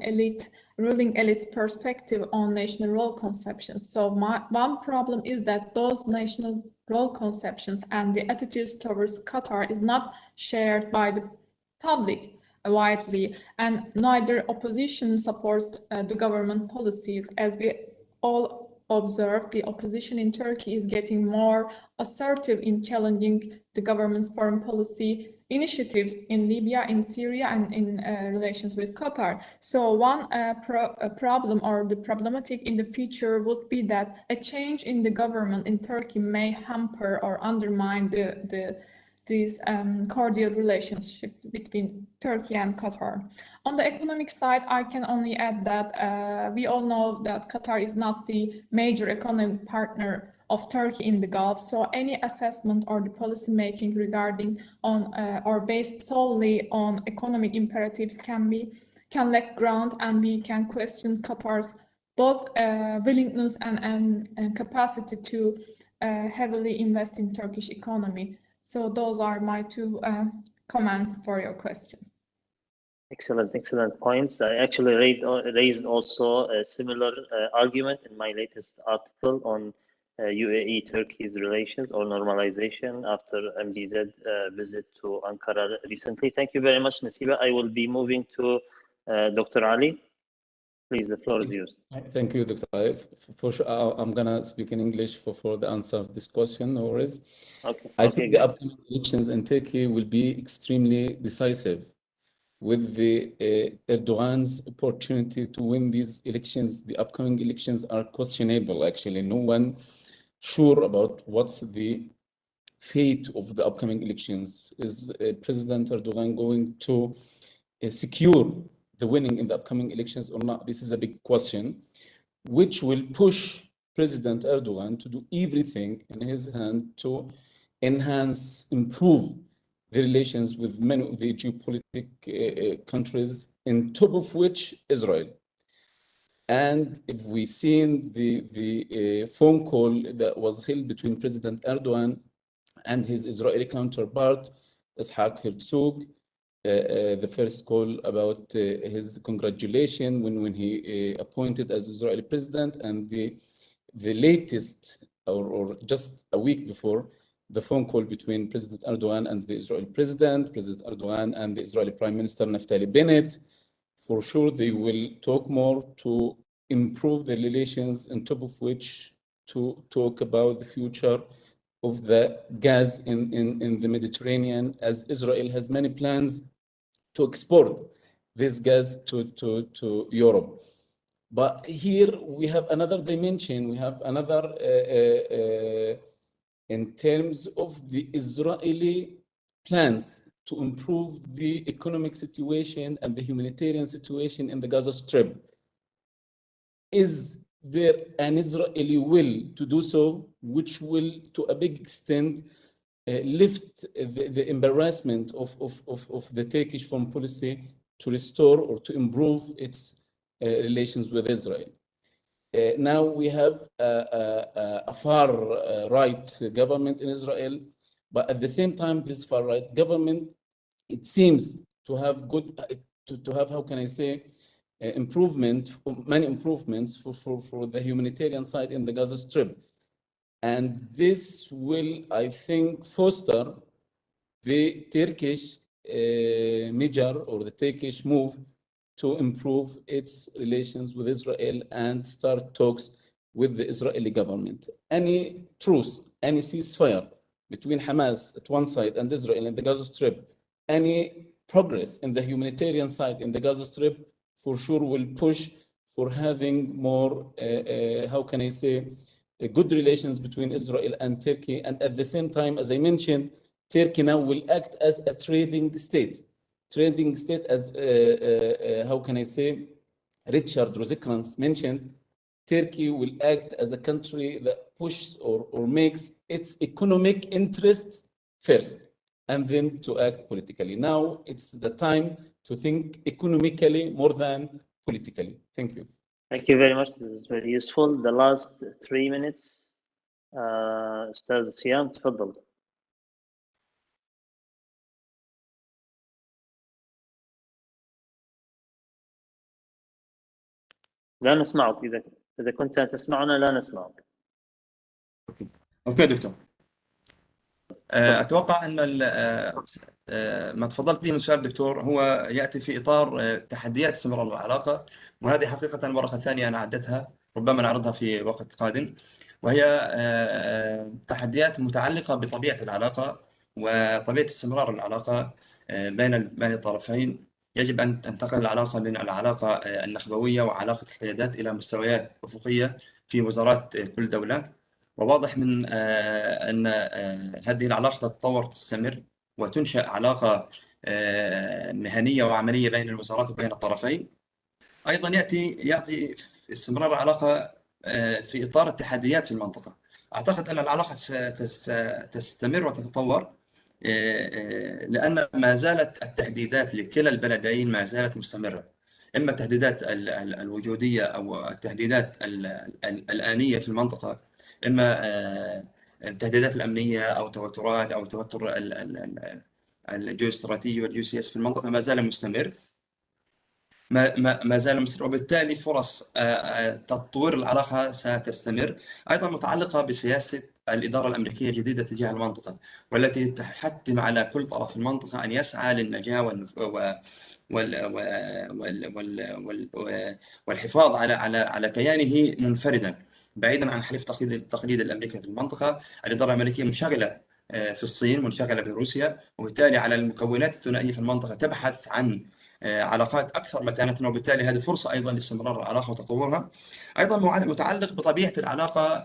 ruling elite's perspective on national role conceptions. So one problem is that those national role conceptions and the attitudes towards Qatar is not shared by the public widely, and neither opposition supports the government policies. As we all observe, the opposition in Turkey is getting more assertive in challenging the government's foreign policy initiatives in Libya, in Syria, and in relations with Qatar. So one problem or the problematic in the future would be that a change in the government in Turkey may hamper or undermine these cordial relationship between Turkey and Qatar. On the economic side, I can only add that we all know that Qatar is not the major economic partner of Turkey in the Gulf, so any assessment or the policy making regarding on or based solely on economic imperatives can lack ground, and we can question Qatar's both willingness and capacity to heavily invest in Turkish economy. So those are my two comments for your question. Excellent points. I actually raised also a similar argument in my latest article on UAE-Turkey's relations or normalization after MBZ visit to Ankara recently. Thank you very much, Nasiba. I will be moving to Dr. Ali. Please, the floor is yours. Thank you, Dr. Arif. For sure, I'm gonna speak in English for the answer of this question, no worries. Okay. I think the upcoming elections in Turkey will be extremely decisive, with the Erdogan's opportunity to win these elections. The upcoming elections are questionable, actually. No one sure about what's the fate of the upcoming elections. Is President Erdogan going to secure the winning in the upcoming elections or not? This is a big question, which will push President Erdogan to do everything in his hand to enhance, improve the relations with many of the geopolitical countries, in top of which Israel. And if we seen the phone call that was held between President Erdogan and his Israeli counterpart, Ishaq Herzog, the first call about his congratulation when he appointed as Israeli president, and the latest, or just a week before, the phone call between President Erdogan and the Israeli President Erdogan and the Israeli Prime Minister Naftali Bennett. For sure, they will talk more to improve the relations, on top of which to talk about the future of the gas in the Mediterranean, as Israel has many plans to export this gas to Europe. But here we have another dimension. We have another, in terms of the Israeli plans to improve the economic situation and the humanitarian situation in the Gaza Strip. Is there an Israeli will to do so, which will, to a big extent, lift the embarrassment of the Turkish foreign policy to restore or to improve its relations with Israel? Now we have a far right government in Israel, but at the same time, this far right government, it seems to have how can I say, many improvements for the humanitarian side in the Gaza Strip. And this will, I think, foster the Turkish measure or the Turkish move to improve its relations with Israel and start talks with the Israeli government. Any truce, any ceasefire between Hamas at one side and Israel in the Gaza Strip, any progress in the humanitarian side in the Gaza Strip, for sure will push for having more, how can I say, good relations between Israel and Turkey. And at the same time, as I mentioned, Turkey now will act as a trading state. trending state, as how can I say, Richard Rosekrans mentioned, Turkey will act as a country that pushes or makes its economic interests first, and then to act politically. Now it's the time to think economically more than politically. Thank you. Thank you very much. This is very useful. The last 3 minutes, أستاذ سيام تفضل. لا نسمعك. إذا كنت تسمعنا لا نسمعك. اوكي دكتور. اتوقع ان ما تفضلت به من سؤال الدكتور هو ياتي في اطار تحديات استمرار العلاقه، وهذه حقيقه الورقه الثانيه انا عدتها، ربما نعرضها في وقت قادم، وهي تحديات متعلقه بطبيعه العلاقه وطبيعه استمرار العلاقه بين الطرفين. يجب ان تنتقل العلاقه من العلاقه النخبويه وعلاقه القيادات الى مستويات افقيه في وزارات كل دوله. وواضح من أن هذه العلاقة تتطور وتستمر وتنشأ علاقة مهنية وعملية بين الوزارات وبين الطرفين. أيضا يأتي استمرار العلاقة في إطار التحديات في المنطقة. أعتقد أن العلاقة ستستمر وتتطور لأن ما زالت التهديدات لكلا البلدين ما زالت مستمرة، إما التهديدات الوجودية أو التهديدات الآنية في المنطقة، إما التهديدات الأمنية أو توترات أو توتر الجيوستراتيجي والجيوسياسي في المنطقة ما زال مستمر. وبالتالي فرص تطوير العلاقة ستستمر. أيضا متعلقة بسياسة الإدارة الأمريكية الجديدة تجاه المنطقة، والتي تحتم على كل طرف في المنطقة أن يسعى للنجاة والحفاظ على كيانه منفردا بعيدا عن حلف التقليد الأمريكي في المنطقة. الإدارة الأمريكية منشغلة في الصين، منشغلة بروسيا، وبالتالي على المكونات الثنائية في المنطقة تبحث عن علاقات أكثر متانة، وبالتالي هذه فرصة أيضا لاستمرار العلاقة وتطورها. أيضا متعلق بطبيعة العلاقة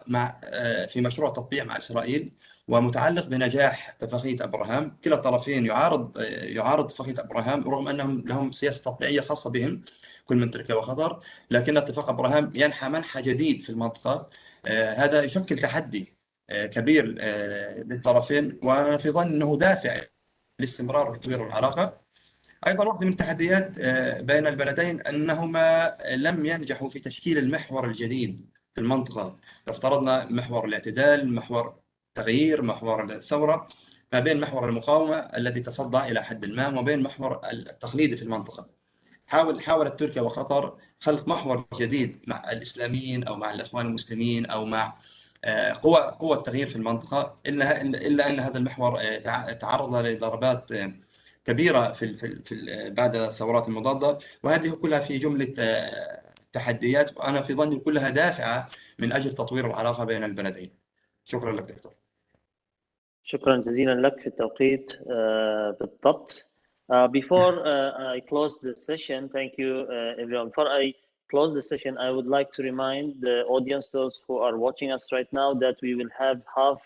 في مشروع التطبيع مع إسرائيل، ومتعلق بنجاح اتفاقية أبراهام. كلا الطرفين يعارض اتفاقية أبراهام رغم أنهم لهم سياسة تطبيعية خاصة بهم كل من تركيا وقطر، لكن اتفاق أبراهام ينحى منحى جديد في المنطقة. هذا يشكل تحدي كبير للطرفين، وأنا في ظن أنه دافع لاستمرار وتطوير العلاقة. أيضا واحدة من التحديات بين البلدين أنهما لم ينجحوا في تشكيل المحور الجديد في المنطقة. لو افترضنا محور الاعتدال، محور التغيير، محور الثورة، ما بين محور المقاومة الذي تصدى إلى حد ما وبين محور التقليدي في المنطقة. حاولت تركيا وقطر خلق محور جديد مع الإسلاميين أو مع الإخوان المسلمين أو مع قوى التغيير في المنطقة، إلا أن هذا المحور تعرض لضربات كبيرة في بعد الثورات المضادة، وهذه كلها في جملة تحديات، وأنا في ظني كلها دافعة من أجل تطوير العلاقة بين البلدين. شكرا لك دكتور. شكرا جزيلا لك في التوقيت بالضبط. Before I close the session, thank you everyone. Before I close the session, I would like to remind the audience, those who are watching us right now, that we will have half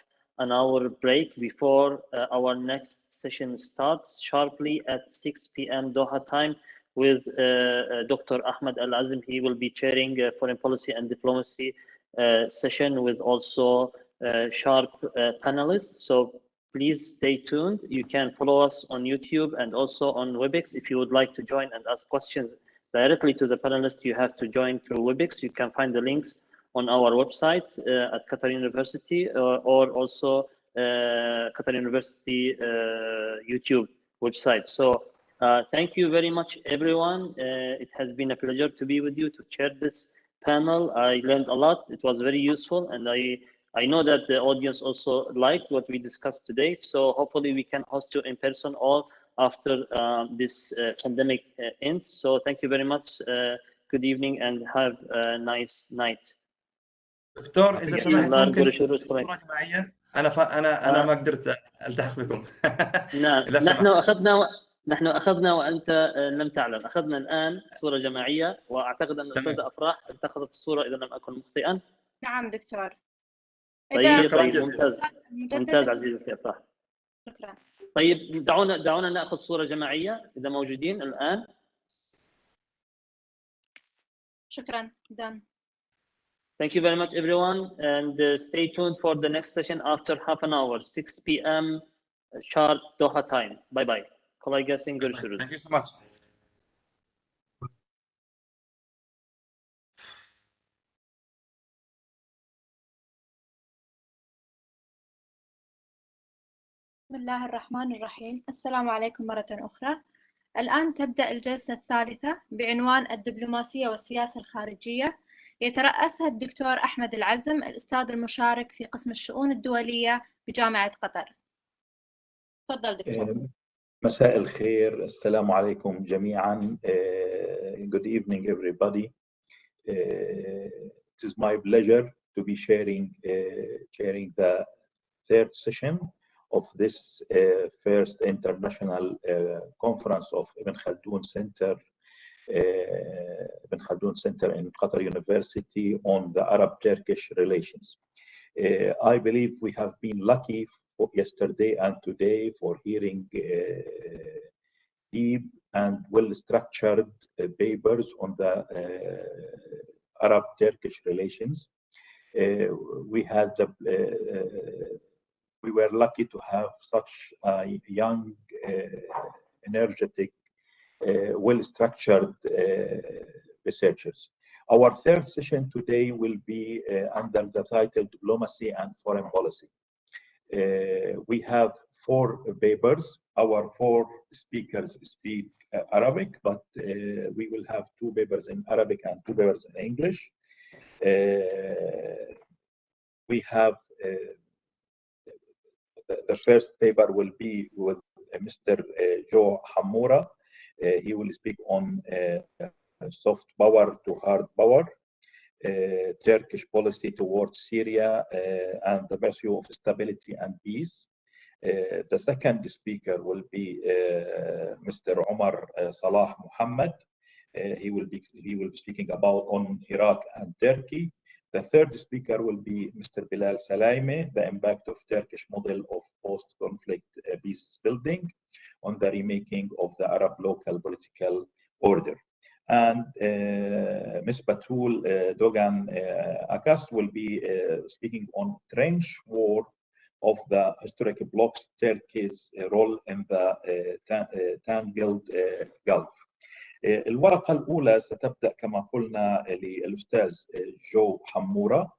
an hour break before our next session starts sharply at 6 p.m. Doha time with Dr. Ahmed Al-Azim. He will be chairing a foreign policy and diplomacy session with also sharp panelists. So please stay tuned. You can follow us on YouTube and also on WebEx. If you would like to join and ask questions directly to the panelists, you have to join through WebEx. You can find the links on our website at Qatar University or also Qatar University YouTube website. So thank you very much, everyone. It has been a pleasure to be with you to chair this panel. I learned a lot. It was very useful, and I know that the audience also liked what we discussed today. So hopefully we can host you in person all after this pandemic ends. So thank you very much. Good evening and have a nice night. دكتور إذا سمحت ممكن صورة جماعية؟ أنا ما قدرت ألتحق بكم. نعم نحن أخذنا وأنت لم تعلم. أخذنا الآن صورة جماعية، وأعتقد أن الأستاذة أفراح اتخذت الصورة إذا لم أكن مخطئا. نعم دكتور. طيب ممتاز عزيزتي أفراح. شكرا. طيب دعونا ناخذ صورة جماعية إذا موجودين الآن. شكرا دان. Thank you very much everyone, and stay tuned for the next session after half an hour, 6 p.m. sharp Doha time. Bye bye. Kolay gelsin, görüşürüz. Thank you so much. بسم الله الرحمن الرحيم. السلام عليكم مرة أخرى. الآن تبدأ الجلسة الثالثة بعنوان الدبلوماسية والسياسة الخارجية، يترأسها الدكتور أحمد العزم، الأستاذ المشارك في قسم الشؤون الدولية بجامعة قطر. تفضل دكتور. مساء الخير، السلام عليكم جميعا. Good evening everybody. It is my pleasure to be sharing the third session of this first international conference of Ibn Khaldun Center in Qatar University on the Arab-Turkish relations. I believe we have been lucky yesterday and today for hearing deep and well-structured papers on the Arab-Turkish relations. We were lucky to have such young, energetic, well-structured researchers. Our third session today will be under the title Diplomacy and Foreign Policy. We have 4 papers. Our 4 speakers speak Arabic, but we will have 2 papers in Arabic and 2 papers in English. We have the first paper will be with Mr. Joe Hamura. He will speak on soft power to hard power, Turkish policy towards Syria and the pursuit of stability and peace. The second speaker will be Mr. Omar Salah Muhammad. He will be speaking about on Iraq and Turkey. The third speaker will be Mr. Bilal Salaimi, the impact of Turkish model of post-conflict peace building on the remaking of the Arab local political order. And Ms. Batul Dogan Akas will be speaking on trench war of the historic bloc's Turkey's role in the tangled Gulf. الورقة الأولى ستبدأ كما قلنا للأستاذ جو حمورة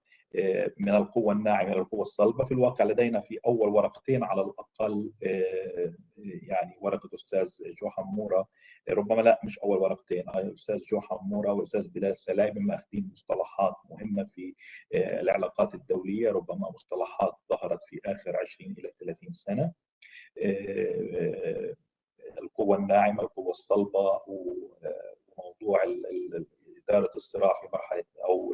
من القوة الناعمة إلى القوة الصلبة. في الواقع لدينا في أول ورقتين على الأقل، يعني ورقة الأستاذ جو حمورة، ربما لا مش أول ورقتين، الأستاذ جو حمورة والأستاذ بلال سلايم ماخذين مصطلحات مهمة في العلاقات الدولية، ربما مصطلحات ظهرت في آخر 20 إلى 30 سنة. القوة الناعمة، القوة الصلبة، وموضوع إدارة الصراع في مرحلة أو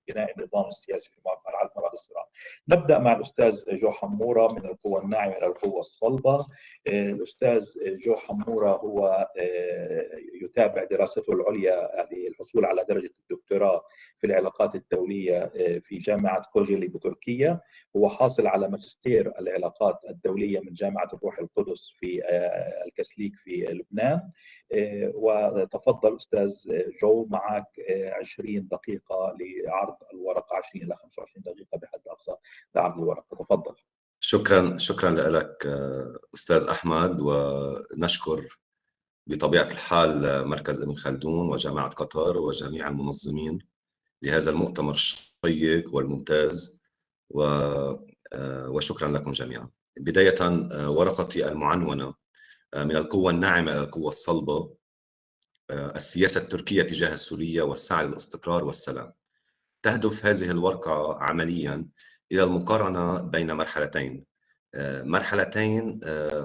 بناء النظام السياسي في مرحلة الصراع. نبدأ مع الأستاذ جو حمورة من القوة الناعمة إلى القوة الصلبة. الأستاذ جو حمورة هو يتابع دراسته العليا للحصول على درجة الدكتوراه في العلاقات الدولية في جامعة كوجيلي بتركيا. هو حاصل على ماجستير العلاقات الدولية من جامعة الروح القدس في الكسليك في لبنان. وتفضل أستاذ جو، معك 20 دقيقة لعرض الورقة، 20 إلى 25 دقيقة بحد أقصى لعرض الورقة. تفضل. شكرا لك أستاذ أحمد، ونشكر بطبيعة الحال مركز ابن خلدون وجامعة قطر وجميع المنظمين لهذا المؤتمر الشيق والممتاز، وشكرا لكم جميعا. بداية ورقتي المعنونة من القوة الناعمة إلى القوة الصلبة: السياسة التركية تجاه سوريا والسعي للاستقرار والسلام. تهدف هذه الورقة عمليا إلى المقارنة بين مرحلتين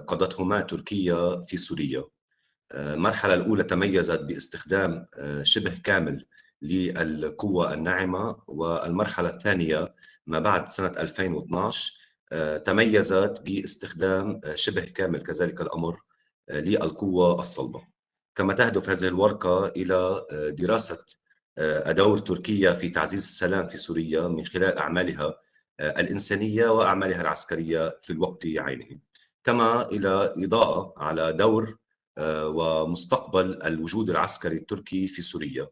قضتهما تركيا في سوريا. المرحلة الأولى تميزت باستخدام شبه كامل للقوة الناعمة، والمرحلة الثانية ما بعد سنة 2012 تميزت باستخدام شبه كامل كذلك الأمر للقوة الصلبة. كما تهدف هذه الورقة إلى دراسة دور تركيا في تعزيز السلام في سوريا من خلال أعمالها الإنسانية وأعمالها العسكرية في الوقت عينه. كما إلى إضاءة على دور ومستقبل الوجود العسكري التركي في سوريا.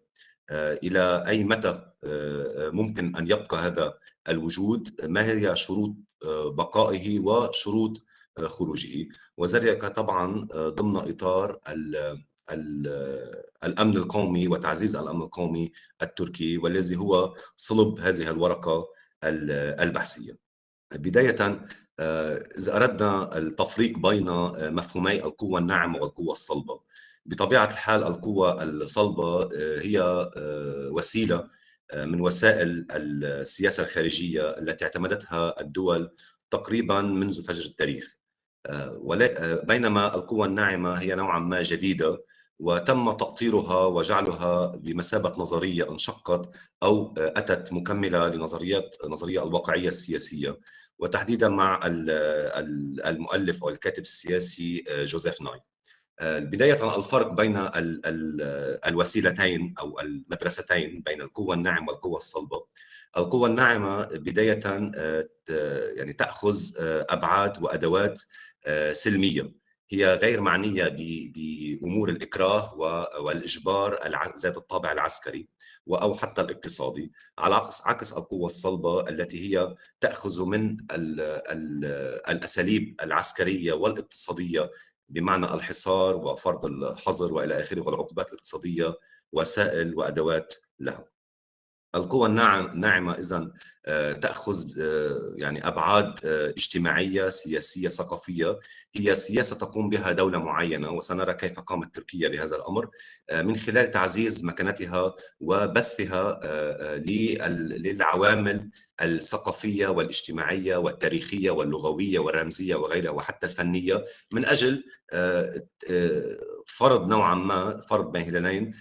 إلى أي متى ممكن أن يبقى هذا الوجود؟ ما هي شروط بقائه وشروط خروجه؟ وذلك طبعا ضمن إطار الأمن القومي وتعزيز الأمن القومي التركي، والذي هو صلب هذه الورقة البحثية. بداية، إذا أردنا التفريق بين مفهومي القوة الناعمة والقوة الصلبة، بطبيعة الحال القوة الصلبة هي وسيلة من وسائل السياسة الخارجية التي اعتمدتها الدول تقريبا منذ فجر التاريخ، بينما القوة الناعمة هي نوعا ما جديدة وتم تأطيرها وجعلها بمثابة نظرية انشقت أو أتت مكملة نظرية الواقعية السياسية، وتحديدا مع المؤلف أو الكاتب السياسي جوزيف ناي. بداية الفرق بين الوسيلتين أو المدرستين بين القوة الناعمة والقوة الصلبة. القوة الناعمة بداية يعني تأخذ أبعاد وأدوات سلمية، هي غير معنية بأمور الإكراه والإجبار ذات الطابع العسكري أو حتى الاقتصادي، على عكس القوة الصلبة التي هي تأخذ من الأساليب العسكرية والاقتصادية بمعنى الحصار وفرض الحظر وإلى آخره، والعقوبات الاقتصادية وسائل وأدوات لها. القوى الناعمة إذن تأخذ يعني أبعاد اجتماعية سياسية ثقافية، هي سياسة تقوم بها دولة معينة، وسنرى كيف قامت تركيا بهذا الأمر من خلال تعزيز مكانتها وبثها للعوامل الثقافية والاجتماعية والتاريخية واللغوية والرمزية وغيرها، وحتى الفنية، من أجل فرض نوعا ما فرض مهلين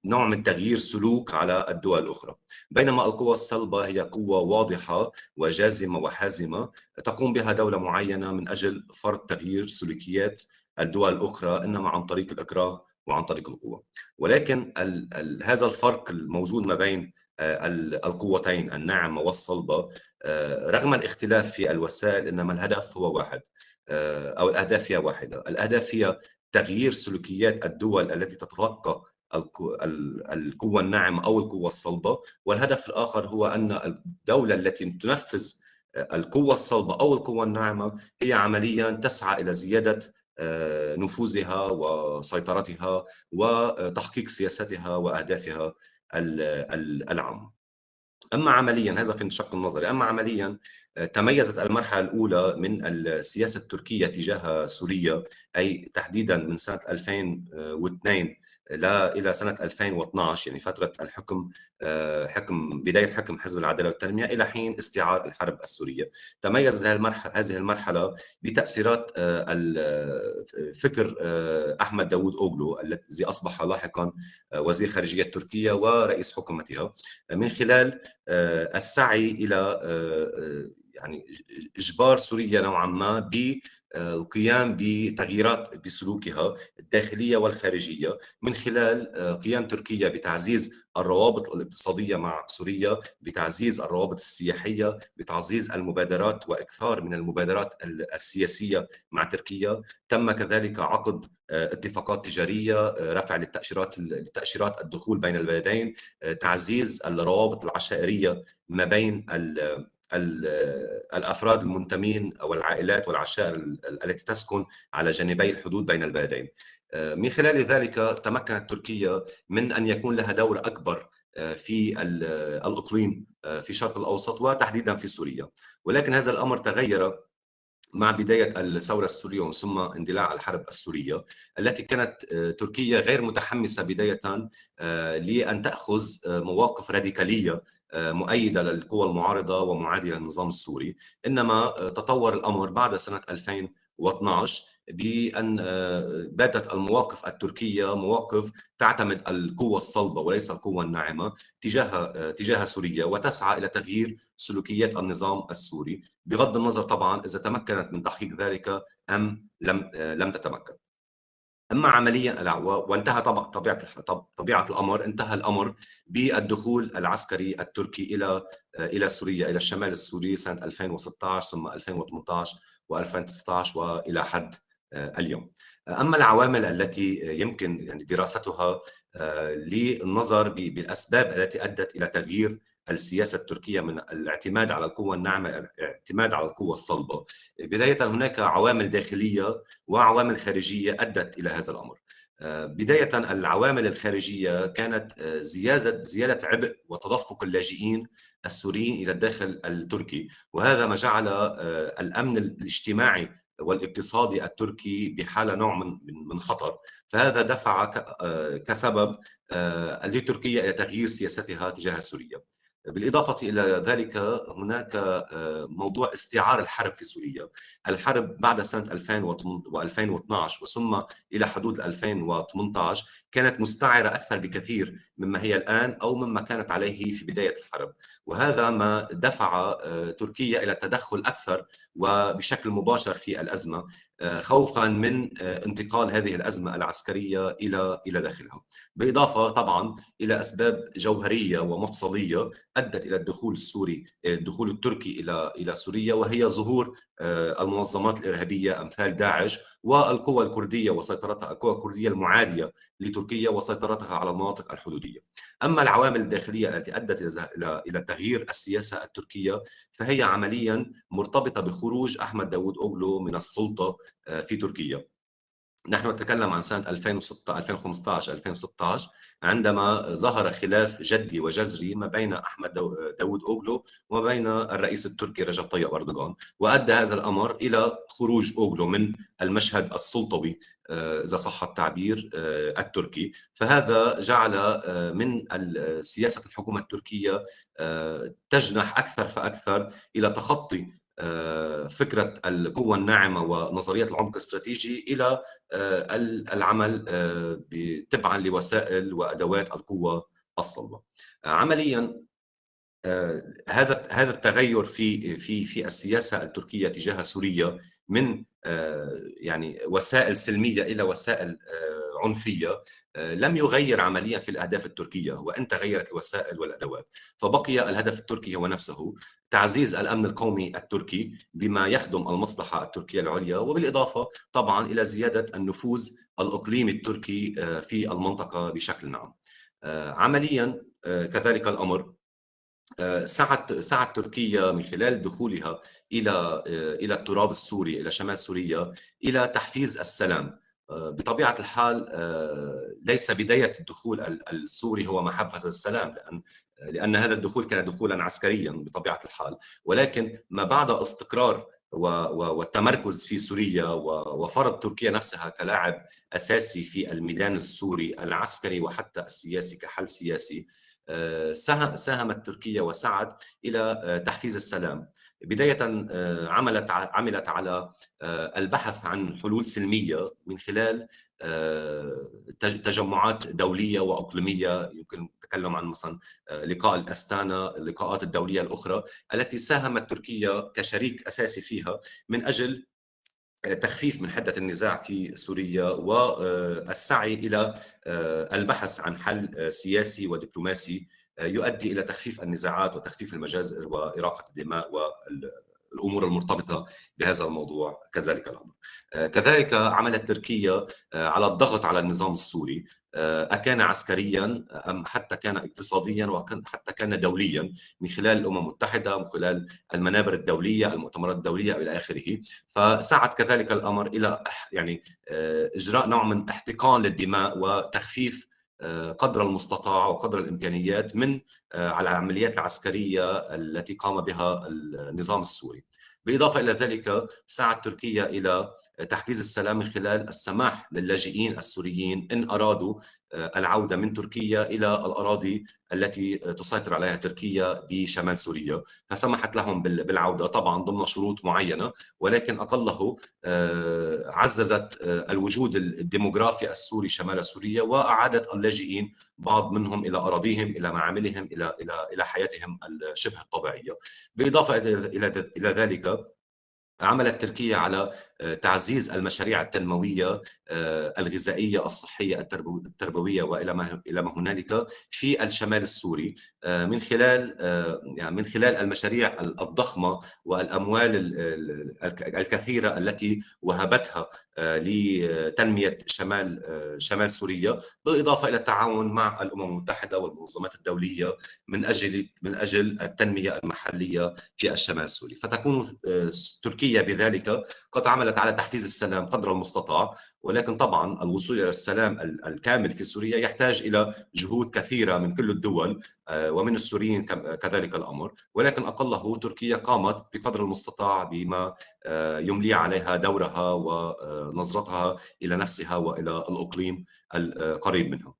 نوع من تغيير سلوك على الدول الأخرى. بينما القوى الصلبة هي قوة واضحة وجازمة وحازمة تقوم بها دولة معينة من أجل فرض تغيير سلوكيات الدول الأخرى، إنما عن طريق الإكراه وعن طريق القوة. ولكن هذا الفرق الموجود ما بين القوتين الناعمة والصلبة رغم الاختلاف في الوسائل، إنما الهدف هو واحد أو الأهداف هي واحدة. الأهداف هي تغيير سلوكيات الدول التي تتلقى القوة الناعمة أو القوة الصلبة، والهدف الآخر هو أن الدولة التي تنفذ القوة الصلبة أو القوة الناعمة هي عمليا تسعى إلى زيادة نفوذها وسيطرتها وتحقيق سياستها وأهدافها العامة. أما عمليا، هذا في الشق النظري، أما عمليا تميزت المرحلة الأولى من السياسة التركية تجاه سوريا، أي تحديدا من سنة 2002 إلى سنة 2012، يعني فترة الحكم بداية حكم حزب العدالة والتنمية إلى حين استيعاب الحرب السورية. تميزت هذه المرحلة بتأثيرات فكر أحمد داوود أوغلو الذي أصبح لاحقا وزير خارجية تركيا ورئيس حكومتها، من خلال السعي إلى يعني إجبار سوريا نوعا ما بالقيام بتغييرات بسلوكها الداخلية والخارجية، من خلال قيام تركيا بتعزيز الروابط الاقتصادية مع سوريا، بتعزيز الروابط السياحية، بتعزيز المبادرات وإكثار من المبادرات السياسية مع تركيا. تم كذلك عقد اتفاقات تجارية، رفع للتأشيرات الدخول بين البلدين، تعزيز الروابط العشائرية ما بين الأفراد المنتمين أو العائلات والعشائر التي تسكن على جانبي الحدود بين البلدين. من خلال ذلك تمكنت تركيا من أن يكون لها دور أكبر في الإقليم في الشرق الأوسط وتحديدا في سوريا. ولكن هذا الأمر تغير مع بداية الثورة السورية ثم اندلاع الحرب السورية، التي كانت تركيا غير متحمسة بداية لأن تأخذ مواقف راديكالية مؤيدة للقوى المعارضة ومعادية للنظام السوري. إنما تطور الأمر بعد سنة 2012 بأن باتت المواقف التركية مواقف تعتمد القوة الصلبة وليس القوة الناعمة تجاه سوريا، وتسعى إلى تغيير سلوكيات النظام السوري، بغض النظر طبعا إذا تمكنت من تحقيق ذلك أم لم تتمكن. اما عمليا وانتهى طبيعه الامر، انتهى الامر بالدخول العسكري التركي الى سوريا، الى الشمال السوري سنه 2016 ثم 2018 و2019 والى حد اليوم. اما العوامل التي يمكن يعني دراستها للنظر بالاسباب التي ادت الى تغيير السياسه التركيه من الاعتماد على القوه الناعمه الى الاعتماد على القوه الصلبه. بدايه هناك عوامل داخليه وعوامل خارجيه ادت الى هذا الامر. بدايه العوامل الخارجيه كانت زياده عبء وتدفق اللاجئين السوريين الى الداخل التركي، وهذا ما جعل الامن الاجتماعي والاقتصادي التركي بحالة نوع من خطر. فهذا دفع كسبب لتركيا إلى تغيير سياستها تجاه سوريا. بالإضافة إلى ذلك هناك موضوع استعار الحرب في سوريا. الحرب بعد سنة 2012 وثم إلى حدود 2018 كانت مستعرة أكثر بكثير مما هي الآن أو مما كانت عليه في بداية الحرب، وهذا ما دفع تركيا إلى التدخل أكثر وبشكل مباشر في الأزمة، خوفا من انتقال هذه الأزمة العسكرية إلى داخلها، بالإضافة طبعا إلى أسباب جوهرية ومفصلية أدت إلى الدخول التركي إلى سوريا، وهي ظهور المنظمات الإرهابية أمثال داعش والقوى الكردية وسيطرتها، القوى الكردية المعادية لتركيا وسيطرتها على المناطق الحدودية. أما العوامل الداخلية التي أدت إلى تغيير السياسة التركية فهي عمليا مرتبطة بخروج أحمد داوود أوغلو من السلطة في تركيا. نحن نتكلم عن سنة 2015-2016 عندما ظهر خلاف جدي وجذري ما بين أحمد داوود أوغلو وما بين الرئيس التركي رجب طيب أردوغان، وأدى هذا الأمر إلى خروج أوغلو من المشهد السلطوي إذا صح التعبير التركي. فهذا جعل من سياسة الحكومة التركية تجنح أكثر فأكثر إلى تخطي فكرة القوة الناعمة ونظرية العمق الاستراتيجي إلى العمل تبعا لوسائل وأدوات القوة الصلبة. عمليا هذا التغير في السياسة التركية تجاه سوريا من يعني وسائل سلمية إلى وسائل عنفية لم يغير عمليا في الأهداف التركية، وإن تغيرت الوسائل والأدوات، فبقي الهدف التركي هو نفسه: تعزيز الأمن القومي التركي بما يخدم المصلحة التركية العليا، وبالإضافة طبعا إلى زيادة النفوذ الإقليمي التركي في المنطقة بشكل عام. عمليا كذلك الأمر سعت تركيا من خلال دخولها إلى التراب السوري، إلى شمال سوريا، إلى تحفيز السلام. بطبيعة الحال ليس بداية الدخول السوري هو ما حفز السلام، لأن هذا الدخول كان دخولا عسكريا بطبيعة الحال، ولكن ما بعد استقرار والتمركز في سوريا وفرض تركيا نفسها كلاعب أساسي في الميدان السوري العسكري وحتى السياسي كحل سياسي، ساهمت تركيا وسعت إلى تحفيز السلام. بداية عملت على البحث عن حلول سلمية من خلال تجمعات دولية وإقليمية. يمكن نتكلم عن مثلا لقاء الأستانا، اللقاءات الدولية الأخرى التي ساهمت تركيا كشريك أساسي فيها من أجل تخفيف من حدة النزاع في سوريا والسعي إلى البحث عن حل سياسي ودبلوماسي يؤدي إلى تخفيف النزاعات وتخفيف المجازر وإراقة الدماء والأمور المرتبطة بهذا الموضوع. كذلك الأمر كذلك عملت تركيا على الضغط على النظام السوري، أكان عسكريا أم حتى كان اقتصاديا وحتى كان دوليا، من خلال الأمم المتحدة، من خلال المنابر الدولية، المؤتمرات الدولية إلى آخره. فسعت كذلك الأمر إلى يعني إجراء نوع من احتقان للدماء وتخفيف قدر المستطاع وقدر الإمكانيات من على العمليات العسكرية التي قام بها النظام السوري. بالإضافة إلى ذلك سعت تركيا إلى تحفيز السلام من خلال السماح للاجئين السوريين إن أرادوا العودة من تركيا إلى الأراضي التي تسيطر عليها تركيا بشمال سوريا، فسمحت لهم بالعودة طبعا ضمن شروط معينة، ولكن أقله عززت الوجود الديموغرافي السوري شمال سوريا، وأعادت اللاجئين بعض منهم إلى أراضيهم، إلى معاملهم، إلى حياتهم الشبه الطبيعية. بالإضافة إلى ذلك عملت تركيا على تعزيز المشاريع التنموية الغذائية الصحية التربوية وإلى ما هنالك في الشمال السوري من خلال المشاريع الضخمة والأموال الكثيرة التي وهبتها لتنمية شمال سوريا، بالإضافة إلى التعاون مع الأمم المتحدة والمنظمات الدولية من أجل التنمية المحلية في الشمال السوري. فتكون تركيا بذلك قد عملت على تحفيز السلام قدر المستطاع، ولكن طبعا الوصول إلى السلام الكامل في سوريا يحتاج إلى جهود كثيرة من كل الدول ومن السوريين كذلك الأمر، ولكن أقله تركيا قامت بقدر المستطاع بما يملي عليها دورها ونظرتها إلى نفسها وإلى الإقليم القريب منها.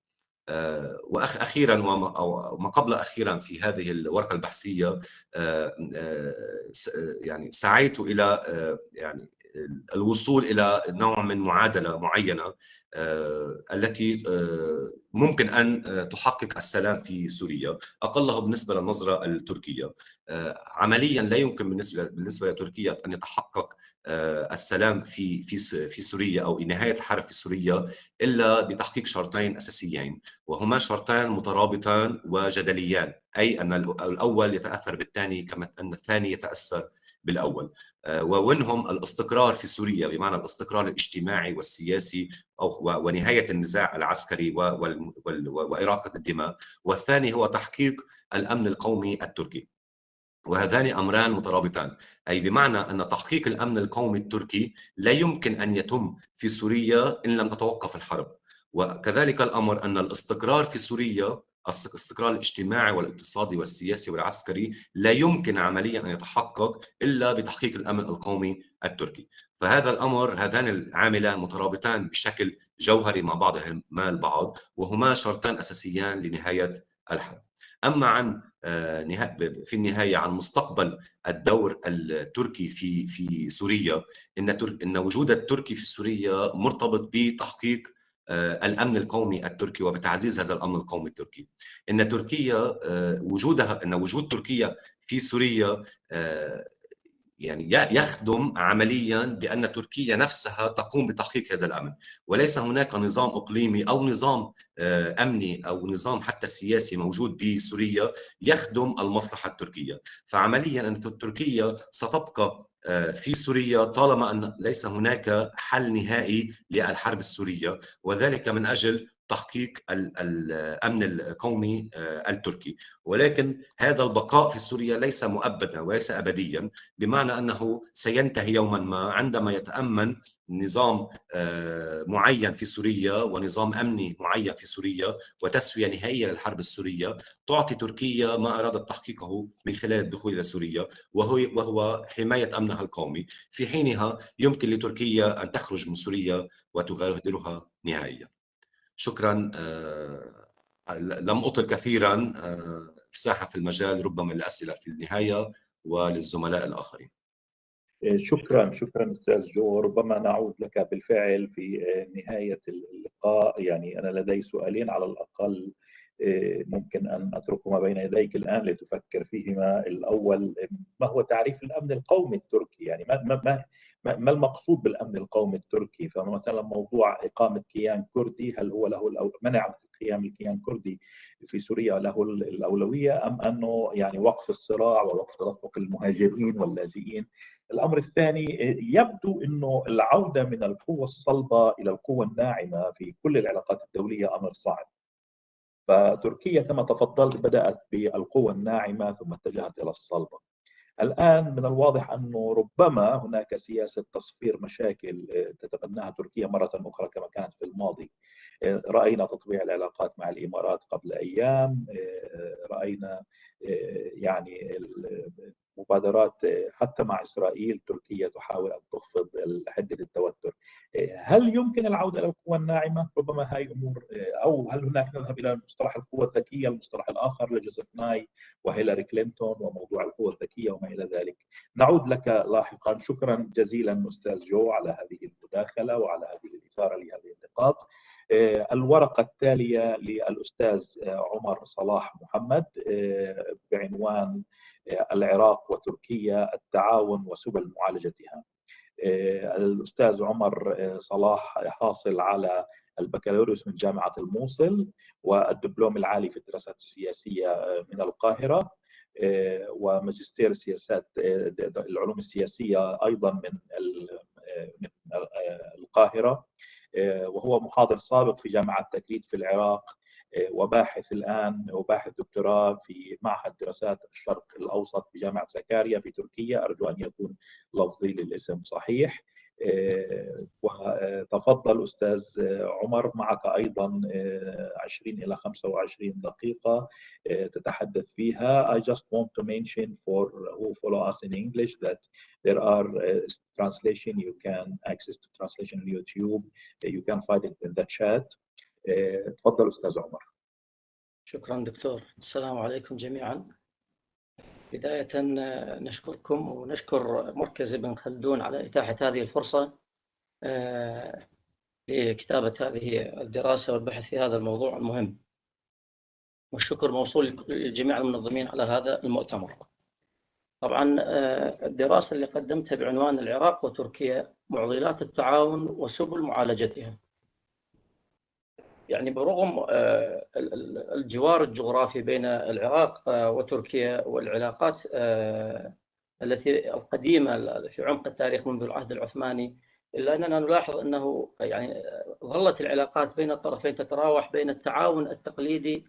واخيرا او ما قبل اخيرا في هذه الورقه البحثيه يعني سعيت الى يعني الوصول الى نوع من معادله معينه التي ممكن ان تحقق السلام في سوريا، اقله بالنسبه للنظره التركيه. عمليا لا يمكن بالنسبه لتركيا ان يتحقق السلام في سوريا او نهايه الحرب في سوريا الا بتحقيق شرطين اساسيين، وهما شرطان مترابطان وجدليان، أي أن الأول يتأثر بالثاني كما أن الثاني يتأثر بالأول، ومنهم الاستقرار في سوريا بمعنى الاستقرار الاجتماعي والسياسي ونهاية النزاع العسكري وإراقة الدماء، والثاني هو تحقيق الأمن القومي التركي. وهذان أمران مترابطان، أي بمعنى أن تحقيق الأمن القومي التركي لا يمكن أن يتم في سوريا إن لم تتوقف الحرب، وكذلك الأمر أن الاستقرار في سوريا، الاستقرار الاجتماعي والاقتصادي والسياسي والعسكري، لا يمكن عمليا أن يتحقق إلا بتحقيق الأمن القومي التركي. فهذا الأمر، هذان العاملان مترابطان بشكل جوهري مع بعضهما البعض، وهما شرطان أساسيان لنهاية الحرب. أما عن في النهاية عن مستقبل الدور التركي في سوريا، إن وجود التركي في سوريا مرتبط بتحقيق الأمن القومي التركي وبتعزيز هذا الأمن القومي التركي. إن تركيا وجود تركيا في سوريا يعني يخدم عمليا بأن تركيا نفسها تقوم بتحقيق هذا الأمن، وليس هناك نظام إقليمي أو نظام أمني أو نظام حتى سياسي موجود بسوريا يخدم المصلحة التركية. فعمليا أن تركيا ستبقى في سوريا طالما أن ليس هناك حل نهائي للحرب السورية، وذلك من أجل تحقيق الأمن القومي التركي. ولكن هذا البقاء في سوريا ليس مؤبدا وليس أبديا، بمعنى أنه سينتهي يوما ما عندما يتأمن نظام معين في سوريا ونظام أمني معين في سوريا وتسوية نهائية للحرب السورية تعطي تركيا ما أرادت تحقيقه من خلال الدخول إلى سوريا، وهو حماية أمنها القومي. في حينها يمكن لتركيا أن تخرج من سوريا وتغادرها نهائيا. شكرا. لم أطل كثيرا، مساحة في المجال ربما للأسئلة في النهاية وللزملاء الآخرين. شكرا أستاذ جو. ربما نعود لك بالفعل في نهاية اللقاء. يعني أنا لدي سؤالين على الأقل ممكن أن أتركهما بين يديك الآن لتفكر فيهما. الأول، ما هو تعريف الأمن القومي التركي؟ يعني ما المقصود بالأمن القومي التركي؟ فمثلا موضوع إقامة كيان كردي، هل هو له منع قيام الكيان الكردي في سوريا له الأولوية، أم أنه يعني وقف الصراع ووقف تدفق المهاجرين واللاجئين؟ الأمر الثاني، يبدو أنه العودة من القوة الصلبة إلى القوة الناعمة في كل العلاقات الدولية أمر صعب. فتركيا كما تفضلت بدأت بالقوة الناعمة ثم اتجهت إلى الصلبة. الآن من الواضح أنه ربما هناك سياسة تصفير مشاكل تتبناها تركيا مرة أخرى كما كانت في الماضي. رأينا تطبيع العلاقات مع الإمارات قبل أيام، رأينا يعني مبادرات حتى مع إسرائيل. تركيا تحاول أن تخفض حدة التوتر. هل يمكن العودة إلى القوى الناعمة؟ ربما هاي أمور، أو هل هناك نذهب إلى مصطلح القوة الذكية، المصطلح الآخر لجوزيف ناي وهيلاري كلينتون وموضوع القوة الذكية وما إلى ذلك. نعود لك لاحقا. شكرا جزيلا أستاذ جو على هذه المداخلة وعلى هذه الإثارة لهذه النقاط. الورقة التالية للأستاذ عمر صلاح محمد بعنوان العراق وتركيا، التعاون وسبل معالجتها. الأستاذ عمر صلاح حاصل على البكالوريوس من جامعة الموصل والدبلوم العالي في الدراسات السياسية من القاهرة، وماجستير السياسات العلوم السياسية أيضا من القاهرة، وهو محاضر سابق في جامعة تكريت في العراق، وباحث الآن وباحث دكتوراه في معهد دراسات الشرق الأوسط بجامعة سكاريا في تركيا. أرجو أن يكون لفظي للاسم صحيح. وتفضل أستاذ عمر، معك أيضا 20 إلى 25 دقيقة تتحدث فيها. I just want to mention for who follow us in English that there are translation. You can access to translation on YouTube. You can find it in the chat. تفضل أستاذ عمر. شكرا دكتور. السلام عليكم جميعا. بداية نشكركم ونشكر مركز ابن خلدون على إتاحة هذه الفرصة لكتابة هذه الدراسة والبحث في هذا الموضوع المهم، والشكر موصول لجميع المنظمين على هذا المؤتمر. طبعا الدراسة اللي قدمتها بعنوان العراق وتركيا معضلات التعاون وسبل معالجتها، يعني برغم الجوار الجغرافي بين العراق وتركيا والعلاقات التي القديمة في عمق التاريخ منذ العهد العثماني، إلا أننا نلاحظ أنه يعني ظلت العلاقات بين الطرفين تتراوح بين التعاون التقليدي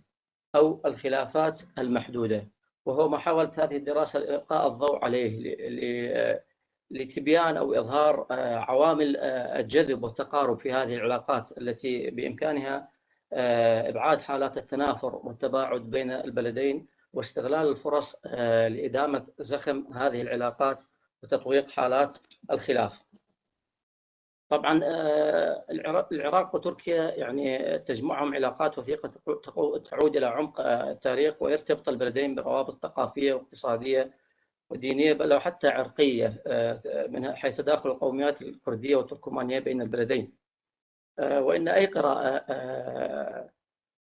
أو الخلافات المحدودة، وهو ما حاولت هذه الدراسة إلقاء الضوء عليه لتبيان أو إظهار عوامل الجذب والتقارب في هذه العلاقات التي بإمكانها إبعاد حالات التنافر والتباعد بين البلدين، واستغلال الفرص لإدامة زخم هذه العلاقات وتطويق حالات الخلاف. طبعا العراق وتركيا يعني تجمعهم علاقات وثيقة تعود إلى عمق التاريخ، ويرتبط البلدين بروابط ثقافية واقتصادية ودينية بل وحتى عرقية، من حيث تداخل القوميات الكردية والتركمانية بين البلدين. وإن أي قراءة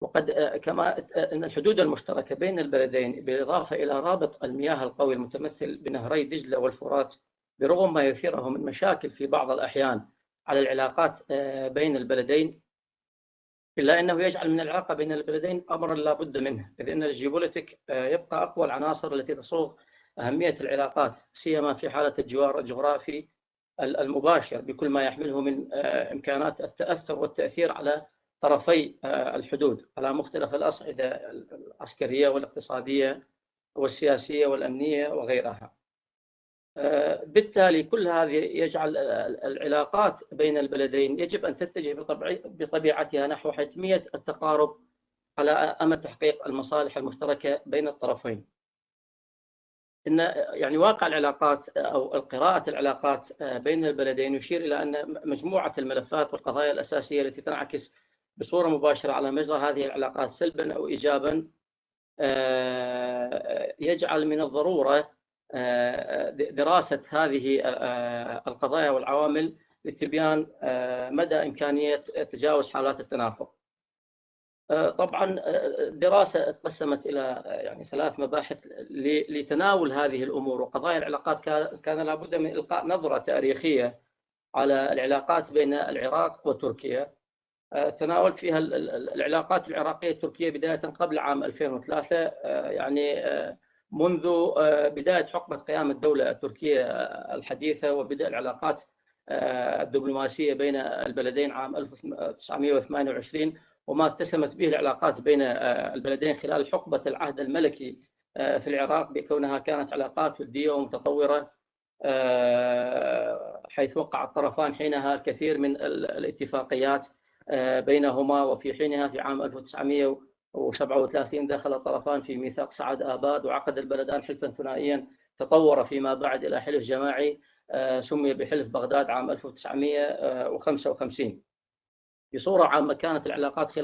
وقد كما أن الحدود المشتركة بين البلدين بالإضافة إلى رابط المياه القوي المتمثل بنهري دجلة والفرات، برغم ما يثيره من مشاكل في بعض الأحيان على العلاقات بين البلدين، إلا أنه يجعل من العلاقة بين البلدين أمرا لا بد منه، إذ أن الجيوبوليتيك يبقى أقوى العناصر التي تصوغ أهمية العلاقات، سيما في حالة الجوار الجغرافي المباشر بكل ما يحمله من إمكانات التأثر والتأثير على طرفي الحدود على مختلف الأصعدة العسكرية والاقتصادية والسياسية والأمنية وغيرها. بالتالي كل هذه يجعل العلاقات بين البلدين يجب أن تتجه بطبيعتها نحو حتمية التقارب على أمل تحقيق المصالح المشتركة بين الطرفين. إن يعني واقع العلاقات أو قراءة العلاقات بين البلدين يشير إلى أن مجموعة الملفات والقضايا الأساسية التي تنعكس بصورة مباشرة على مجرى هذه العلاقات سلبا أو إيجابا يجعل من الضرورة دراسة هذه القضايا والعوامل لتبيان مدى إمكانية تجاوز حالات التنافر. طبعا الدراسة تقسمت إلى يعني 3 مباحث لتناول هذه الأمور وقضايا العلاقات. كان لابد من إلقاء نظرة تاريخية على العلاقات بين العراق وتركيا. تناولت فيها العلاقات العراقية التركية بداية قبل عام 2003، يعني منذ بداية حقبة قيام الدولة التركية الحديثة وبدء العلاقات الدبلوماسية بين البلدين عام 1928، وما اتسمت به العلاقات بين البلدين خلال حقبة العهد الملكي في العراق بكونها كانت علاقات ودية ومتطورة، حيث وقع الطرفان حينها الكثير من الاتفاقيات بينهما. وفي حينها في عام 1937 دخل الطرفان في ميثاق سعد آباد، وعقد البلدان حلفا ثنائيا تطور فيما بعد إلى حلف جماعي سمي بحلف بغداد عام 1955. بصورة عامة كانت العلاقات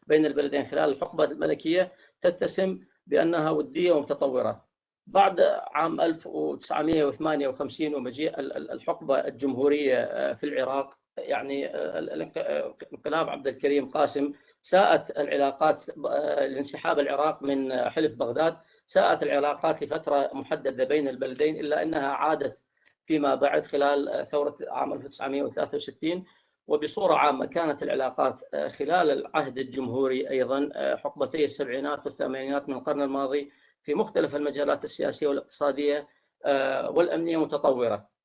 بين البلدين خلال الحقبة الملكية تتسم بأنها ودية ومتطورة. بعد عام 1958 ومجيء الحقبة الجمهورية في العراق، يعني انقلاب عبد الكريم قاسم، ساءت العلاقات لانسحاب العراق من حلف بغداد، ساءت العلاقات لفترة محددة بين البلدين، إلا أنها عادت فيما بعد خلال ثورة عام 1963. وبصورة عامة كانت العلاقات خلال العهد الجمهوري أيضا حقبتي السبعينات والثمانينات من القرن الماضي في مختلف المجالات السياسية والاقتصادية والأمنية متطورة.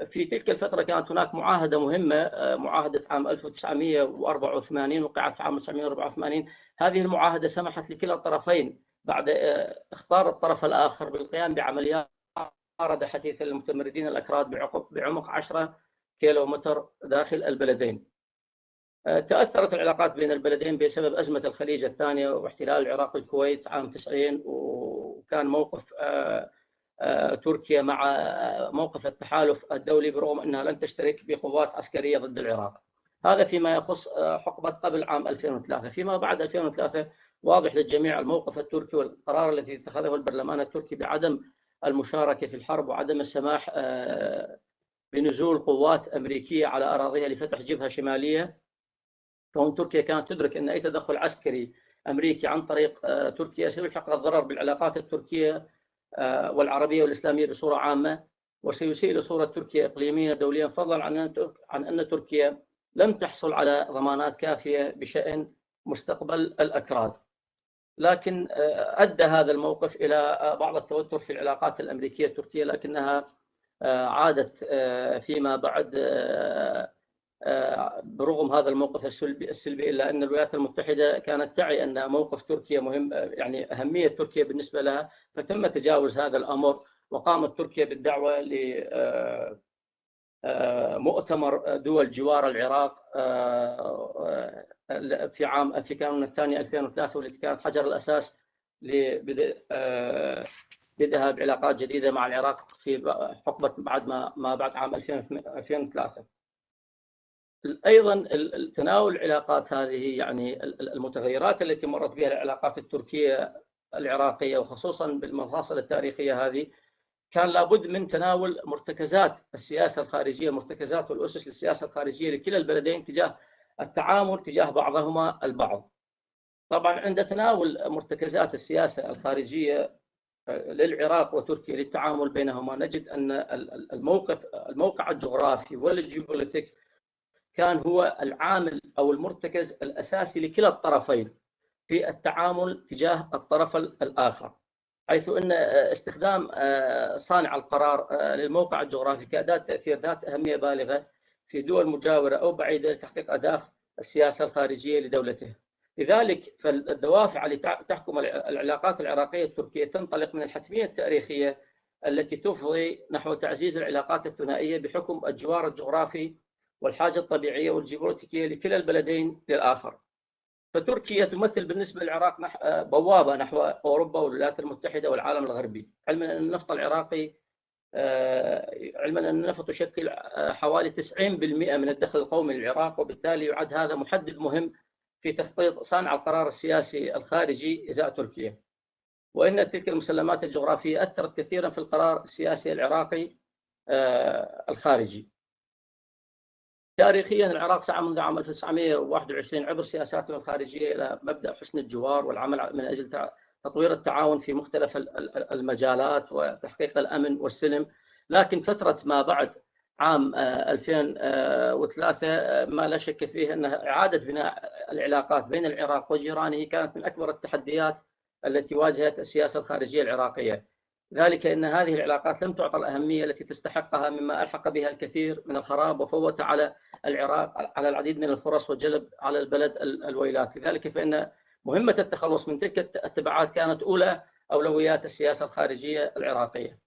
في تلك الفترة كانت هناك معاهدة مهمة، معاهدة عام 1984 وقعت في عام 1984. هذه المعاهدة سمحت لكلا الطرفين بعد اختار الطرف الآخر بالقيام بعمليات معارضة حثيثة للمتمردين الأكراد بعمق 10 كيلومتر داخل البلدين. تأثرت العلاقات بين البلدين بسبب أزمة الخليج الثانية واحتلال العراق والكويت عام 90، وكان موقف تركيا مع موقف التحالف الدولي برغم أنها لن تشترك بقوات عسكرية ضد العراق. هذا فيما يخص حقبة قبل عام 2003. فيما بعد 2003 واضح للجميع الموقف التركي والقرار الذي اتخذه البرلمان التركي بعدم المشاركة في الحرب وعدم السماح بنزول قوات أمريكية على أراضيها لفتح جبهة شمالية. كون تركيا كانت تدرك أن أي تدخل عسكري أمريكي عن طريق تركيا سيلحق الضرر بالعلاقات التركية والعربية والإسلامية بصورة عامة، وسيسيء لصورة تركيا إقليميا دوليا، فضلا عن أن تركيا لم تحصل على ضمانات كافية بشأن مستقبل الأكراد. لكن أدى هذا الموقف إلى بعض التوتر في العلاقات الأمريكية التركية، لكنها عادت فيما بعد برغم هذا الموقف السلبي، إلا أن الولايات المتحدة كانت تعي أن موقف تركيا مهم، يعني أهمية تركيا بالنسبة لها، فتم تجاوز هذا الأمر. وقامت تركيا بالدعوة لمؤتمر دول جوار العراق في كانون الثاني 2003، والتي كانت حجر الأساس لبدءها بعلاقات جديدة مع العراق في حقبة ما بعد عام 2003. أيضا تناول العلاقات هذه، يعني المتغيرات التي مرت بها العلاقات التركية العراقية وخصوصا بالمفاصل التاريخية هذه، كان لابد من تناول مرتكزات السياسة الخارجية، مرتكزات والأسس للسياسة الخارجية لكلا البلدين تجاه التعامل تجاه بعضهما البعض. طبعا عند تناول مرتكزات السياسة الخارجية للعراق وتركيا للتعامل بينهما، نجد أن الموقع الجغرافي والجيوبوليتيك كان هو العامل أو المرتكز الأساسي لكلا الطرفين في التعامل تجاه الطرف الآخر، حيث أن استخدام صانع القرار للموقع الجغرافي كأداة تأثير ذات أهمية بالغة في دول مجاورة أو بعيدة لتحقيق أهداف السياسة الخارجية لدولته. لذلك فالدوافع التي تحكم العلاقات العراقية التركية تنطلق من الحتمية التاريخية التي تفضي نحو تعزيز العلاقات الثنائية بحكم الجوار الجغرافي والحاجة الطبيعية والجيوبوليتيكية لكلا البلدين للآخر. فتركيا تمثل بالنسبة للعراق بوابة نحو أوروبا والولايات المتحدة والعالم الغربي، علما أن النفط العراقي علما أن النفط يشكل حوالي 90% من الدخل القومي للعراق، وبالتالي يعد هذا محدد مهم في تخطيط صانع القرار السياسي الخارجي إزاء تركيا. وإن تلك المسلمات الجغرافية أثرت كثيرا في القرار السياسي العراقي الخارجي. تاريخيا العراق سعى منذ عام 1921 عبر سياساته الخارجية إلى مبدأ حسن الجوار والعمل من أجل تطوير التعاون في مختلف المجالات وتحقيق الأمن والسلم. لكن فترة ما بعد عام 2003 ما لا شك فيه أن إعادة بناء العلاقات بين العراق وجيرانه كانت من أكبر التحديات التي واجهت السياسة الخارجية العراقية، ذلك أن هذه العلاقات لم تعطى الأهمية التي تستحقها، مما ألحق بها الكثير من الخراب وفوت على العراق على العديد من الفرص وجلب على البلد الويلات. لذلك فإن مهمة التخلص من تلك التبعات كانت أولى أولويات السياسة الخارجية العراقية.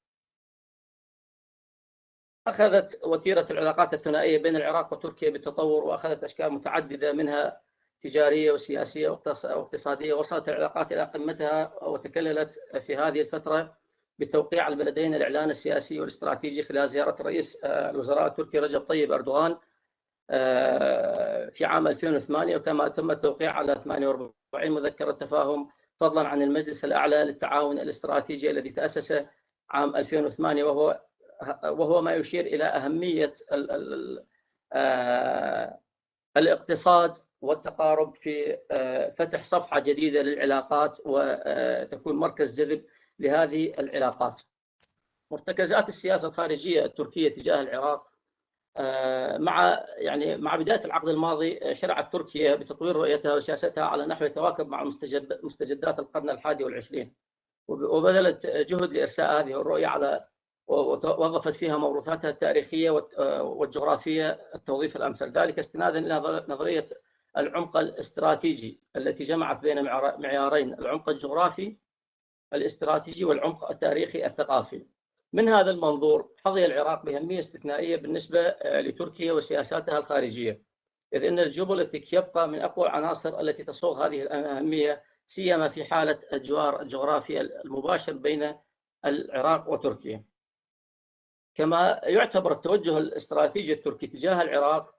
أخذت وتيرة العلاقات الثنائية بين العراق وتركيا بالتطور، وأخذت أشكال متعددة منها تجارية وسياسية واقتصادية. وصلت العلاقات إلى قمتها وتكللت في هذه الفترة بتوقيع البلدين الإعلان السياسي والاستراتيجي خلال زيارة رئيس الوزراء التركي رجب طيب أردوغان في عام 2008، وكما تم التوقيع على 48 مذكرة تفاهم، فضلا عن المجلس الأعلى للتعاون الاستراتيجي الذي تأسس عام 2008، وهو ما يشير إلى أهمية الاقتصاد والتقارب في فتح صفحة جديدة للعلاقات، وتكون مركز جذب لهذه العلاقات. مرتكزات السياسة الخارجية التركية تجاه العراق مع بداية العقد الماضي شرعت تركيا بتطوير رؤيتها وسياستها على نحو يتواكب مع مستجدات القرن ال21، وبذلت جهد لإرساء هذه الرؤية ووظفت فيها موروثاتها التاريخية والجغرافية التوظيف الأمثل، ذلك استنادا إلى نظرية العمق الاستراتيجي التي جمعت بين معيارين: العمق الجغرافي الاستراتيجي والعمق التاريخي الثقافي. من هذا المنظور حظي العراق بأهمية استثنائية بالنسبة لتركيا وسياساتها الخارجية، إذ أن الجيوبوليتيك يبقى من أقوى العناصر التي تصوغ هذه الأهمية، سيما في حالة الجوار الجغرافي المباشر بين العراق وتركيا. كما يعتبر التوجه الاستراتيجي التركي تجاه العراق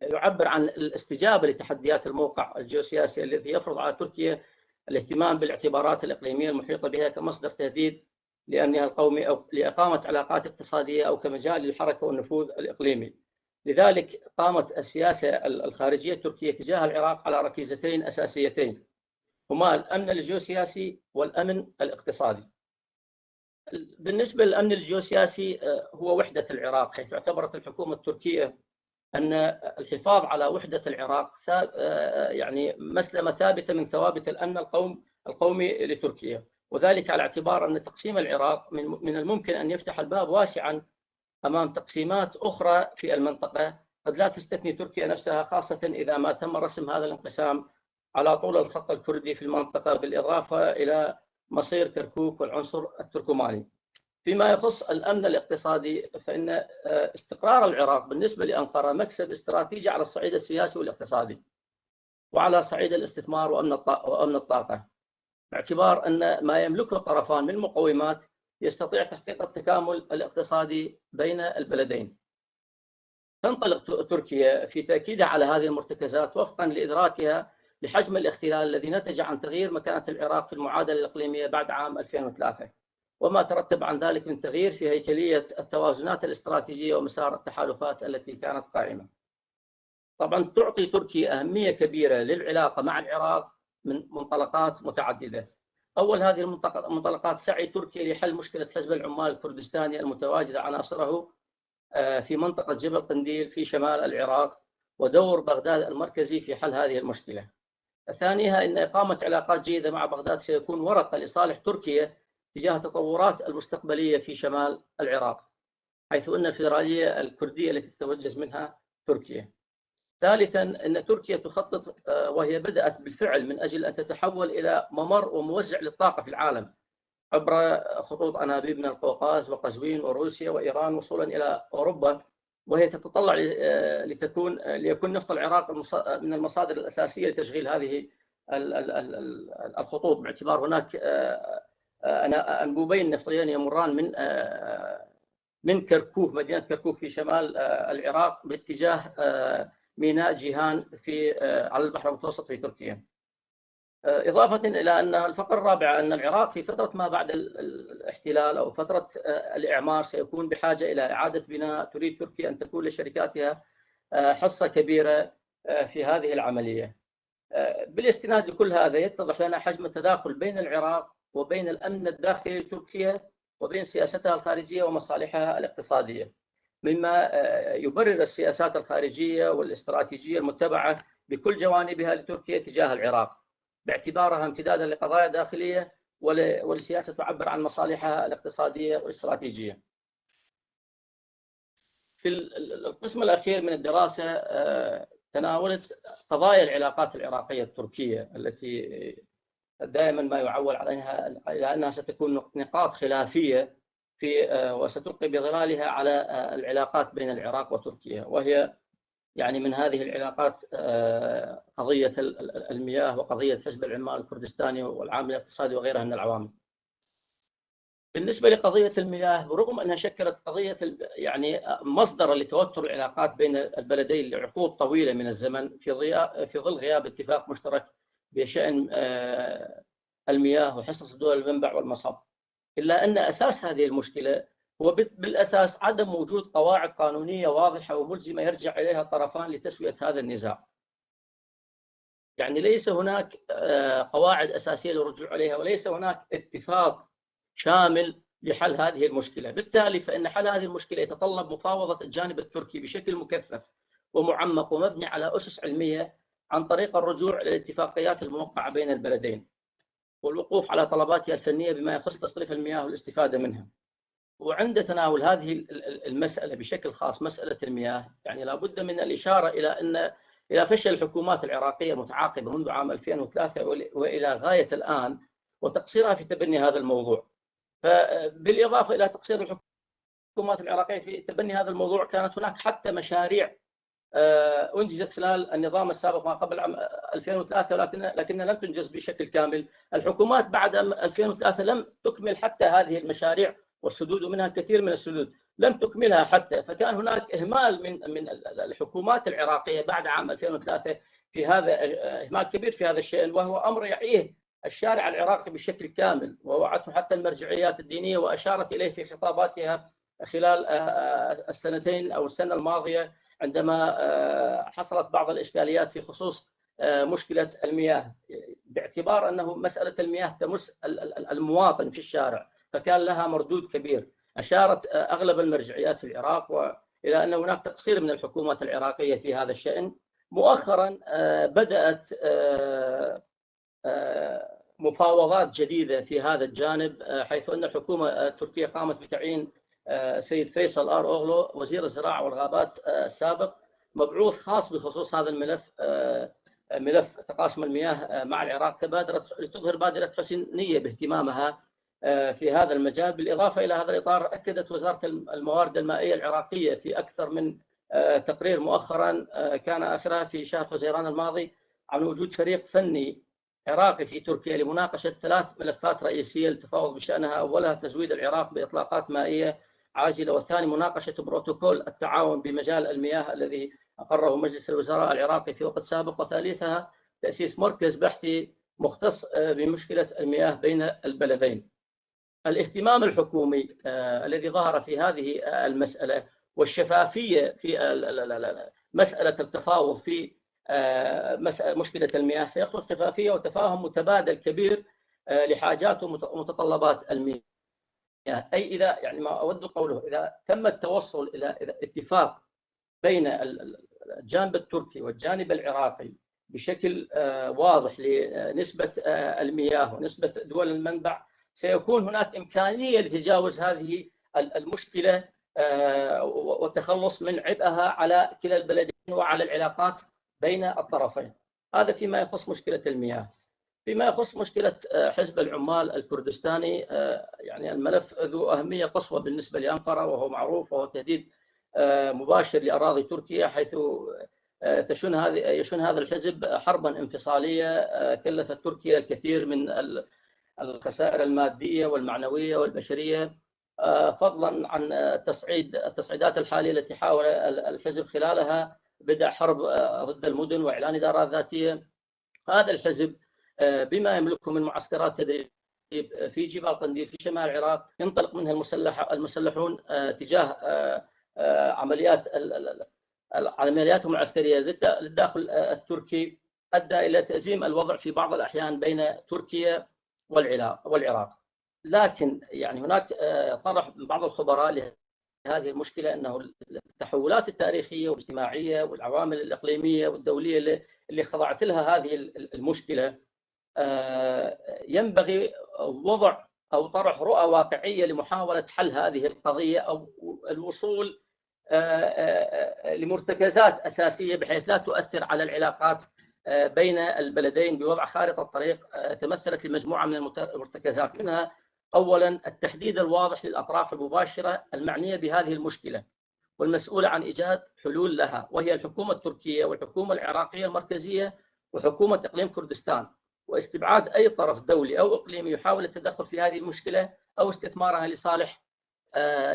يعبر عن الاستجابة لتحديات الموقع الجيوسياسي الذي يفرض على تركيا الاهتمام بالاعتبارات الإقليمية المحيطة بها كمصدر تهديد لأمنها القومي أو لإقامة علاقات اقتصادية أو كمجال للحركة والنفوذ الإقليمي. لذلك قامت السياسة الخارجية التركية تجاه العراق على ركيزتين أساسيتين، هما الأمن الجيوسياسي والأمن الاقتصادي. بالنسبة للأمن الجيوسياسي هو وحدة العراق، حيث اعتبرت الحكومة التركية أن الحفاظ على وحدة العراق مسلمة ثابتة من ثوابت الأمن القومي لتركيا، وذلك على اعتبار أن تقسيم العراق من الممكن أن يفتح الباب واسعا أمام تقسيمات أخرى في المنطقة قد لا تستثني تركيا نفسها، خاصة إذا ما تم رسم هذا الانقسام على طول الخط الكردي في المنطقة، بالإضافة إلى مصير كركوك والعنصر التركماني. فيما يخص الأمن الاقتصادي، فإن استقرار العراق بالنسبة لأنقرة مكسب استراتيجي على الصعيد السياسي والاقتصادي، وعلى صعيد الاستثمار وأمن الطاقة، باعتبار أن ما يملكه الطرفان من مقومات يستطيع تحقيق التكامل الاقتصادي بين البلدين. تنطلق تركيا في تأكيدها على هذه المرتكزات وفقا لإدراكها لحجم الاختلال الذي نتج عن تغيير مكانة العراق في المعادلة الإقليمية بعد عام 2003، وما ترتب عن ذلك من تغيير في هيكلية التوازنات الاستراتيجية ومسار التحالفات التي كانت قائمة. طبعا تعطي تركيا أهمية كبيرة للعلاقة مع العراق من منطلقات متعددة. أول هذه المنطلقات سعي تركيا لحل مشكلة حزب العمال الكردستاني المتواجد عناصره في منطقة جبل قنديل في شمال العراق، ودور بغداد المركزي في حل هذه المشكلة. ثانيها أن إقامة علاقات جيدة مع بغداد سيكون ورقة لصالح تركيا تجاه التطورات المستقبلية في شمال العراق، حيث أن الفيدرالية الكردية التي تتوجز منها تركيا. ثالثا أن تركيا تخطط وهي بدأت بالفعل من أجل أن تتحول إلى ممر وموزع للطاقة في العالم عبر خطوط أنابيب من القوقاز وقزوين وروسيا وإيران وصولا إلى أوروبا، وهي تتطلع ليكون نفط العراق من المصادر الأساسية لتشغيل هذه الخطوط، باعتبار هناك أنبوبين نفطيين يمران من كركوك، مدينة كركوك في شمال العراق باتجاه ميناء جيهان على البحر المتوسط في تركيا. إضافة إلى أن الفقرة الرابعة أن العراق في فترة ما بعد الاحتلال أو فترة الإعمار سيكون بحاجة إلى إعادة بناء. تريد تركيا أن تكون لشركاتها حصة كبيرة في هذه العملية. بالاستناد لكل هذا يتضح لنا حجم التداخل بين العراق وبين الأمن الداخلي لتركيا وبين سياستها الخارجية ومصالحها الاقتصادية، مما يبرر السياسات الخارجية والاستراتيجية المتبعة بكل جوانبها لتركيا تجاه العراق، باعتبارها امتدادا لقضايا داخلية والسياسة تعبر عن مصالحها الاقتصادية والاستراتيجية. في القسم الأخير من الدراسة تناولت قضايا العلاقات العراقية التركية التي دائما ما يعول عليها إلى أنها ستكون نقاط خلافية وستلقي بظلالها على العلاقات بين العراق وتركيا، وهي من هذه العلاقات قضية المياه وقضية حزب العمال الكردستاني والعامل الاقتصادي وغيرها من العوامل. بالنسبة لقضية المياه، برغم أنها شكلت قضية مصدر لتوتر العلاقات بين البلدين لعقود طويلة من الزمن في ظل غياب اتفاق مشترك بشأن المياه وحصص دول المنبع والمصب، إلا أن أساس هذه المشكلة هو بالأساس عدم وجود قواعد قانونية واضحة وملزمة يرجع إليها الطرفان لتسوية هذا النزاع. يعني ليس هناك قواعد أساسية للرجوع عليها، وليس هناك اتفاق شامل لحل هذه المشكلة. بالتالي فإن حل هذه المشكلة يتطلب مفاوضة الجانب التركي بشكل مكثف ومعمق ومبني على أسس علمية عن طريق الرجوع إلى الاتفاقيات الموقعة بين البلدين، والوقوف على طلباتها الفنية بما يخص تصريف المياه والاستفادة منها. وعند تناول هذه المسألة بشكل خاص، مسألة المياه، يعني لابد من الإشارة إلى فشل الحكومات العراقية متعاقبة منذ عام 2003 وإلى غاية الآن، وتقصيرها في تبني هذا الموضوع. فبالإضافة إلى تقصير الحكومات العراقية في تبني هذا الموضوع، كانت هناك حتى مشاريع أنجزت خلال النظام السابق ما قبل عام 2003 لكنها لم تنجز بشكل كامل. الحكومات بعد 2003 لم تكمل حتى هذه المشاريع، والسدود منها كثير من السدود لم تكملها حتى. فكان هناك إهمال من الحكومات العراقية بعد عام 2003 في هذا، إهمال كبير في هذا الشأن، وهو أمر يعيه الشارع العراقي بشكل كامل، ووعته حتى المرجعيات الدينية وأشارت إليه في خطاباتها خلال السنتين أو السنة الماضية، عندما حصلت بعض الإشكاليات في خصوص مشكلة المياه، باعتبار أنه مسألة المياه تمس المواطن في الشارع، فكان لها مردود كبير. أشارت أغلب المرجعيات في العراق إلى أن هناك تقصير من الحكومات العراقية في هذا الشأن. مؤخرا بدأت مفاوضات جديدة في هذا الجانب، حيث أن الحكومة التركية قامت بتعيين سيد فيصل آر أوغلو وزير الزراعة والغابات السابق مبعوث خاص بخصوص هذا الملف، ملف تقاسم المياه مع العراق، لتظهر بادرة حسن نية باهتمامها في هذا المجال. بالإضافة إلى هذا الإطار، أكدت وزارة الموارد المائية العراقية في أكثر من تقرير مؤخرا، كان آخرها في شهر حزيران الماضي، عن وجود فريق فني عراقي في تركيا لمناقشة 3 ملفات رئيسية للتفاوض بشأنها. أولها تزويد العراق بإطلاقات مائية عاجلة، والثاني مناقشة بروتوكول التعاون بمجال المياه الذي أقره مجلس الوزراء العراقي في وقت سابق، وثالثها تأسيس مركز بحثي مختص بمشكلة المياه بين البلدين. الاهتمام الحكومي الذي ظهر في هذه المسألة والشفافية في مسألة التفاوض في مشكلة المياه سيخلق شفافية وتفاهم متبادل كبير لحاجات ومتطلبات المياه. أي إذا، يعني ما أود قوله، إذا تم التوصل إلى اتفاق بين الجانب التركي والجانب العراقي بشكل واضح لنسبة المياه ونسبة دول المنبع، سيكون هناك إمكانية لتجاوز هذه المشكلة والتخلص من عبئها على كلا البلدين وعلى العلاقات بين الطرفين. هذا فيما يخص مشكلة المياه. فيما يخص مشكلة حزب العمال الكردستاني، يعني الملف ذو أهمية قصوى بالنسبة لأنقرة، وهو معروف، وهو تهديد مباشر لأراضي تركيا، حيث يشن هذا الحزب حربا انفصالية كلفت تركيا الكثير من الخسائر المادية والمعنوية والبشرية، فضلا عن التصعيدات الحالية التي حاول الحزب خلالها بدء حرب ضد المدن وإعلان إدارات ذاتية. هذا الحزب بما يملكه من معسكرات تدريب في جبال قنديل في شمال العراق، ينطلق منها المسلحون تجاه عملياتهم العسكرية للداخل التركي، أدى إلى تأزيم الوضع في بعض الأحيان بين تركيا والعراق. لكن يعني هناك طرح بعض الخبراء لهذه المشكلة أنه التحولات التاريخية والاجتماعية والعوامل الإقليمية والدولية اللي خضعت لها هذه المشكلة، ينبغي وضع أو طرح رؤى واقعية لمحاولة حل هذه القضية أو الوصول لمرتكزات أساسية بحيث لا تؤثر على العلاقات بين البلدين، بوضع خارطة طريق تمثلت لمجموعة من المرتكزات. منها أولا التحديد الواضح للأطراف المباشرة المعنية بهذه المشكلة والمسؤولة عن إيجاد حلول لها، وهي الحكومة التركية والحكومة العراقية المركزية وحكومة إقليم كردستان، واستبعاد أي طرف دولي أو إقليمي يحاول التدخل في هذه المشكلة أو استثمارها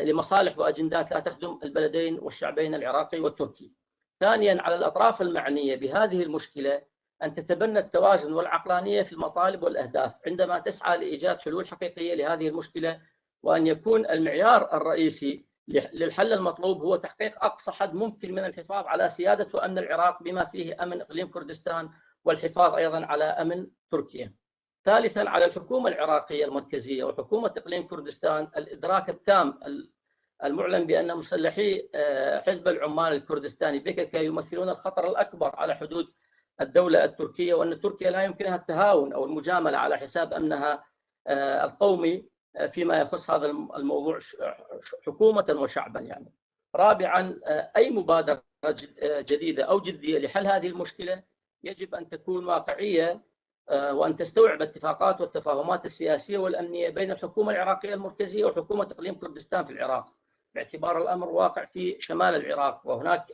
لمصالح وأجندات لا تخدم البلدين والشعبين العراقي والتركي. ثانيا، على الأطراف المعنية بهذه المشكلة أن تتبنى التوازن والعقلانية في المطالب والأهداف عندما تسعى لإيجاد حلول حقيقية لهذه المشكلة، وأن يكون المعيار الرئيسي للحل المطلوب هو تحقيق أقصى حد ممكن من الحفاظ على سيادة وأمن العراق بما فيه أمن إقليم كردستان والحفاظ أيضا على أمن تركيا. ثالثا على الحكومة العراقية المركزية وحكومة إقليم كردستان الإدراك التام المعلن بأن مسلحي حزب العمال الكردستاني بكك يمثلون الخطر الأكبر على حدود الدولة التركية، وأن تركيا لا يمكنها التهاون أو المجاملة على حساب أمنها القومي فيما يخص هذا الموضوع حكومة وشعبا يعني. رابعا أي مبادرة جديدة أو جدية لحل هذه المشكلة يجب أن تكون واقعية وأن تستوعب الاتفاقات والتفاهمات السياسية والأمنية بين الحكومة العراقية المركزية وحكومة إقليم كردستان في العراق، باعتبار الأمر واقع في شمال العراق، وهناك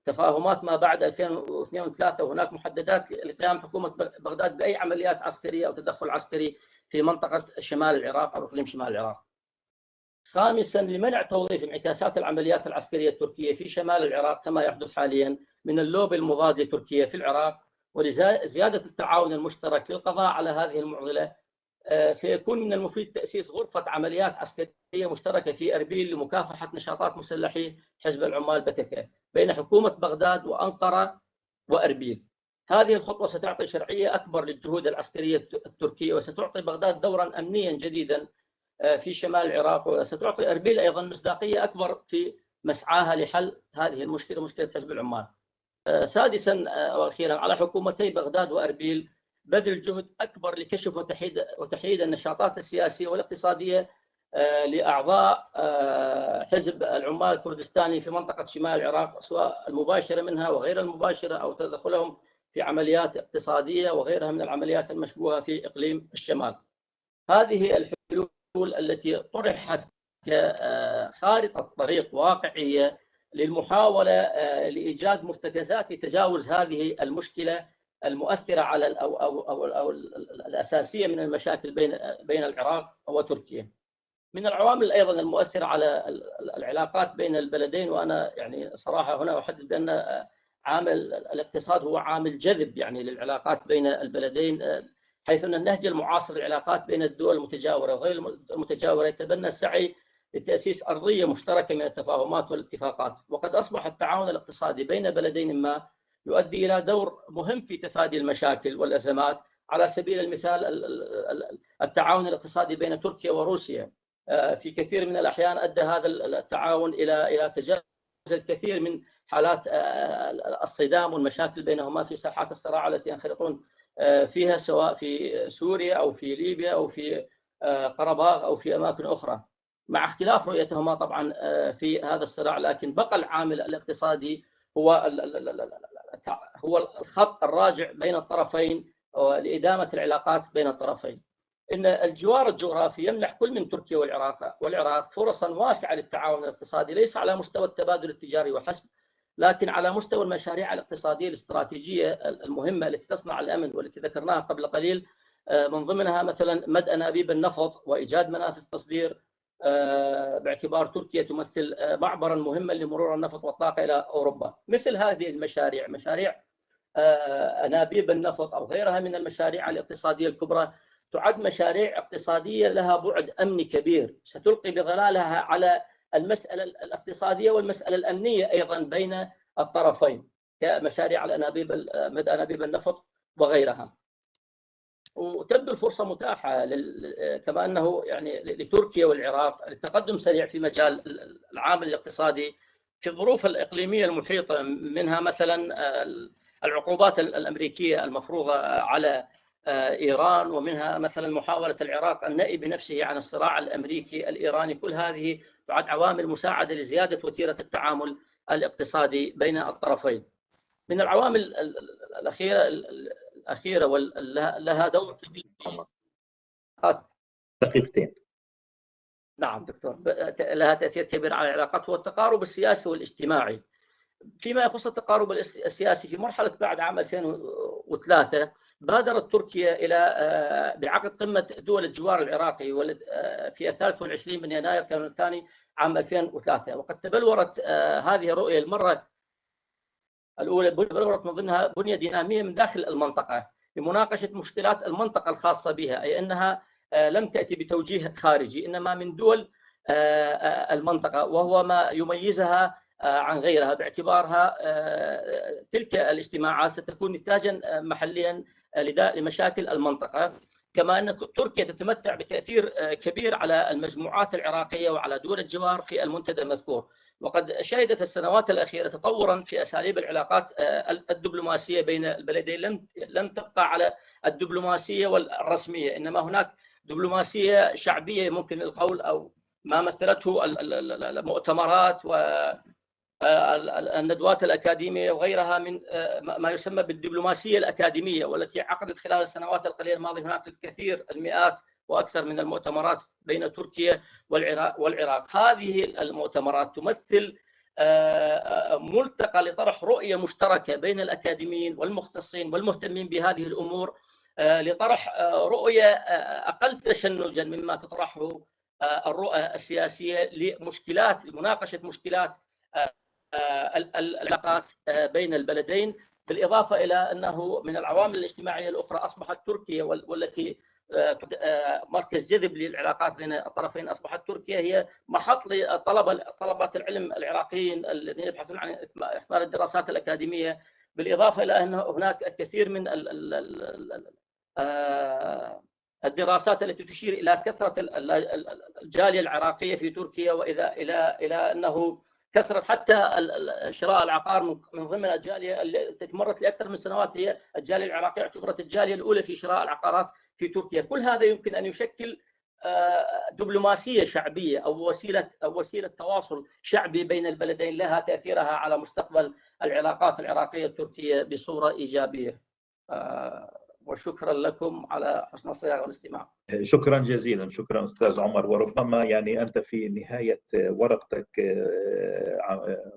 تفاهمات ما بعد 2002 و3 وهناك محددات لقيام حكومة بغداد بأي عمليات عسكرية أو تدخل عسكري في منطقة شمال العراق أو إقليم شمال العراق. خامسا لمنع توظيف انعكاسات العمليات العسكرية التركية في شمال العراق كما يحدث حاليا من اللوبي المضاد لتركيا في العراق، ولزيادة التعاون المشترك للقضاء على هذه المعضلة سيكون من المفيد تأسيس غرفة عمليات عسكرية مشتركة في أربيل لمكافحة نشاطات مسلحي حزب العمال بككة بين حكومة بغداد وأنقرة وأربيل. هذه الخطوة ستعطي شرعية أكبر للجهود العسكرية التركية وستعطي بغداد دورا أمنيا جديدا في شمال العراق، وستعطي أربيل أيضا مصداقية أكبر في مسعاها لحل هذه المشكلة، مشكلة حزب العمال. سادسا وأخيرا على حكومتي بغداد وأربيل بذل جهد أكبر لكشف وتحييد النشاطات السياسية والاقتصادية لأعضاء حزب العمال الكردستاني في منطقة شمال العراق، سواء المباشرة منها وغير المباشرة أو تدخلهم في عمليات اقتصادية وغيرها من العمليات المشبوهة في إقليم الشمال. هذه الحلول التي طرحت كخارطة طريق واقعية للمحاولة لإيجاد مرتكزات لتجاوز هذه المشكلة المؤثرة على أو الأساسية من المشاكل بين العراق وتركيا. من العوامل أيضا المؤثرة على العلاقات بين البلدين، وأنا يعني صراحة هنا أحدد بأن عامل الاقتصاد هو عامل جذب يعني للعلاقات بين البلدين، حيث أن النهج المعاصر للعلاقات بين الدول المتجاورة وغير المتجاورة يتبنى السعي لتأسيس أرضية مشتركة من التفاهمات والاتفاقات، وقد أصبح التعاون الاقتصادي بين بلدين ما يؤدي إلى دور مهم في تفادي المشاكل والأزمات. على سبيل المثال التعاون الاقتصادي بين تركيا وروسيا في كثير من الأحيان أدى هذا التعاون إلى تجاوز الكثير من حالات الصدام والمشاكل بينهما في ساحات الصراع التي ينخرطون فيها، سواء في سوريا أو في ليبيا أو في قرباغ أو في أماكن أخرى، مع اختلاف رؤيتهما طبعا في هذا الصراع. لكن بقى العامل الاقتصادي هو الخط الراجع بين الطرفين لإدامة العلاقات بين الطرفين. إن الجوار الجغرافي يمنح كل من تركيا والعراق فرصا واسعة للتعاون الاقتصادي، ليس على مستوى التبادل التجاري وحسب، لكن على مستوى المشاريع الاقتصادية الاستراتيجية المهمة التي تصنع الأمن والتي ذكرناها قبل قليل، من ضمنها مثلا مد أنابيب النفط وإيجاد منافذ تصدير، باعتبار تركيا تمثل معبرا مهما لمرور النفط والطاقة إلى أوروبا. مثل هذه المشاريع، مشاريع أنابيب النفط أو غيرها من المشاريع الاقتصادية الكبرى، تعد مشاريع اقتصادية لها بعد أمني كبير، ستلقي بظلالها على المسألة الاقتصادية والمسألة الأمنية أيضا بين الطرفين، كمشاريع مد أنابيب النفط وغيرها. وتبدو الفرصة متاحة كما أنه يعني لتركيا والعراق للتقدم سريع في مجال العامل الاقتصادي في الظروف الإقليمية المحيطة، منها مثلا العقوبات الأمريكية المفروضة على إيران، ومنها مثلا محاولة العراق النأي بنفسه عن الصراع الأمريكي الإيراني. كل هذه تعد عوامل مساعدة لزيادة وتيرة التعامل الاقتصادي بين الطرفين. من العوامل الأخيرة ولها دور كبير دقيقتين. نعم دكتور، لها تأثير كبير على العلاقات هو التقارب السياسي والاجتماعي. فيما يخص التقارب السياسي، في مرحلة بعد عام 2003 بادرت تركيا إلى بعقد قمة دول الجوار العراقي في 23 من يناير كان الثاني عام 2003، وقد تبلورت هذه الرؤية المرة الأولى بلورت من ضمنها بنية دينامية من داخل المنطقة لمناقشة مشكلات المنطقة الخاصة بها، أي أنها لم تأتي بتوجيه خارجي، إنما من دول المنطقة، وهو ما يميزها عن غيرها، باعتبارها تلك الاجتماعات ستكون نتاجا محليا لمشاكل المنطقة. كما أن تركيا تتمتع بتأثير كبير على المجموعات العراقية وعلى دول الجوار في المنتدى المذكور، وقد شهدت السنوات الأخيرة تطورا في أساليب العلاقات الدبلوماسية بين البلدين. لم تبقى على الدبلوماسية والرسمية، إنما هناك دبلوماسية شعبية ممكن القول، أو ما مثلته المؤتمرات والندوات الأكاديمية وغيرها من ما يسمى بالدبلوماسية الأكاديمية، والتي عقدت خلال السنوات القليلة الماضية. هناك الكثير، المئات وأكثر من المؤتمرات بين تركيا والعراق. هذه المؤتمرات تمثل ملتقى لطرح رؤية مشتركة بين الأكاديميين والمختصين والمهتمين بهذه الأمور، لطرح رؤية أقل تشنجا مما تطرحه الرؤى السياسية لمناقشة مشكلات العلاقات بين البلدين. بالإضافة إلى أنه من العوامل الاجتماعية الأخرى أصبحت تركيا، والتي مركز جذب للعلاقات بين الطرفين، أصبحت تركيا هي محط لطلبة العلم العراقيين الذين يبحثون عن إحضار الدراسات الأكاديمية. بالإضافة إلى أن هناك الكثير من الدراسات التي تشير إلى كثرة الجالية العراقية في تركيا، إلى أنه كثرة حتى شراء العقار من ضمن الجالية التي مرت لأكثر من سنوات. هي الجالية العراقية اعتبرت الجالية الأولى في شراء العقارات في تركيا. كل هذا يمكن أن يشكل دبلوماسية شعبية أو وسيلة تواصل شعبي بين البلدين، لها تأثيرها على مستقبل العلاقات العراقية التركية بصورة إيجابية. وشكرا لكم على حسن الصياغة والاستماع. شكرا جزيلا، شكرا أستاذ عمر. وربما يعني أنت في نهاية ورقتك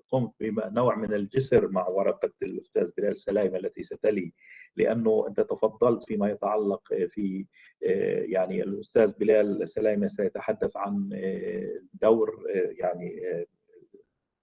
قمت بنوع من الجسر مع ورقة الأستاذ بلال سلايمة التي ستلي، لأنه أنت تفضلت فيما يتعلق في يعني الأستاذ بلال سلايمة سيتحدث عن دور يعني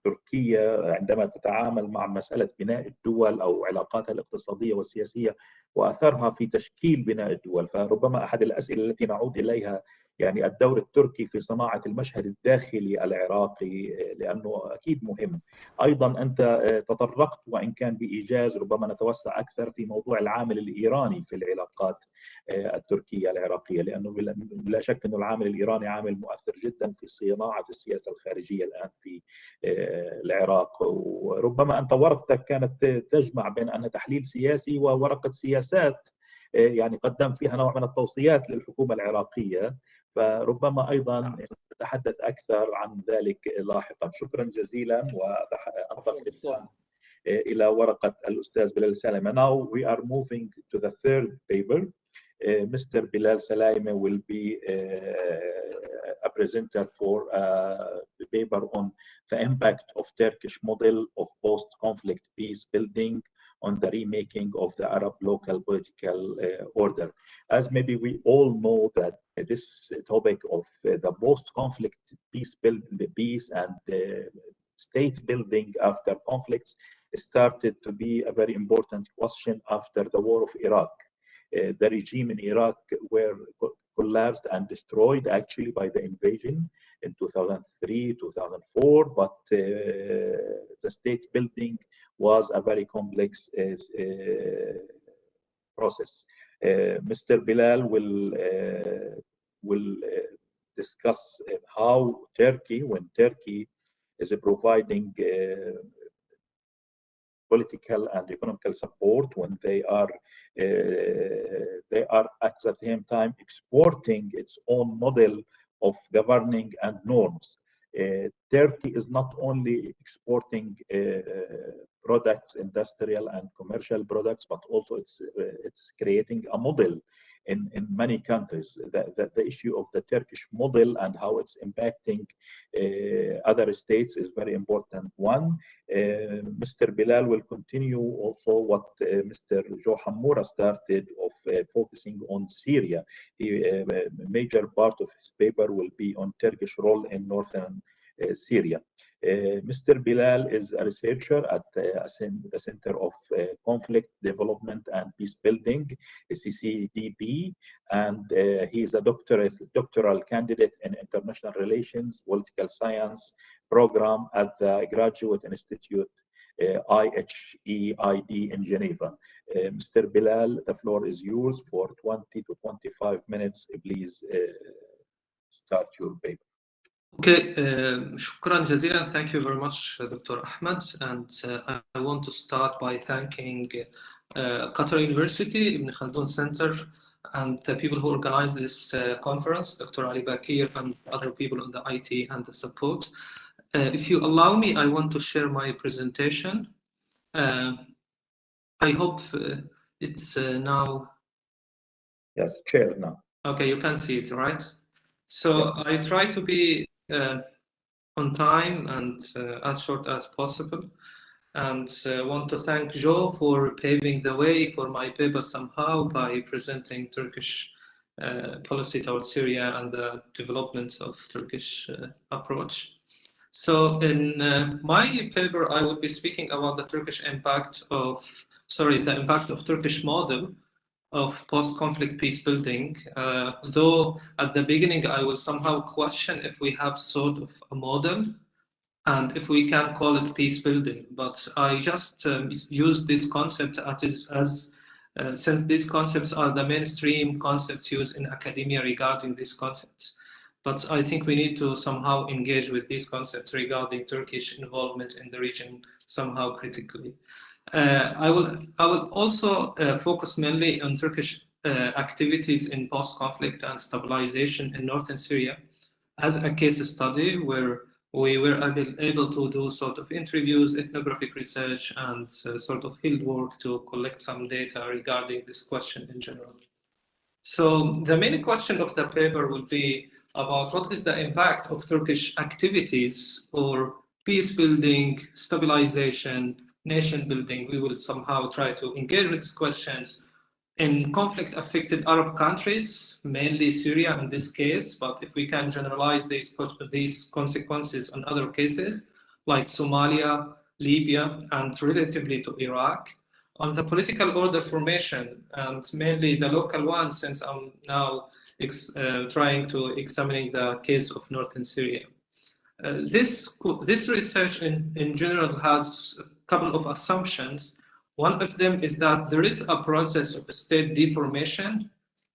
تركيا عندما تتعامل مع مسألة بناء الدول أو علاقاتها الاقتصادية والسياسية وأثرها في تشكيل بناء الدول. فربما أحد الأسئلة التي نعود إليها يعني الدور التركي في صناعة المشهد الداخلي العراقي، لأنه أكيد مهم. أيضا أنت تطرقت وإن كان بإيجاز، ربما نتوسع أكثر في موضوع العامل الإيراني في العلاقات التركية العراقية، لأنه لا شك أن العامل الإيراني عامل مؤثر جدا في صناعة السياسة الخارجية الآن في العراق. وربما أنت ورقتك كانت تجمع بين أنها تحليل سياسي وورقة سياسات، يعني قدمت فيها نوع من التوصيات للحكومة العراقية، فربما أيضا نتحدث أكثر عن ذلك لاحقا. شكرا جزيلا. وأنتقل إلى ورقة الأستاذ بلال سلايمة. Now we are moving to the third paper. Mr. Bilal Salaime will be a presenter for the paper on the impact of Turkish model of post-conflict peace building on the remaking of the Arab local political order. As maybe we all know that this topic of the post-conflict peace and state building after conflicts started to be a very important question after the war of Iraq. The regime in Iraq were collapsed and destroyed actually by the invasion in 2003, 2004, but the state building was a very complex process. Mr. Bilal will discuss how Turkey, when Turkey is providing political and economical support, when they are at the same time exporting its own model of governing and norms. Turkey is not only exporting products, industrial and commercial products, but also it's creating a model in many countries. The issue of the Turkish model and how it's impacting other states is very important one. Mr. Bilal will continue also what Mr. Joe Hammoura started of focusing on Syria. A major part of his paper will be on Turkish role in northern Syria. Mr. Bilal is a researcher at the Center of Conflict Development and Peace Building, CCDP, and he is a doctoral candidate in International Relations, Political Science program at the Graduate Institute IHEID in Geneva. Mr. Bilal, the floor is yours for 20 to 25 minutes. Please start your paper. Okay, shukran jazilan. Thank you very much, Dr. Ahmed. And I want to start by thanking Qatar University, Ibn Khaldun Center, and the people who organized this conference, Dr. Ali Bakir and other people on the IT and the support. If you allow me, I want to share my presentation. I hope it's now. Yes, share now. Okay, you can see it, right? So Yes. I try to be on time and as short as possible, and want to thank Joe for paving the way for my paper somehow by presenting Turkish policy towards Syria and the development of Turkish approach. So in my paper, I will be speaking about the Turkish impact of, the impact of Turkish model of post-conflict peace building, though at the beginning I will somehow question if we have sort of a model and if we can call it peace building. But I just used this concept since these concepts are the mainstream concepts used in academia regarding these concepts. But I think we need to somehow engage with these concepts regarding Turkish involvement in the region somehow critically. I will also focus mainly on Turkish activities in post-conflict and stabilization in northern Syria as a case study where we were able to do sort of interviews, ethnographic research, and sort of field work to collect some data regarding this question in general. So the main question of the paper will be about what is the impact of Turkish activities or peace building, stabilization, nation building. We will somehow try to engage with these questions in conflict-affected Arab countries, mainly Syria in this case, but if we can generalize these consequences on other cases, like Somalia, Libya, and relatively to Iraq, on the political order formation, and mainly the local ones, since I'm now trying to examine the case of northern Syria. This research in general has a couple of assumptions. One of them is that there is a process of state deformation,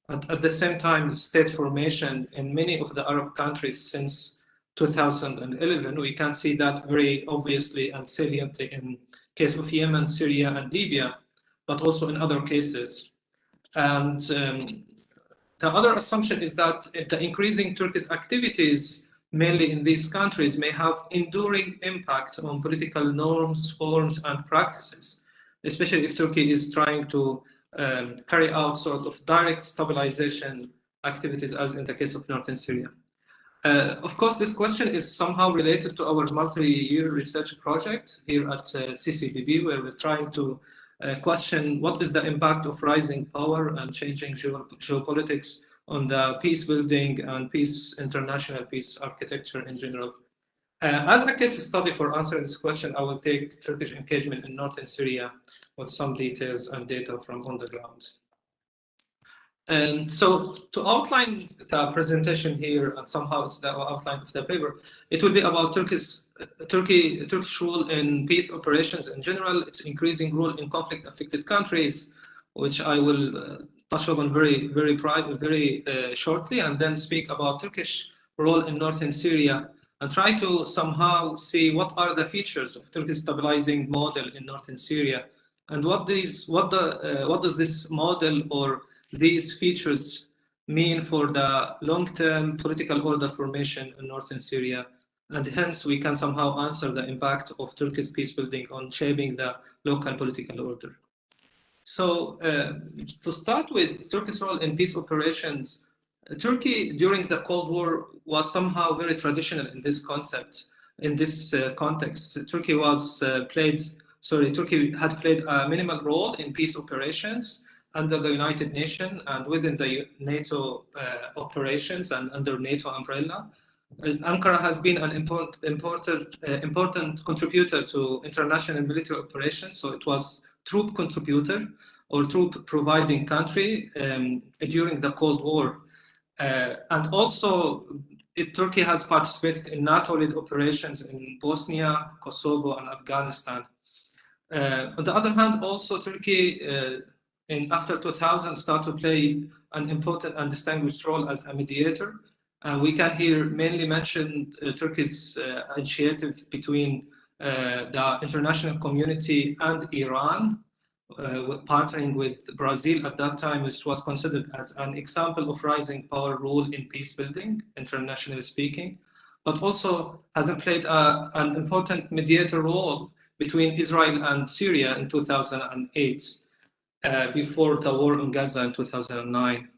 and at the same time state formation in many of the Arab countries since 2011. We can see that very obviously and saliently in case of Yemen, Syria, and Libya, but also in other cases. And the other assumption is that the increasing Turkish activities, mainly in these countries, may have enduring impact on political norms, forms, and practices, especially if Turkey is trying to carry out sort of direct stabilization activities, as in the case of northern Syria. Of course, this question is somehow related to our multi-year research project here at CCDB, where we're trying to question what is the impact of rising power and changing geopolitics on the peace building and international peace architecture in general. As a case study for answering this question, I will take Turkish engagement in northern Syria with some details and data from on the ground. So to outline the presentation here, and somehow it's the outline of the paper, it will be about Turkish role in peace operations in general, its increasing role in conflict-affected countries, which I will touch upon very shortly, and then speak about Turkish role in northern Syria, and try to somehow see what are the features of Turkish stabilizing model in northern Syria, and what does this model or these features mean for the long-term political order formation in northern Syria, and hence we can somehow answer the impact of Turkish peace building on shaping the local political order. So to start with Turkey's role in peace operations, Turkey during the Cold War was somehow very traditional in this concept, in this context. Turkey had played a minimal role in peace operations under the United Nations and within the NATO operations and under NATO umbrella. Ankara has been an important contributor to international military operations, so it was troop contributor or troop providing country during the Cold War. And also, Turkey has participated in NATO-led operations in Bosnia, Kosovo, and Afghanistan. On the other hand, also Turkey, after 2000, started to play an important and distinguished role as a mediator. We can here mainly mention Turkey's initiative between the international community and Iran, partnering with Brazil at that time, which was considered as an example of rising power role in peace building, internationally speaking, but also has played an important mediator role between Israel and Syria in 2008, before the war in Gaza in 2009.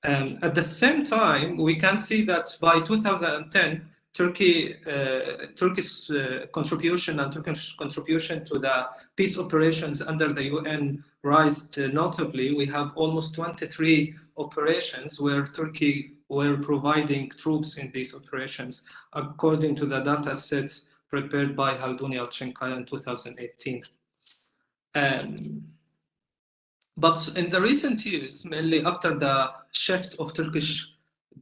At the same time, we can see that by 2010, Turkey's contribution and Turkish contribution to the peace operations under the UN rised notably. We have almost 23 operations where Turkey were providing troops in these operations, according to the data set prepared by Khaldun in 2018. But in the recent years, mainly after the shift of Turkish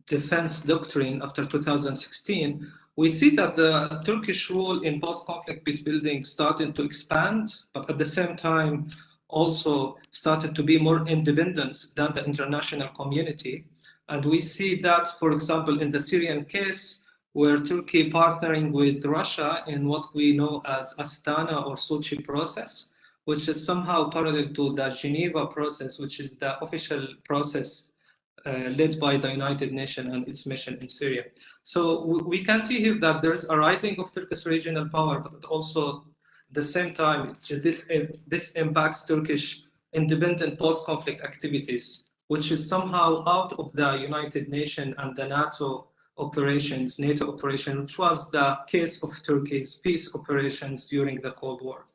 defense doctrine after 2016, we see that the Turkish role in post-conflict peace building started to expand, but at the same time also started to be more independent than the international community. And we see that, for example, in the Syrian case, where Turkey partnering with Russia in what we know as Astana or Sochi process, which is somehow parallel to the Geneva process, which is the official process led by the United Nations and its mission in Syria. So we can see here that there's a rising of Turkish regional power, but also at the same time, this impacts Turkish independent post-conflict activities, which is somehow out of the United Nations and the NATO operations, which was the case of Turkey's peace operations during the Cold War.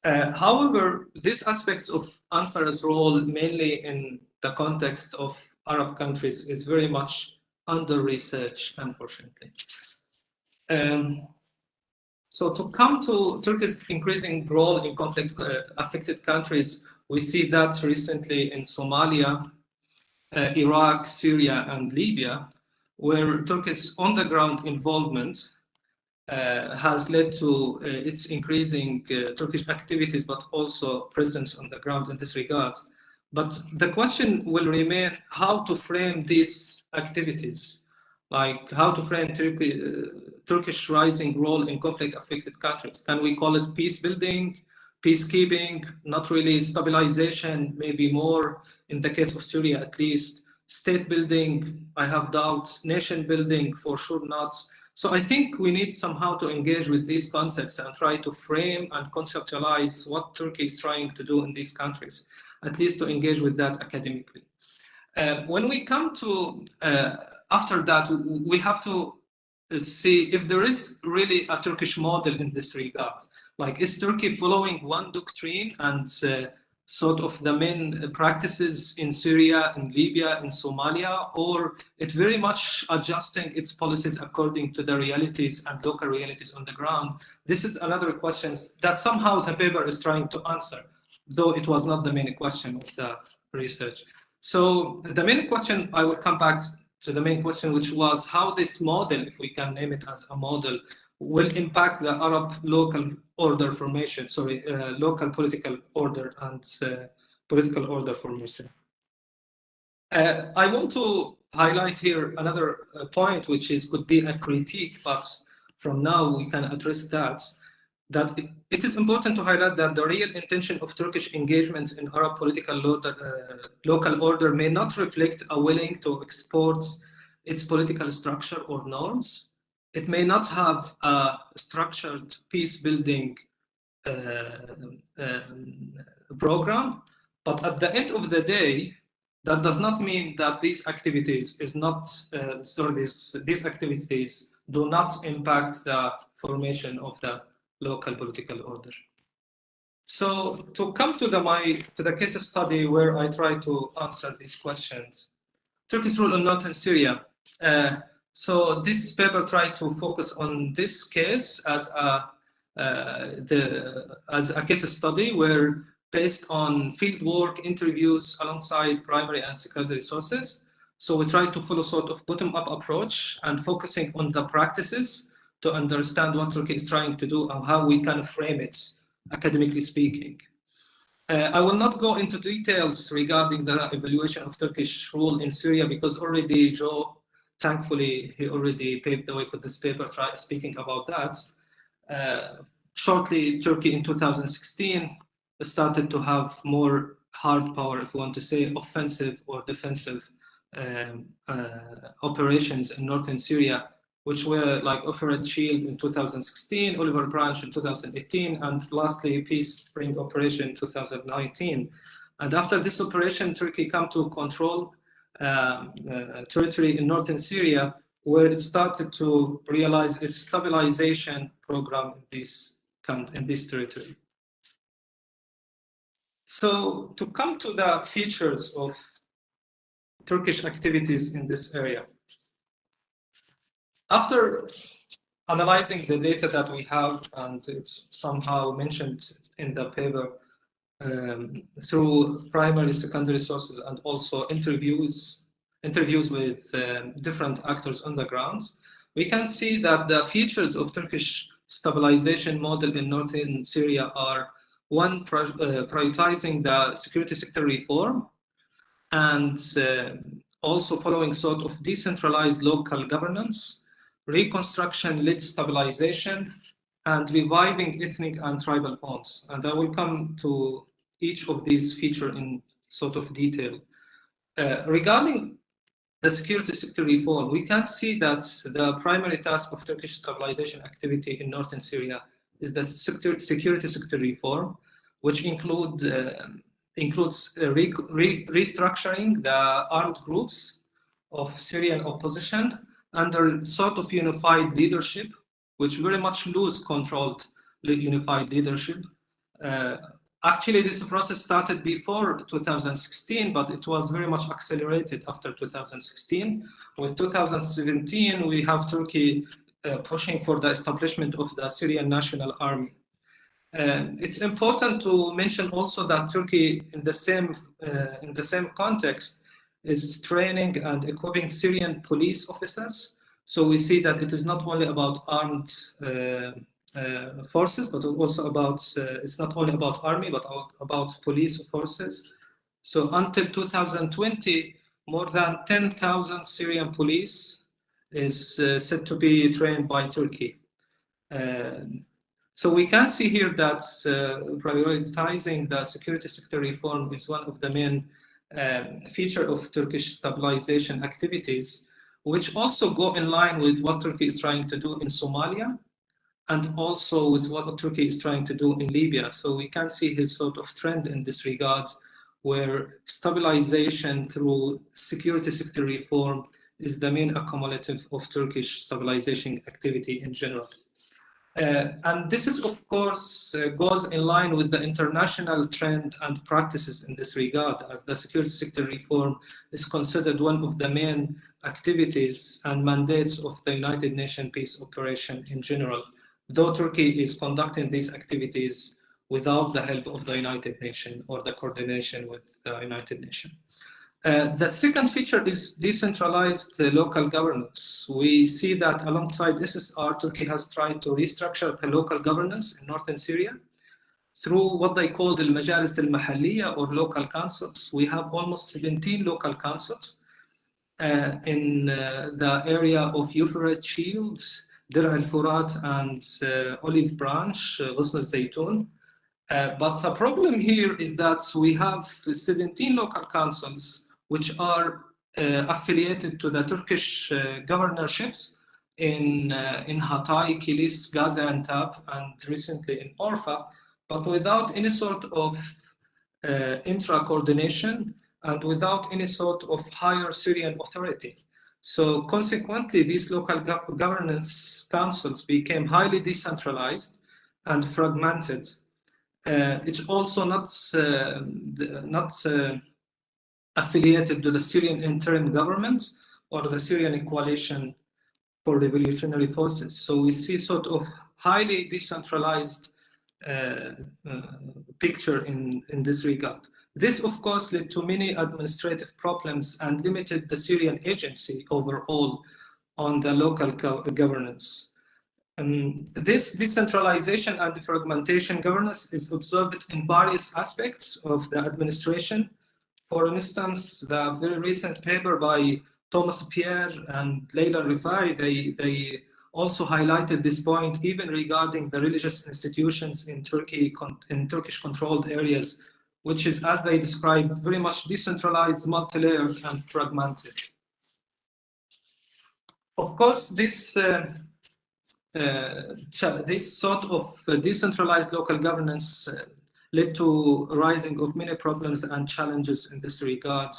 However, these aspects of Ankara's role, mainly in the context of Arab countries, is very much under research, unfortunately. So to come to Turkey's increasing role in conflict-affected countries, we see that recently in Somalia, Iraq, Syria, and Libya, where Turkey's on-the-ground involvement has led to its increasing Turkish activities, but also presence on the ground in this regard. But the question will remain how to frame these activities, like how to frame Turkish rising role in conflict-affected countries. Can we call it peace building, peacekeeping, not really stabilization, maybe more in the case of Syria at least, state building, I have doubts, nation building, for sure not. So I think we need somehow to engage with these concepts and try to frame and conceptualize what Turkey is trying to do in these countries, at least to engage with that academically. When we come to, after that, we have to see if there is really a Turkish model in this regard. Like, is Turkey following one doctrine and sort of the main practices in Syria, in Libya, in Somalia, or it very much adjusting its policies according to the realities and local realities on the ground? This is another question that somehow the paper is trying to answer, though it was not the main question of the research. So the main question, I will come back to the main question, which was how this model, if we can name it as a model, will impact the Arab local order formation, local political order and political order formation. I want to highlight here another point, which could be a critique, but from now we can address that it is important to highlight that the real intention of Turkish engagement in Arab political local order may not reflect a willing to export its political structure or norms. It may not have a structured peace-building program, but at the end of the day, that does not mean that these activities these activities do not impact the formation of the local political order. So to come to the case study where I try to answer these questions, Turkey's role in northern Syria. So this paper tried to focus on this case as a case study where, based on field work, interviews alongside primary and secondary sources. So we tried to follow sort of bottom-up approach and focusing on the practices to understand what Turkey is trying to do and how we can frame it, academically speaking. I will not go into details regarding the evaluation of Turkish rule in Syria because already Joe, thankfully, he already paved the way for this paper speaking about that. Shortly, Turkey in 2016 started to have more hard power, if we want to say, offensive or defensive operations in northern Syria, which were like Operation Shield in 2016, Oliver Branch in 2018, and lastly, Peace Spring Operation in 2019. And after this operation, Turkey came to control territory in northern Syria, where it started to realize its stabilization program in this territory. So to come to the features of Turkish activities in this area. After analyzing the data that we have, and it's somehow mentioned in the paper, through primary, secondary sources, and also interviews with different actors on the ground, we can see that the features of Turkish stabilization model in northern Syria are: one, prioritizing the security sector reform, and also following sort of decentralized local governance, reconstruction-led stabilization, and reviving ethnic and tribal bonds. And I will come to each of these features in sort of detail. Regarding the security sector reform, we can see that the primary task of Turkish stabilization activity in northern Syria is the security sector reform, which includes restructuring the armed groups of Syrian opposition under sort of unified leadership, which very much loose controlled unified leadership. Actually, this process started before 2016, but it was very much accelerated after 2016. With 2017, we have Turkey pushing for the establishment of the Syrian National Army. It's important to mention also that Turkey, in the same context, is training and equipping Syrian police officers. So we see that it is not only about armed forces, but also about, it's not only about army, but about police forces. So until 2020, more than 10,000 Syrian police is said to be trained by Turkey. So we can see here that prioritizing the security sector reform is one of the main feature of Turkish stabilization activities, which also go in line with what Turkey is trying to do in Somalia, and also with what Turkey is trying to do in Libya. So we can see his sort of trend in this regard, where stabilization through security sector reform is the main accumulative of Turkish stabilization activity in general. And this is, of course, goes in line with the international trend and practices in this regard, as the security sector reform is considered one of the main activities and mandates of the United Nations peace operation in general, though Turkey is conducting these activities without the help of the United Nations or the coordination with the United Nations. The second feature is decentralized local governance. We see that alongside SSR, Turkey has tried to restructure the local governance in northern Syria through what they call the Majalis al-Mahalliyya, or local councils. We have almost 17 local councils in the area of Euphrates Shield, Dir al-Furat, and Olive Branch, Ghusn al-Zaytun. But the problem here is that we have 17 local councils which are affiliated to the Turkish governorships in Hatay, Kilis, Gaziantep, and recently in Orfa, but without any sort of intra-coordination and without any sort of higher Syrian authority. So consequently, these local governance councils became highly decentralized and fragmented. It's also not affiliated to the Syrian interim government or the Syrian coalition for revolutionary forces. So we see sort of highly decentralized picture in this regard. This, of course, led to many administrative problems and limited the Syrian agency overall on the local governance. This decentralization and fragmentation governance is observed in various aspects of the administration. For instance, the very recent paper by Thomas Pierre and Leila Rifai, they also highlighted this point even regarding the religious institutions in Turkey, in Turkish-controlled areas, which is, as they describe, very much decentralized, multi-layered, and fragmented. Of course, this sort of decentralized local governance led to a rising of many problems and challenges in this regard.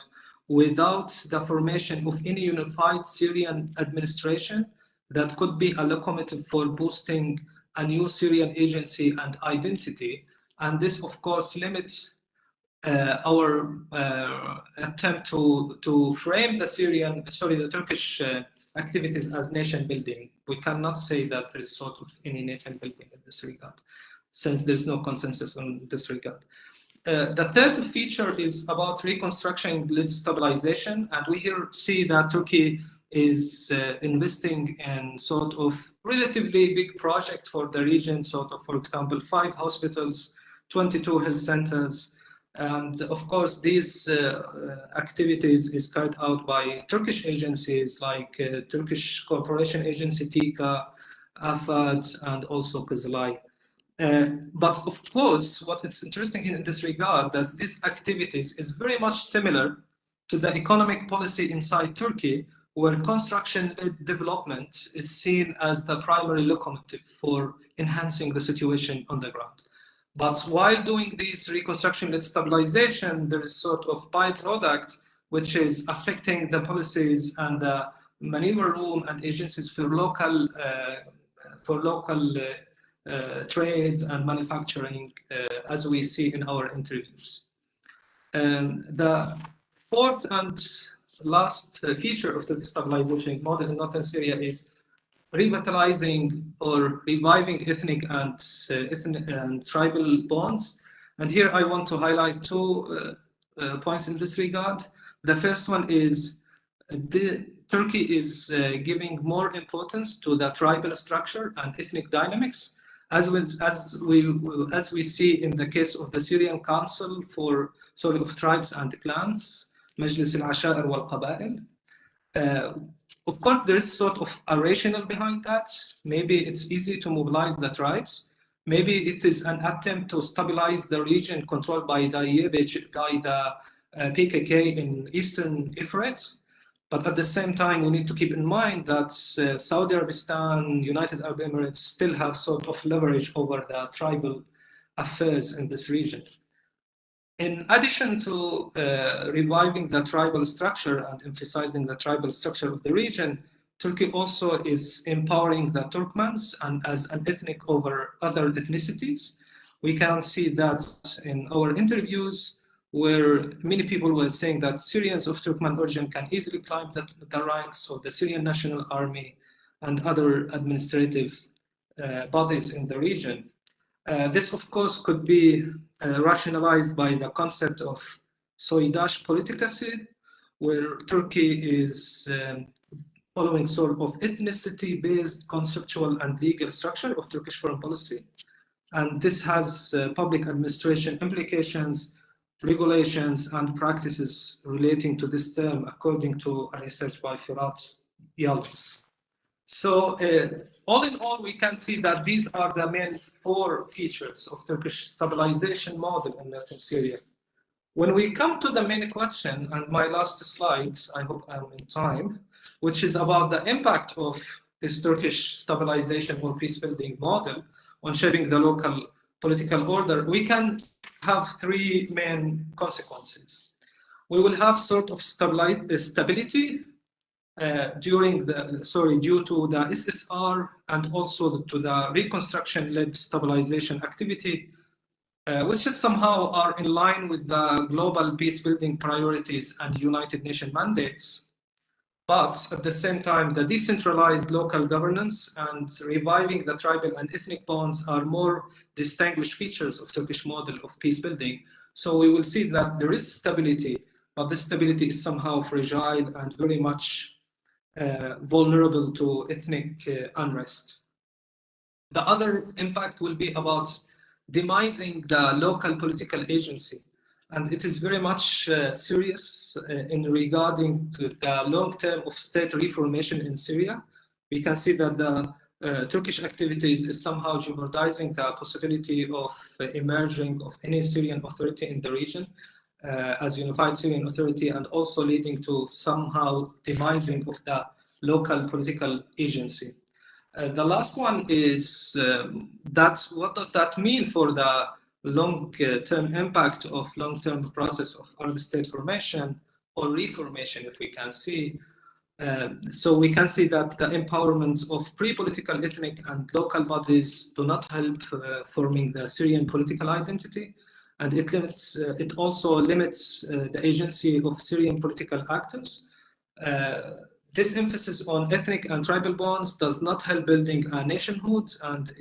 Without the formation of any unified Syrian administration that could be a locomotive for boosting a new Syrian agency and identity, and this, of course, limits our attempt to frame the Turkish activities as nation building. We cannot say that there is sort of any nation building in this regard, since there's no consensus on this regard. The third feature is about reconstruction-led stabilization, and we here see that Turkey is investing in sort of relatively big project for the region, sort of, for example, 5 hospitals, 22 health centers, and of course these activities is carried out by Turkish agencies like Turkish Cooperation Agency, TIKA, Afad, and also Kızılay. But of course, what is interesting in this regard is these activities is very much similar to the economic policy inside Turkey, where construction-led development is seen as the primary locomotive for enhancing the situation on the ground. But while doing this reconstruction-led stabilization, there is sort of byproduct which is affecting the policies and the maneuver room and agencies for local trades and manufacturing, as we see in our interviews. And the fourth and last feature of the stabilization model in northern Syria is revitalizing or reviving ethnic and tribal bonds. And here I want to highlight 2 points in this regard. The first one is Turkey is giving more importance to the tribal structure and ethnic dynamics, as we see in the case of the Syrian Council for sort of tribes and clans, Majlis al-Ashair wal-Qaba'il. Of course, there is sort of a rationale behind that. Maybe it's easy to mobilize the tribes. Maybe it is an attempt to stabilize the region controlled by the PKK in eastern Euphrates. But at the same time, we need to keep in mind that Saudi Arabistan, United Arab Emirates still have sort of leverage over the tribal affairs in this region. In addition to reviving the tribal structure and emphasizing the tribal structure of the region, Turkey also is empowering the Turkmens and as an ethnic over other ethnicities. We can see that in our interviews, where many people were saying that Syrians of Turkmen origin can easily climb the ranks of the Syrian National Army and other administrative bodies in the region. This, of course, could be rationalized by the concept of soydaş politikası, where Turkey is following sort of ethnicity-based conceptual and legal structure of Turkish foreign policy. And this has public administration implications, regulations, and practices relating to this term, according to a research by Firat Yalçın. So all in all, we can see that these are the main 4 features of Turkish stabilization model in northern Syria. When we come to the main question, and my last slides, I hope I'm in time, which is about the impact of this Turkish stabilization or peace-building model on shaping the local political order, we can have 3 main consequences. We will have sort of stability due to the SSR and also to the reconstruction-led stabilization activity, which is somehow are in line with the global peace-building priorities and United Nations mandates. But at the same time, the decentralized local governance and reviving the tribal and ethnic bonds are more distinguished features of Turkish model of peace building. So we will see that there is stability, but this stability is somehow fragile and very much vulnerable to ethnic unrest. The other impact will be about demising the local political agency. And it is very much serious in regarding to the long term of state reformation in Syria. We can see that the Turkish activities is somehow jeopardizing the possibility of emerging of any Syrian authority in the region as unified Syrian authority, and also leading to somehow demising of the local political agency. The last one is what does that mean for the long-term impact of long-term process of Arab state formation or reformation, if we can see. So we can see that the empowerment of pre-political ethnic and local bodies do not help forming the Syrian political identity, and it also limits the agency of Syrian political actors. This emphasis on ethnic and tribal bonds does not help building a nationhood and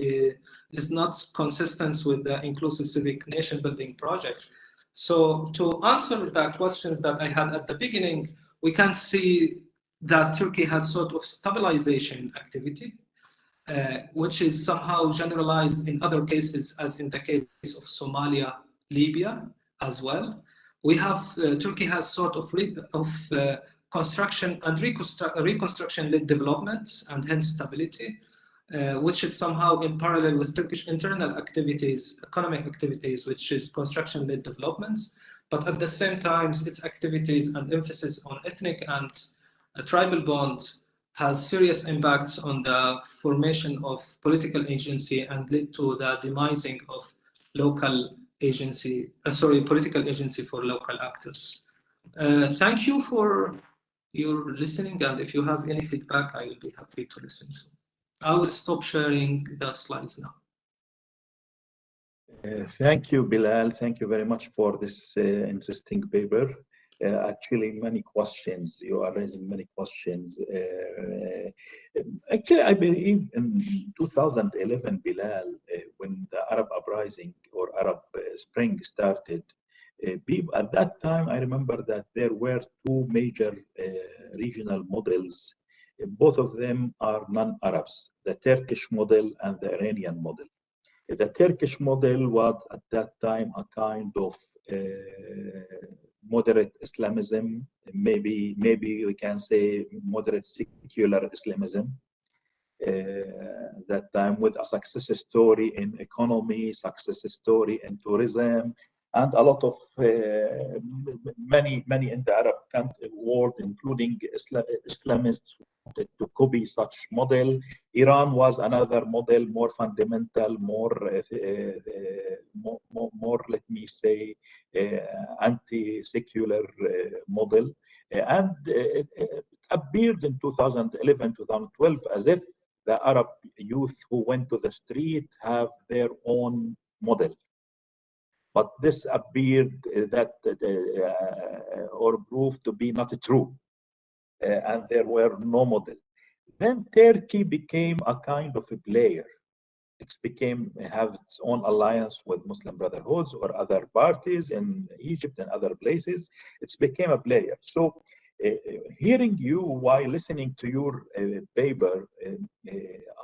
is not consistent with the inclusive civic nation building project. So to answer the questions that I had at the beginning, we can see that Turkey has sort of stabilization activity, which is somehow generalized in other cases, as in the case of Somalia, Libya as well. We have, Turkey has sort of construction and reconstruction-led development and hence stability, which is somehow in parallel with Turkish internal activities, economic activities, which is construction-led development. But at the same time, its activities and emphasis on ethnic and tribal bond has serious impacts on the formation of political agency and lead to the demising of local agency, political agency for local actors. Thank you for your listening, and if you have any feedback, I will be happy to listen to. I will stop sharing the slides now. Thank you, Bilal. Thank you very much for this interesting paper. Actually, many questions. You are raising many questions. Actually, I believe in 2011, Bilal, when the Arab uprising or Arab Spring started, at that time, I remember that there were two major regional models. Both of them are non-Arabs, the Turkish model and the Iranian model. The Turkish model was at that time a kind of moderate Islamism, maybe we can say moderate secular Islamism. That time with a success story in economy, success story in tourism, and a lot of many in the Arab world, including Islamists, wanted to copy such model. Iran was another model, more fundamental, more let me say, anti-secular model. And it appeared in 2011, 2012 as if the Arab youth who went to the street have their own model. But this appeared that or proved to be not true, and there were no model. Then Turkey became a kind of a player. It have its own alliance with Muslim Brotherhoods or other parties in Egypt and other places. It became a player. So hearing you while listening to your paper,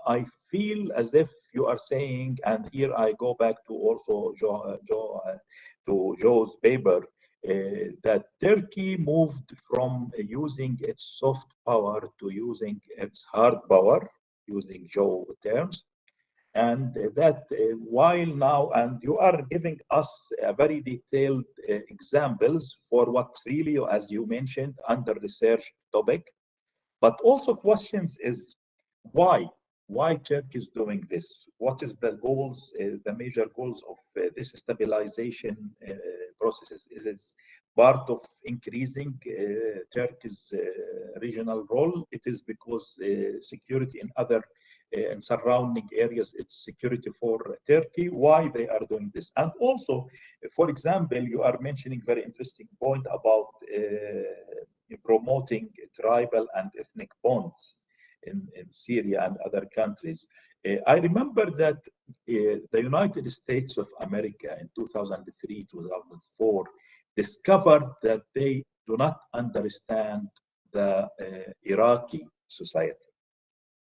I feel as if you are saying, and here I go back to also Joe's paper, that Turkey moved from using its soft power to using its hard power, using Joe terms. And that while now, and you are giving us a very detailed examples for what really, as you mentioned, under research topic, but also questions is why Turkey is doing this? What is the goals, the major goals of this stabilization processes? Is it part of increasing Turkey's regional role? It is because security in other in surrounding areas, it's security for Turkey, why they are doing this. And also, for example, you are mentioning very interesting point about promoting tribal and ethnic bonds in Syria and other countries. I remember that the United States of America in 2003, 2004 discovered that they do not understand the Iraqi society.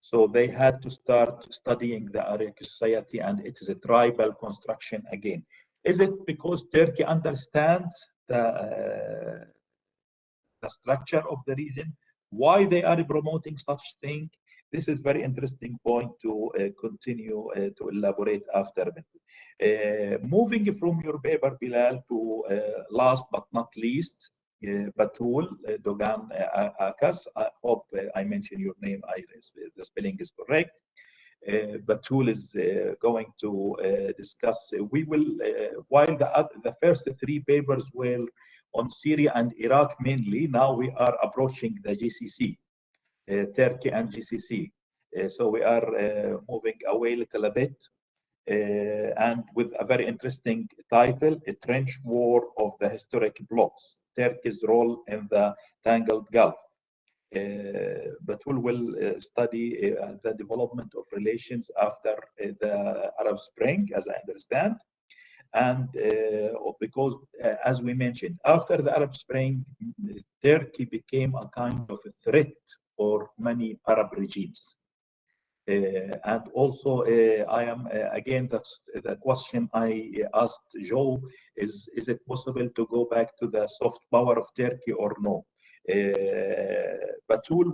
So they had to start studying the Iraqi society, and it is a tribal construction again. Is it because Turkey understands the structure of the region? Why they are promoting such thing? This is very interesting point to continue to elaborate after. Moving from your paper, Bilal, to last but not least, Batul Dogan Akas. I hope I mentioned your name. The spelling is correct. Batul is going to discuss. We will, while the first three papers were on Syria and Iraq mainly, now we are approaching the GCC, Turkey and GCC. So we are moving away a little bit, and with a very interesting title, A Trench War of the Historic Blocs, Turkey's Role in the Tangled Gulf. Batul will study the development of relations after the Arab Spring, as I understand. And because, as we mentioned, after the Arab Spring, Turkey became a kind of a threat for many Arab regimes. And also, I am, again, that's the question I asked Joe, is it possible to go back to the soft power of Turkey or no? Batul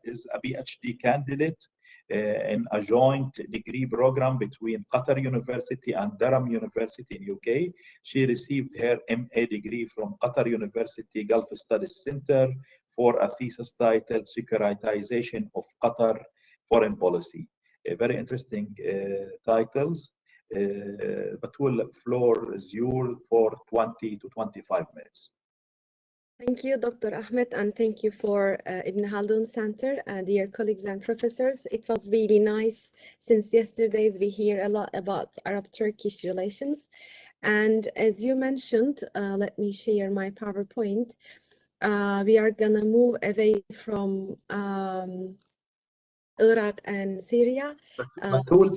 is a PhD candidate in a joint degree program between Qatar University and Durham University in UK. She received her MA degree from Qatar University Gulf Studies Center for a thesis titled Securitization of Qatar Foreign Policy. Very interesting titles. Batul, floor is yours for 20 to 25 minutes. Thank you, Dr. Ahmed, and thank you for Ibn Khaldun Center and dear colleagues and professors. It was really nice. Since yesterday, we hear a lot about Arab-Turkish relations. And as you mentioned, let me share my PowerPoint. We are gonna move away from Iraq and Syria. Batul,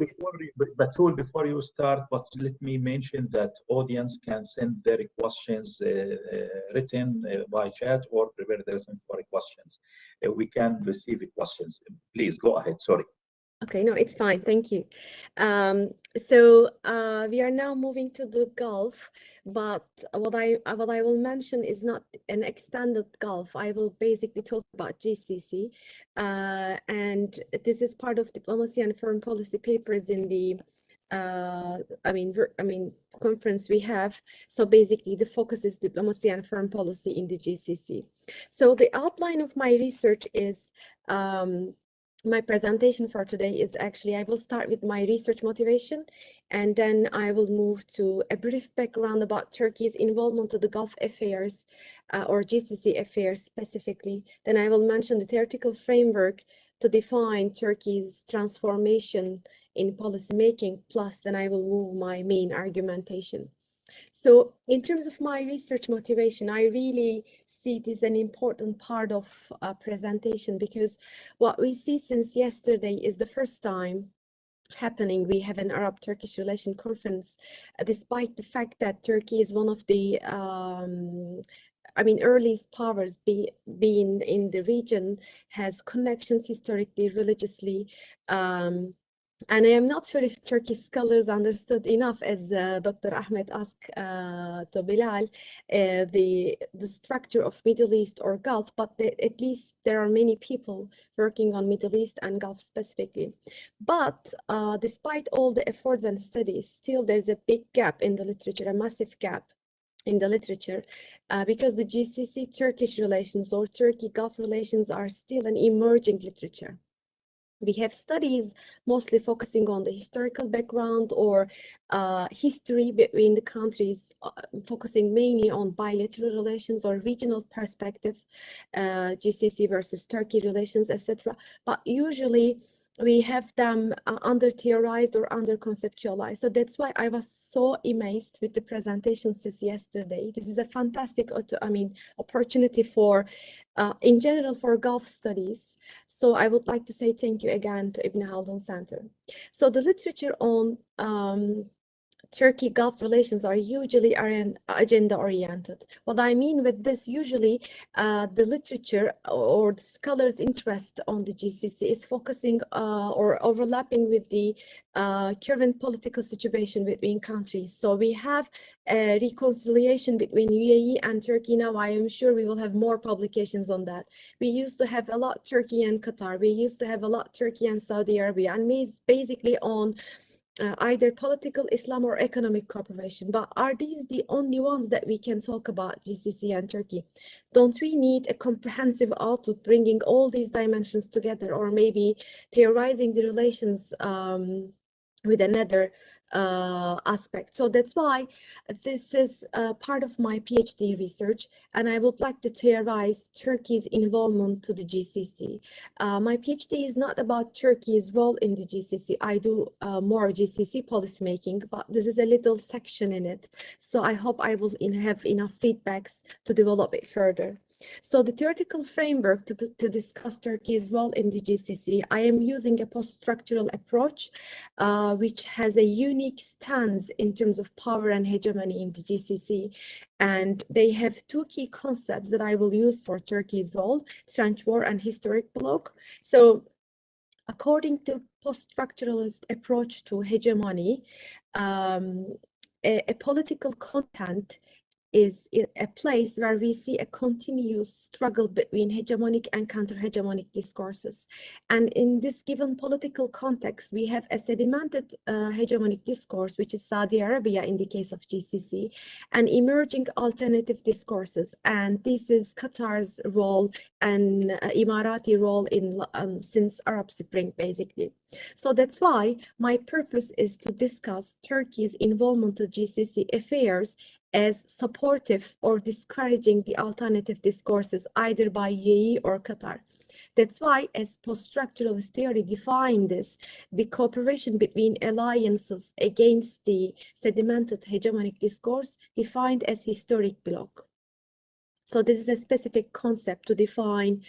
before you start, but let me mention that audience can send their questions written by chat or prepare themselves for questions. We can receive questions. Please go ahead. Sorry. Okay, no, it's fine. Thank you. So we are now moving to the Gulf, but what I will mention is not an extended Gulf. I will basically talk about GCC, and this is part of diplomacy and foreign policy papers in the conference we have. So basically, the focus is diplomacy and foreign policy in the GCC. So the outline of my research is. My presentation for today is actually, I will start with my research motivation, and then I will move to a brief background about Turkey's involvement to the Gulf affairs or GCC affairs specifically. Then I will mention the theoretical framework to define Turkey's transformation in policymaking, plus then I will move my main argumentation. So in terms of my research motivation, I really see it as an important part of a presentation, because what we see since yesterday is the first time happening. We have an Arab-Turkish relation conference, despite the fact that Turkey is one of the earliest powers being in the region, has connections historically, religiously, and I am not sure if Turkish scholars understood enough, as Dr. Ahmed asked to Bilal, the structure of Middle East or Gulf, but at least there are many people working on Middle East and Gulf specifically. But despite all the efforts and studies, still there's a big gap in the literature, a massive gap in the literature, because the GCC-Turkish relations or Turkey-Gulf relations are still an emerging literature. We have studies mostly focusing on the historical background or history between the countries, focusing mainly on bilateral relations or regional perspective, GCC versus Turkey relations, etc. But usually we have them under-theorized or under-conceptualized. So that's why I was so amazed with the presentation since yesterday. This is a fantastic, opportunity for, in general, for Gulf studies. So I would like to say thank you again to Ibn Khaldun Center. So the literature on Turkey-Gulf relations are usually agenda-oriented. What I mean with this, usually the literature or the scholars' interest on the GCC is focusing or overlapping with the current political situation between countries. So we have a reconciliation between UAE and Turkey now. I am sure we will have more publications on that. We used to have a lot Turkey and Qatar. We used to have a lot Turkey and Saudi Arabia, and basically on either political Islam or economic cooperation. But are these the only ones that we can talk about, GCC and Turkey? Don't we need a comprehensive outlook bringing all these dimensions together, or maybe theorizing the relations with another aspect? So that's why this is part of my PhD research, and I would like to theorize Turkey's involvement to the GCC. My PhD is not about Turkey's role in the GCC. I do more GCC policymaking, but this is a little section in it. So I hope I will have enough feedbacks to develop it further. So the theoretical framework to discuss Turkey's role in the GCC, I am using a post-structural approach, which has a unique stance in terms of power and hegemony in the GCC. And they have two key concepts that I will use for Turkey's role: trench war and historic bloc. So according to post-structuralist approach to hegemony, a political content is a place where we see a continuous struggle between hegemonic and counter-hegemonic discourses. And in this given political context, we have a sedimented hegemonic discourse, which is Saudi Arabia in the case of GCC, and emerging alternative discourses. And this is Qatar's role and Emirati role in since Arab Spring, basically. So that's why my purpose is to discuss Turkey's involvement in GCC affairs as supportive or discouraging the alternative discourses either by UAE or Qatar. That's why, as post-structuralist theory define this, the cooperation between alliances against the sedimented hegemonic discourse defined as historic bloc. So this is a specific concept to define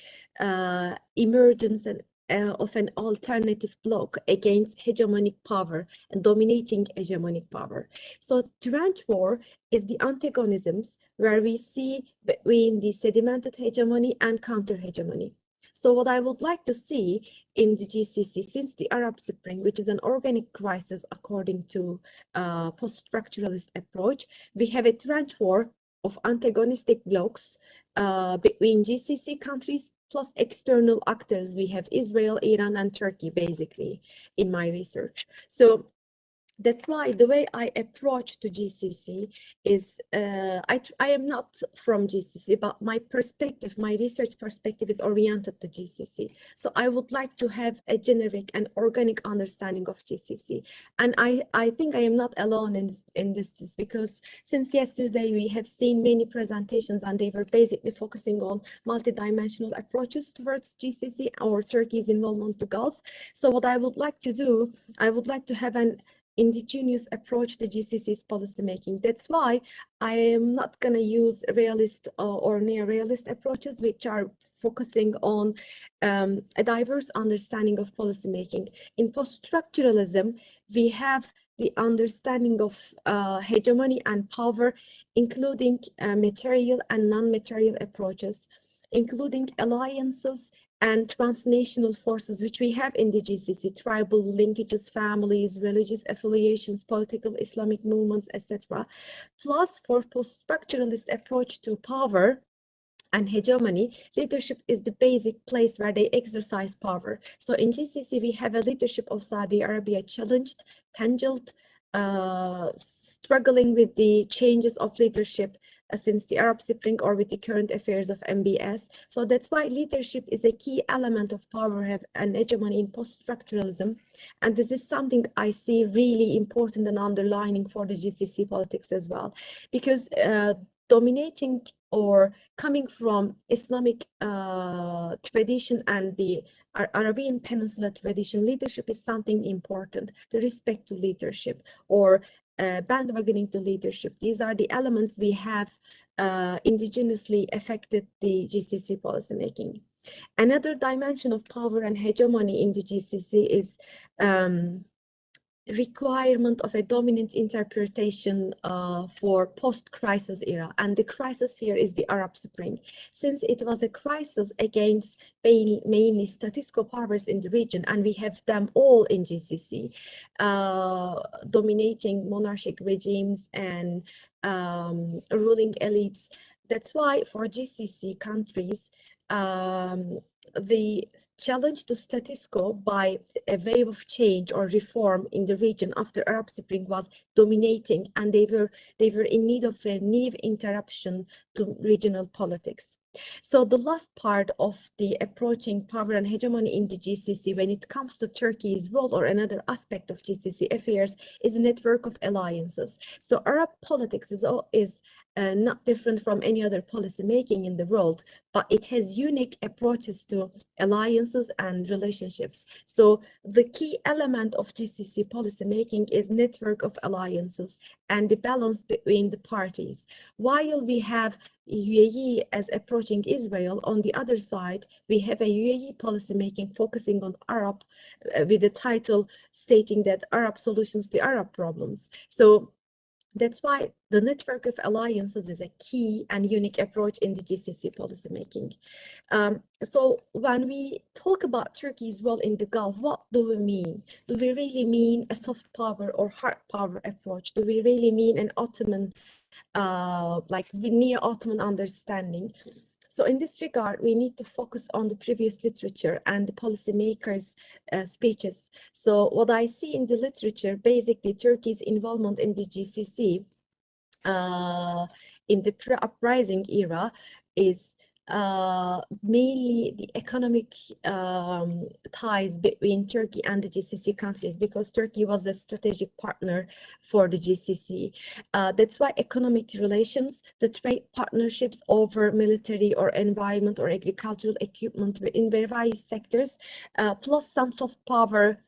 emergence and of an alternative bloc against hegemonic power and dominating hegemonic power. So trench war is the antagonisms where we see between the sedimented hegemony and counter-hegemony. So what I would like to see in the GCC since the Arab Spring, which is an organic crisis according to post-structuralist approach, we have a trench war of antagonistic blocs between GCC countries plus external actors. We have Israel, Iran, and Turkey, basically, in my research. So that's why the way I approach to GCC is, I am not from GCC, but my perspective, my research perspective is oriented to GCC. So I would like to have a generic and organic understanding of GCC. And I think I am not alone in this because since yesterday we have seen many presentations and they were basically focusing on multidimensional approaches towards GCC or Turkey's involvement to Gulf. So what I would like to do, I would like to have an indigenous approach to GCC's policymaking. That's why I am not going to use realist or neo-realist approaches, which are focusing on a diverse understanding of policymaking. In post-structuralism, we have the understanding of hegemony and power, including material and non-material approaches, including alliances and transnational forces, which we have in the GCC, tribal linkages, families, religious affiliations, political Islamic movements, etc. Plus, for post-structuralist approach to power and hegemony, leadership is the basic place where they exercise power. So in GCC, we have a leadership of Saudi Arabia challenged, tangled, struggling with the changes of leadership since the Arab Spring or with the current affairs of MBS. So that's why leadership is a key element of power and hegemony in post-structuralism. And this is something I see really important and underlining for the GCC politics as well, because dominating or coming from Islamic tradition and the Arabian Peninsula tradition, leadership is something important. The respect to leadership or bandwagoning to leadership. These are the elements we have indigenously affected the GCC policymaking. Another dimension of power and hegemony in the GCC is requirement of a dominant interpretation for post-crisis era, and the crisis here is the Arab Spring, since it was a crisis against mainly status quo powers in the region, and we have them all in GCC, dominating monarchic regimes and ruling elites. That's why for GCC countries, the challenge to status quo by a wave of change or reform in the region after Arab Spring was dominating, and they were in need of a new interruption to regional politics. So the last part of the approaching power and hegemony in the GCC when it comes to Turkey's role, or another aspect of GCC affairs, is a network of alliances. So Arab politics is not different from any other policy making in the world, but it has unique approaches to alliances and relationships. So the key element of GCC policy making is network of alliances and the balance between the parties. While we have UAE as approaching Israel, on the other side, we have a UAE policy making focusing on Arab, with the title stating that Arab solutions to Arab problems. So that's why the network of alliances is a key and unique approach in the GCC policymaking. So when we talk about Turkey's role in the Gulf, what do we mean? Do we really mean a soft power or hard power approach? Do we really mean an Ottoman, like neo-Ottoman understanding? So in this regard, we need to focus on the previous literature and the policymakers' speeches. So what I see in the literature, basically Turkey's involvement in the GCC in the pre-uprising era is mainly the economic ties between Turkey and the GCC countries, because Turkey was a strategic partner for the GCC. That's why economic relations, the trade partnerships over military or environment or agricultural equipment in various sectors, plus some soft power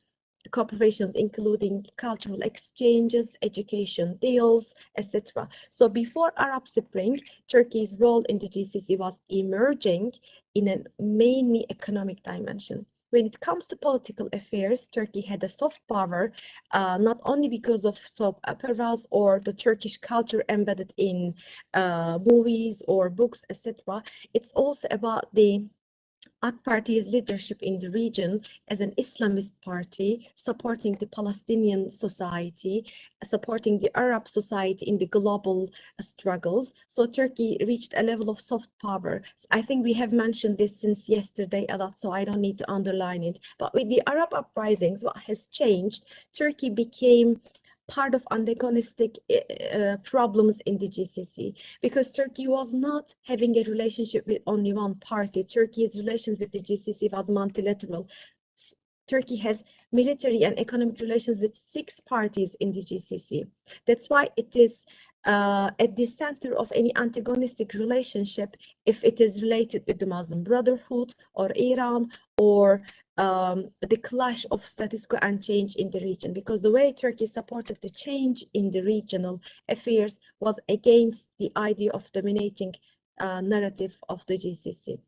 cooperations, including cultural exchanges, education deals, etc. So before Arab Spring, Turkey's role in the GCC was emerging in a mainly economic dimension. When it comes to political affairs, Turkey had a soft power, not only because of soap operas or the Turkish culture embedded in movies or books, etc. It's also about the AK Party's leadership in the region as an Islamist party, supporting the Palestinian society, supporting the Arab society in the global struggles. So Turkey reached a level of soft power. I think we have mentioned this since yesterday a lot, so I don't need to underline it. But with the Arab uprisings, what has changed, Turkey became part of antagonistic problems in the GCC, because Turkey was not having a relationship with only one party. Turkey's relations with the GCC was multilateral. Turkey has military and economic relations with 6 parties in the GCC. That's why it is at the center of any antagonistic relationship, if it is related with the Muslim Brotherhood or Iran or the clash of status quo and change in the region, because the way Turkey supported the change in the regional affairs was against the idea of dominating narrative of the GCC.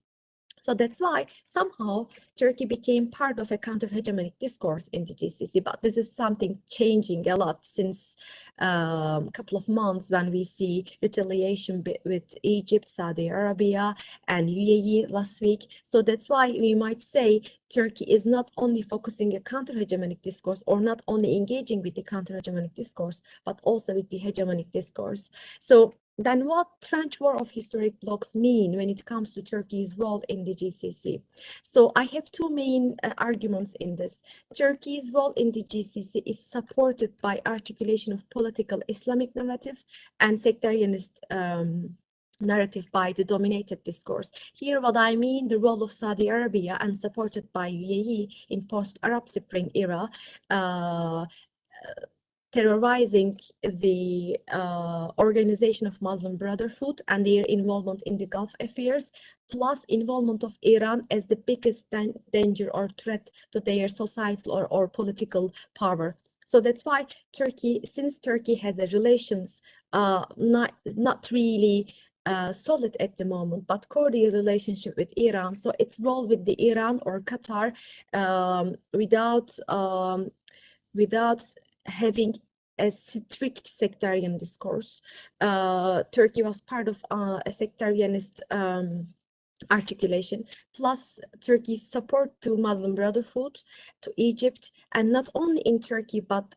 So that's why somehow Turkey became part of a counter-hegemonic discourse in the GCC, but this is something changing a lot since a couple of months, when we see retaliation with Egypt, Saudi Arabia, and UAE last week. So that's why we might say Turkey is not only focusing a counter-hegemonic discourse, or not only engaging with the counter-hegemonic discourse, but also with the hegemonic discourse. So then what trench war of historic blocs mean when it comes to Turkey's role in the GCC? So I have 2 main arguments in this. Turkey's role in the GCC is supported by articulation of political Islamic narrative and sectarianist narrative by the dominated discourse. Here what I mean, the role of Saudi Arabia and supported by UAE in post-Arab Spring era, terrorizing the Organization of Muslim Brotherhood and their involvement in the Gulf affairs, plus involvement of Iran as the biggest danger or threat to their societal or political power. So that's why Turkey, since Turkey has a relations not really solid at the moment, but cordial relationship with Iran, so its role with the Iran or Qatar without having a strict sectarian discourse. Turkey was part of a sectarianist articulation, plus Turkey's support to Muslim Brotherhood, to Egypt, and not only in Turkey, but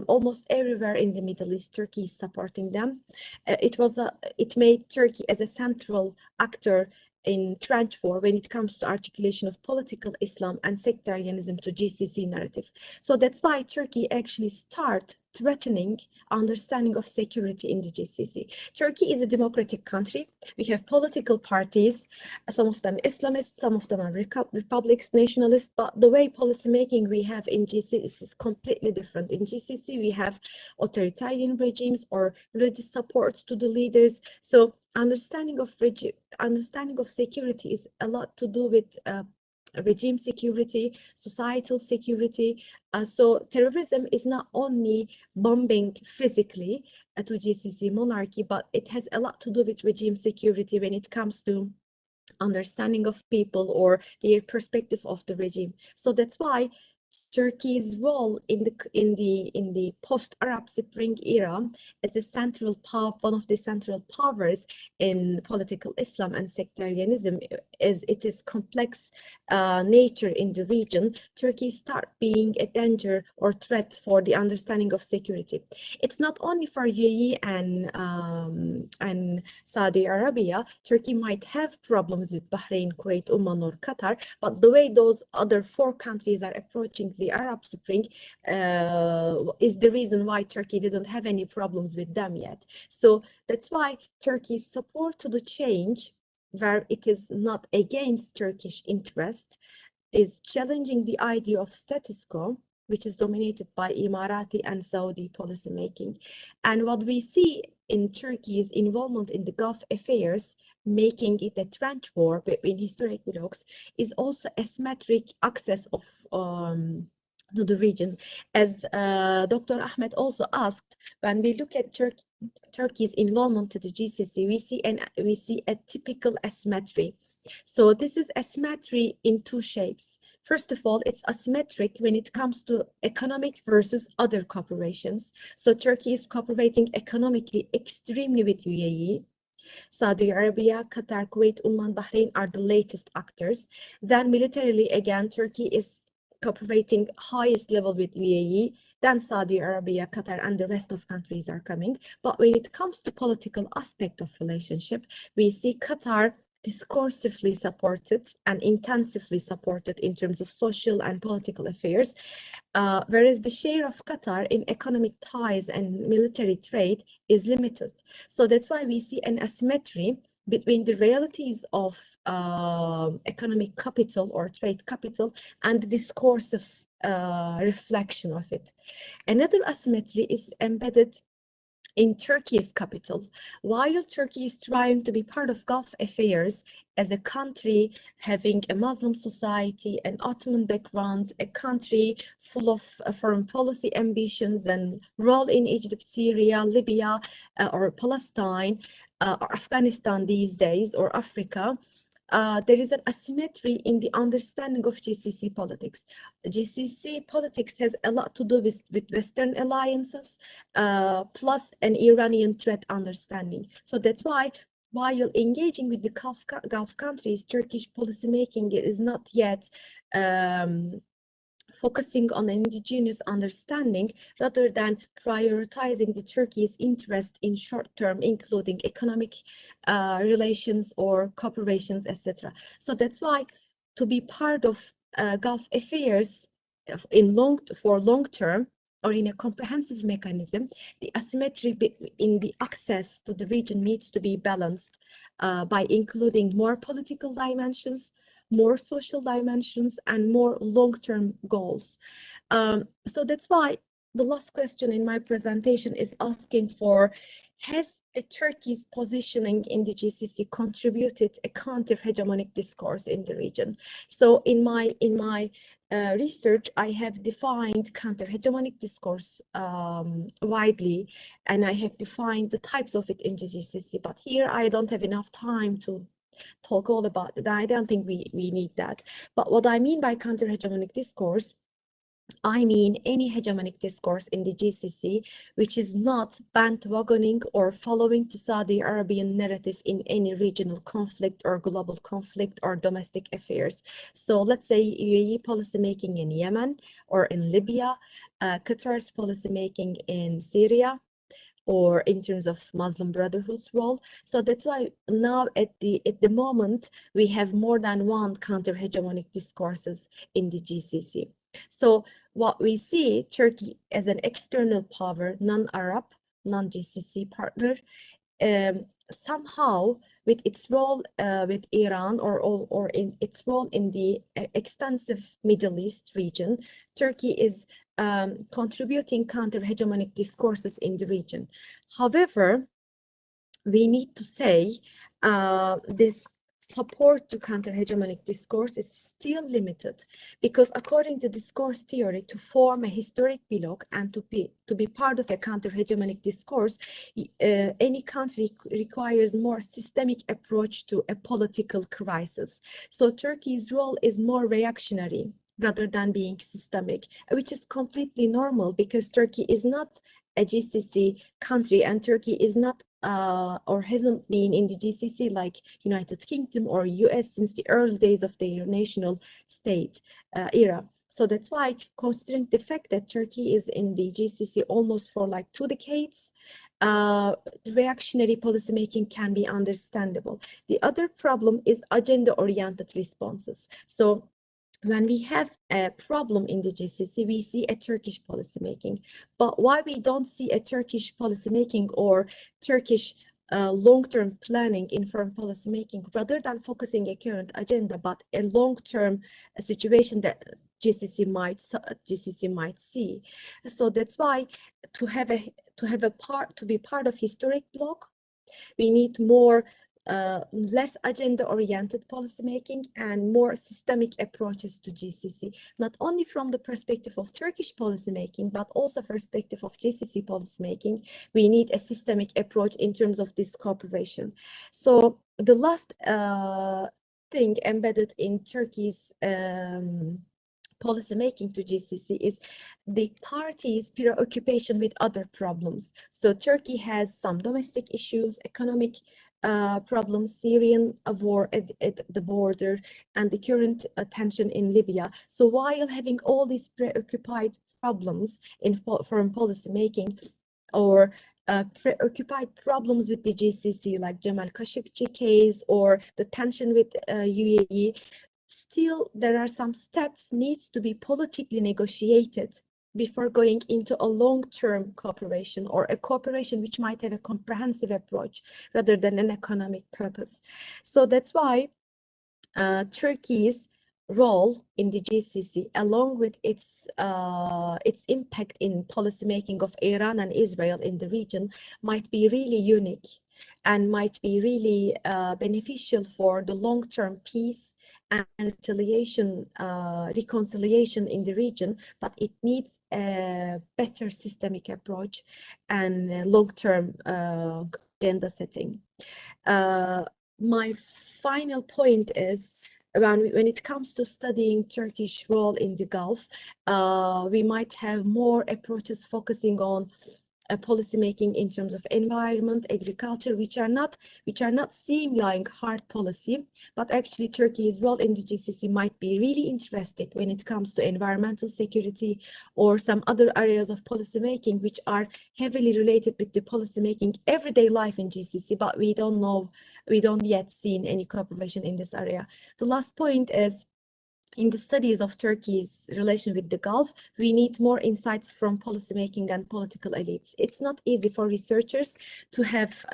almost everywhere in the Middle East, Turkey is supporting them. It made Turkey as a central actor in trench war when it comes to articulation of political Islam and sectarianism to GCC narrative. So that's why Turkey actually started threatening understanding of security in the GCC. Turkey is a democratic country. We have political parties, some of them Islamists, some of them are republics, nationalists, but the way policy making we have in GCC is completely different. In GCC, we have authoritarian regimes or religious supports to the leaders. So understanding of security is a lot to do with regime security, societal security. So terrorism is not only bombing physically to GCC monarchy, but it has a lot to do with regime security when it comes to understanding of people or their perspective of the regime. So that's why Turkey's role in the post-Arab Spring era as a central power, one of the central powers in political Islam and sectarianism, as it is complex nature in the region, Turkey start being a danger or threat for the understanding of security. It's not only for UAE and Saudi Arabia. Turkey might have problems with Bahrain, Kuwait, Oman, or Qatar, but the way those other 4 countries are approaching the Arab Spring is the reason why Turkey didn't have any problems with them yet. So that's why Turkey's support to the change, where it is not against Turkish interest, is challenging the idea of status quo, which is dominated by Emirati and Saudi policymaking. And what we see in Turkey's involvement in the Gulf affairs, making it a trench war between historic blocs, is also asymmetric access of to the region. As Dr. Ahmed also asked, when we look at Turkey's involvement to the GCC, we see a typical asymmetry. So this is asymmetry in 2 shapes. First of all, it's asymmetric when it comes to economic versus other cooperations. So Turkey is cooperating economically extremely with UAE. Saudi Arabia, Qatar, Kuwait, Oman, Bahrain are the latest actors. Then militarily, again, Turkey is cooperating highest level with UAE, then Saudi Arabia, Qatar, and the rest of countries are coming. But when it comes to political aspect of relationship, we see Qatar discursively supported and intensively supported in terms of social and political affairs, whereas the share of Qatar in economic ties and military trade is limited. So that's why we see an asymmetry between the realities of economic capital or trade capital and the discursive reflection of it. Another asymmetry is embedded in Turkey's capital. While Turkey is trying to be part of Gulf affairs as a country having a Muslim society, an Ottoman background, a country full of foreign policy ambitions and role in Egypt, Syria, Libya, or Palestine, or Afghanistan these days, or Africa, there is an asymmetry in the understanding of GCC politics. GCC politics has a lot to do with Western alliances, plus an Iranian threat understanding. So that's why, while engaging with the Gulf countries, Turkish policymaking is not yet focusing on indigenous understanding rather than prioritizing the Turkey's interest in short term, including economic relations or cooperations, etc. So that's why to be part of Gulf affairs for long term or in a comprehensive mechanism, the asymmetry in the access to the region needs to be balanced by including more political dimensions, more social dimensions, and more long-term goals. So that's why the last question in my presentation is asking for, has Turkey's positioning in the GCC contributed a counter-hegemonic discourse in the region? So in my research, I have defined counter-hegemonic discourse widely, and I have defined the types of it in the GCC. But here I don't have enough time to talk all about it. I don't think we need that. But what I mean by counter-hegemonic discourse, I mean any hegemonic discourse in the GCC which is not bandwagoning or following the Saudi Arabian narrative in any regional conflict or global conflict or domestic affairs. So let's say UAE policymaking in Yemen or in Libya, Qatar's policymaking in Syria, or in terms of Muslim Brotherhood's role. So that's why now at the moment we have more than one counter-hegemonic discourses in the GCC. So what we see, Turkey as an external power, non-Arab, non-GCC partner, somehow with its role with Iran or in its role in the extensive Middle East region, Turkey is contributing counter-hegemonic discourses in the region. However, we need to say this support to counter-hegemonic discourse is still limited, because according to discourse theory, to form a historic bloc and to be part of a counter-hegemonic discourse, any country requires more systemic approach to a political crisis. So Turkey's role is more reactionary rather than being systemic, which is completely normal because Turkey is not a GCC country, and Turkey is not or hasn't been in the GCC like United Kingdom or US since the early days of their national state era. So that's why, considering the fact that Turkey is in the GCC almost for like 2 decades, reactionary policymaking can be understandable. The other problem is agenda-oriented responses. So when we have a problem in the GCC, we see a Turkish policymaking. But why we don't see a Turkish policymaking or Turkish long-term planning in foreign policymaking, rather than focusing a current agenda, but a long-term situation that GCC might see. So that's why to be part of historic bloc, we need more less agenda-oriented policymaking and more systemic approaches to GCC, not only from the perspective of Turkish policymaking, but also perspective of GCC policymaking. We need a systemic approach in terms of this cooperation. So the last thing embedded in Turkey's policymaking to GCC is the party's preoccupation with other problems. So Turkey has some domestic issues, economic problems, Syrian war at the border, and the current tension in Libya. So while having all these preoccupied problems in foreign policy making, or preoccupied problems with the GCC, like Jamal Khashoggi case or the tension with UAE, still there are some steps needs to be politically negotiated before going into a long-term cooperation, or a cooperation which might have a comprehensive approach rather than an economic purpose. So that's why Turkey's role in the GCC, along with its impact in policymaking of Iran and Israel in the region, might be really unique and might be really beneficial for the long-term peace and reconciliation in the region, but it needs a better systemic approach and long-term agenda setting. My final point is, when it comes to studying Turkish role in the Gulf, we might have more approaches focusing on policymaking in terms of environment, agriculture, which are not seem like hard policy, but actually Turkey's role in the GCC might be really interesting when it comes to environmental security or some other areas of policymaking which are heavily related with the policymaking everyday life in GCC, but we don't yet see any cooperation in this area. The last point is, in the studies of Turkey's relation with the Gulf, we need more insights from policymaking and political elites. It's not easy for researchers to have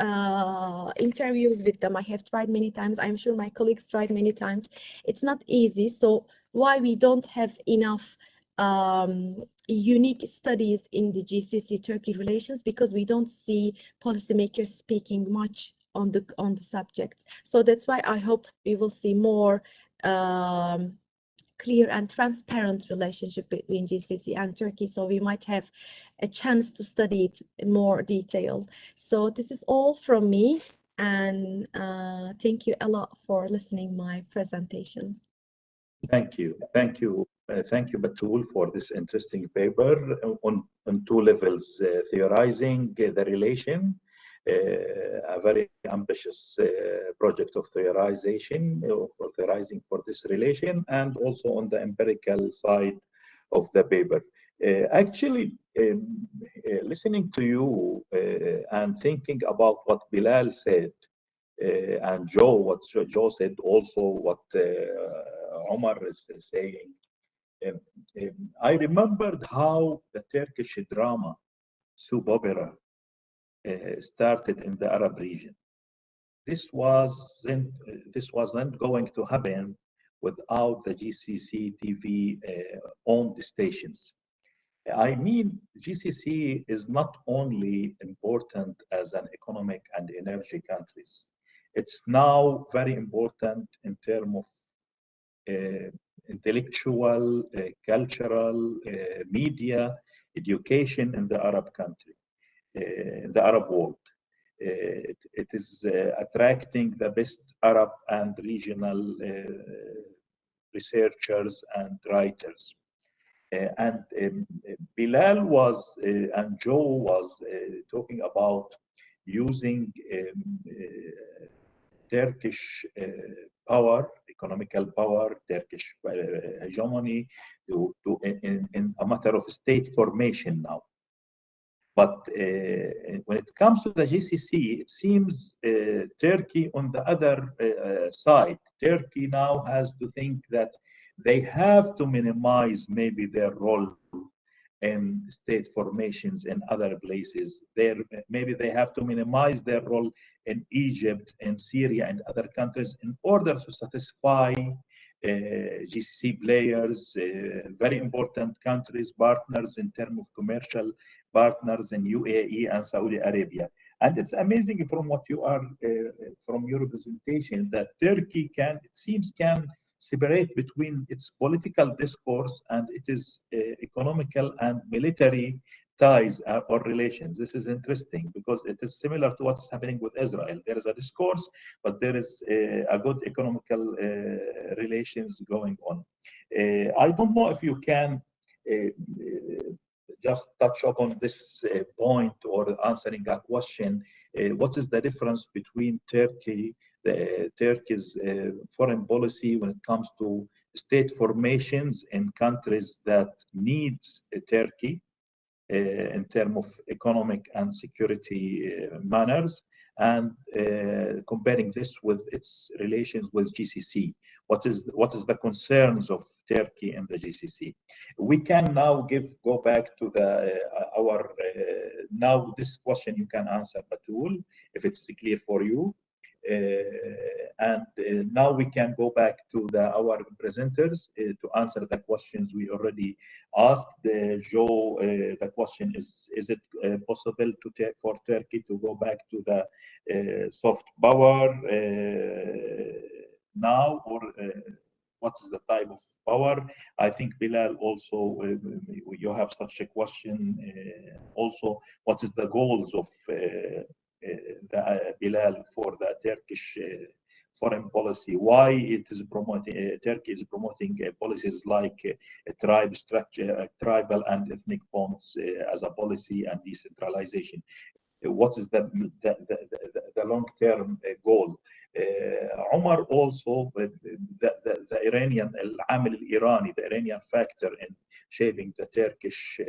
interviews with them. I have tried many times. I'm sure my colleagues tried many times. It's not easy. So why we don't have enough unique studies in the GCC-Turkey relations, because we don't see policymakers speaking much on the subject. So that's why I hope we will see more clear and transparent relationship between GCC and Turkey. So we might have a chance to study it in more detail. So this is all from me, and thank you a lot for listening my presentation. Thank you. Thank you, Batul, for this interesting paper on two levels, theorizing the relation, a very ambitious project of theorization, for theorizing for this relation, and also on the empirical side of the paper. Actually, listening to you and thinking about what Bilal said, and Joe, what Joe said, also what Omar is saying, I remembered how the Turkish drama, soap opera, started in the Arab region. This wasn't going to happen without the GCC TV owned stations. I mean, GCC is not only important as an economic and energy countries. It's now very important in terms of intellectual, cultural, media, education in the Arab country, in the Arab world. It is attracting the best Arab and regional researchers and writers. And Bilal was, and Joe was talking about using Turkish power, economical power, Turkish hegemony in a matter of state formation now. But when it comes to the GCC, it seems Turkey on the other side. Turkey now has to think that they have to minimize maybe their role in state formations in other places. Maybe they have to minimize their role in Egypt and Syria and other countries in order to satisfy GCC players, very important countries, partners in terms of commercial partners in UAE and Saudi Arabia. And it's amazing from what you are, from your presentation, that Turkey can separate between its political discourse and its economical and military ties or relations. This is interesting because it is similar to what's happening with Israel. There is a discourse, but there is a good economical relations going on. I don't know if you can just touch upon this point or answering a question. What is the difference between Turkey's foreign policy when it comes to state formations in countries that needs Turkey in terms of economic and security manners, and comparing this with its relations with GCC? What is the concerns of Turkey in the GCC? We can now go back to our now this question you can answer, Batul, if it's clear for you. And now we can go back to our presenters to answer the questions we already asked. Joe, the question is it possible for Turkey to go back to the soft power now, or what is the type of power? I think Bilal also, you have such a question. Also, what is the goals of Bilal for the Turkish foreign policy? Why it is promoting Turkey is promoting policies like tribal and ethnic bonds as a policy and decentralization? What is the long-term goal? Omar also, the Iranian, العامل الإيراني, the Iranian factor in shaping the Turkish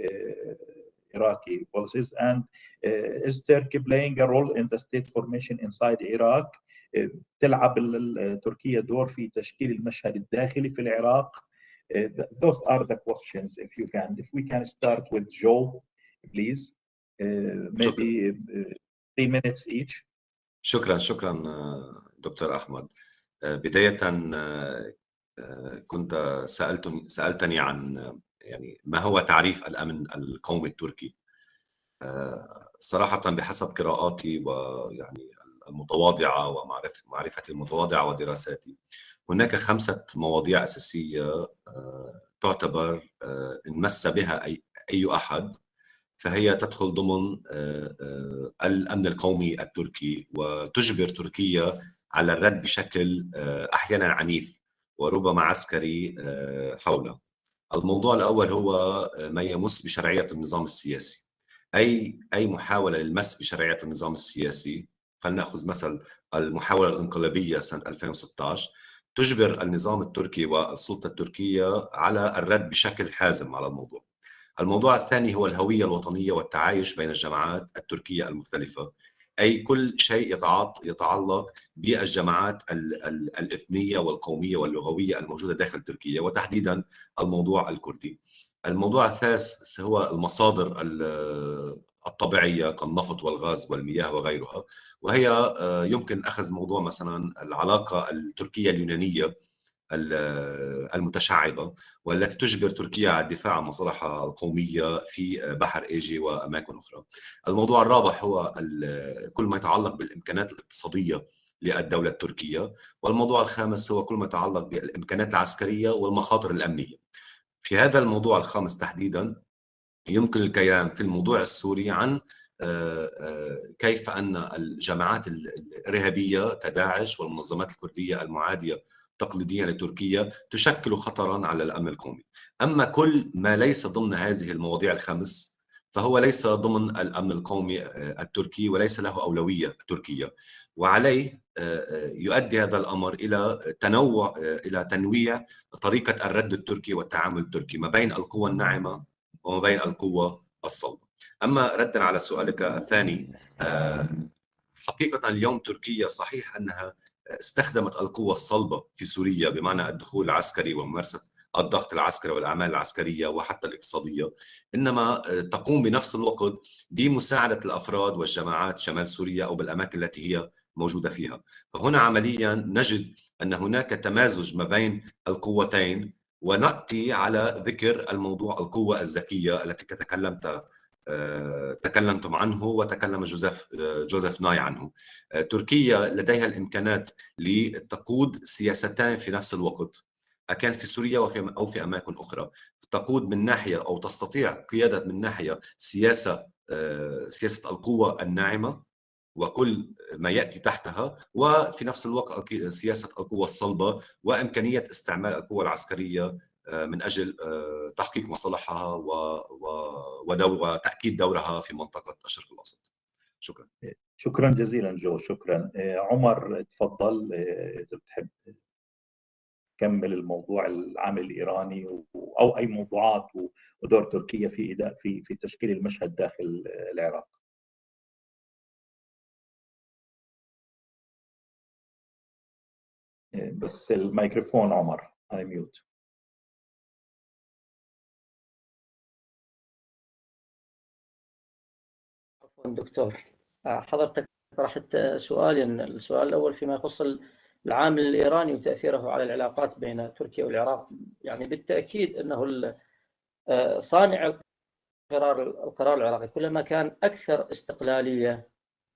Iraqi policies, and is Turkey playing a role in the state formation inside Iraq? تلعب تركيا دور في تشكيل المشهد الداخلي في العراق? Those are the questions. If we can start with Joe, please. Maybe 3 minutes each. شكرا دكتور أحمد. بداية كنت سألتني عن يعني ما هو تعريف الأمن القومي التركي؟ صراحة بحسب قراءاتي ويعني المتواضعة ومعرفتي المتواضعة ودراساتي، هناك 5 مواضيع أساسية تعتبر إن مس بها أي أحد فهي تدخل ضمن الأمن القومي التركي، وتجبر تركيا على الرد بشكل أحيانا عنيف وربما عسكري حوله. الموضوع الأول هو ما يمس بشرعية النظام السياسي. أي محاولة للمس بشرعية النظام السياسي، فلنأخذ مثل المحاولة الانقلابية سنة 2016، تجبر النظام التركي والسلطة التركية على الرد بشكل حازم على الموضوع. الموضوع الثاني هو الهوية الوطنية والتعايش بين الجماعات التركية المختلفة، أي كل شيء يتعلق بالجماعات الإثنية والقومية واللغوية الموجودة داخل تركيا، وتحديدا الموضوع الكردي. الموضوع الثالث هو المصادر الطبيعية كالنفط والغاز والمياه وغيرها، وهي يمكن أخذ موضوع مثلا العلاقة التركية اليونانية المتشعبة، والتي تجبر تركيا على الدفاع عن مصالحها القومية في بحر إيجي وأماكن أخرى. الموضوع الرابع هو كل ما يتعلق بالإمكانات الاقتصادية للدولة التركية، والموضوع الخامس هو كل ما يتعلق بالإمكانات العسكرية والمخاطر الأمنية. في هذا الموضوع الخامس تحديدا يمكن الكلام في الموضوع السوري عن كيف أن الجماعات الإرهابية كداعش والمنظمات الكردية المعادية تقليديا لتركيا تشكل خطرا على الأمن القومي. أما كل ما ليس ضمن هذه المواضيع الخمس فهو ليس ضمن الأمن القومي التركي وليس له أولوية تركية، وعليه يؤدي هذا الأمر إلى تنويع طريقة الرد التركي والتعامل التركي ما بين القوى الناعمة وما بين القوى الصلبة. أما ردا على سؤالك الثاني، حقيقة اليوم تركيا صحيح أنها استخدمت القوة الصلبة في سوريا بمعنى الدخول العسكري وممارسة الضغط العسكري والأعمال العسكرية وحتى الاقتصادية، إنما تقوم بنفس الوقت بمساعدة الأفراد والجماعات شمال سوريا أو بالأماكن التي هي موجودة فيها. فهنا عمليا نجد أن هناك تمازج ما بين القوتين، ونأتي على ذكر الموضوع القوة الذكية التي تكلمتم عنه وتكلم جوزيف ناي عنه. تركيا لديها الإمكانات لتقود سياستين في نفس الوقت، أكان في سوريا أو في أماكن أخرى. تقود من ناحية أو تستطيع قيادة من ناحية سياسة القوة الناعمة وكل ما يأتي تحتها، وفي نفس الوقت سياسة القوة الصلبة وإمكانية استعمال القوة العسكرية من أجل تحقيق مصالحها وتأكيد دورها في منطقة الشرق الأوسط. شكرا. شكرا جزيلا جو، شكرا. عمر تفضل إذا بتحب كمل الموضوع العامل الإيراني أو أي موضوعات ودور تركيا في تشكيل المشهد داخل العراق. بس الميكروفون عمر على ميوت. عفوا دكتور، حضرتك طرحت سؤالين. السؤال الأول فيما يخص العامل الإيراني وتأثيره على العلاقات بين تركيا والعراق. يعني بالتأكيد أنه صانع القرار العراقي كلما كان أكثر استقلالية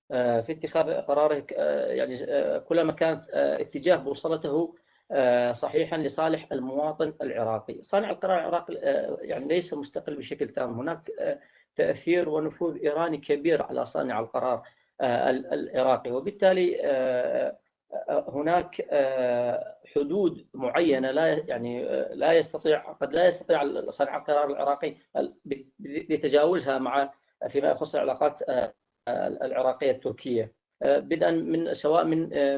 في اتخاذ قراره، يعني كلما كانت اتجاه بوصلته صحيحا لصالح المواطن العراقي. صانع القرار العراقي يعني ليس مستقل بشكل تام، هناك تأثير ونفوذ إيراني كبير على صانع القرار العراقي، وبالتالي هناك حدود معينة لا يستطيع صانع القرار العراقي بتجاوزها مع فيما يخص العلاقات العراقية التركية، بدءا سواء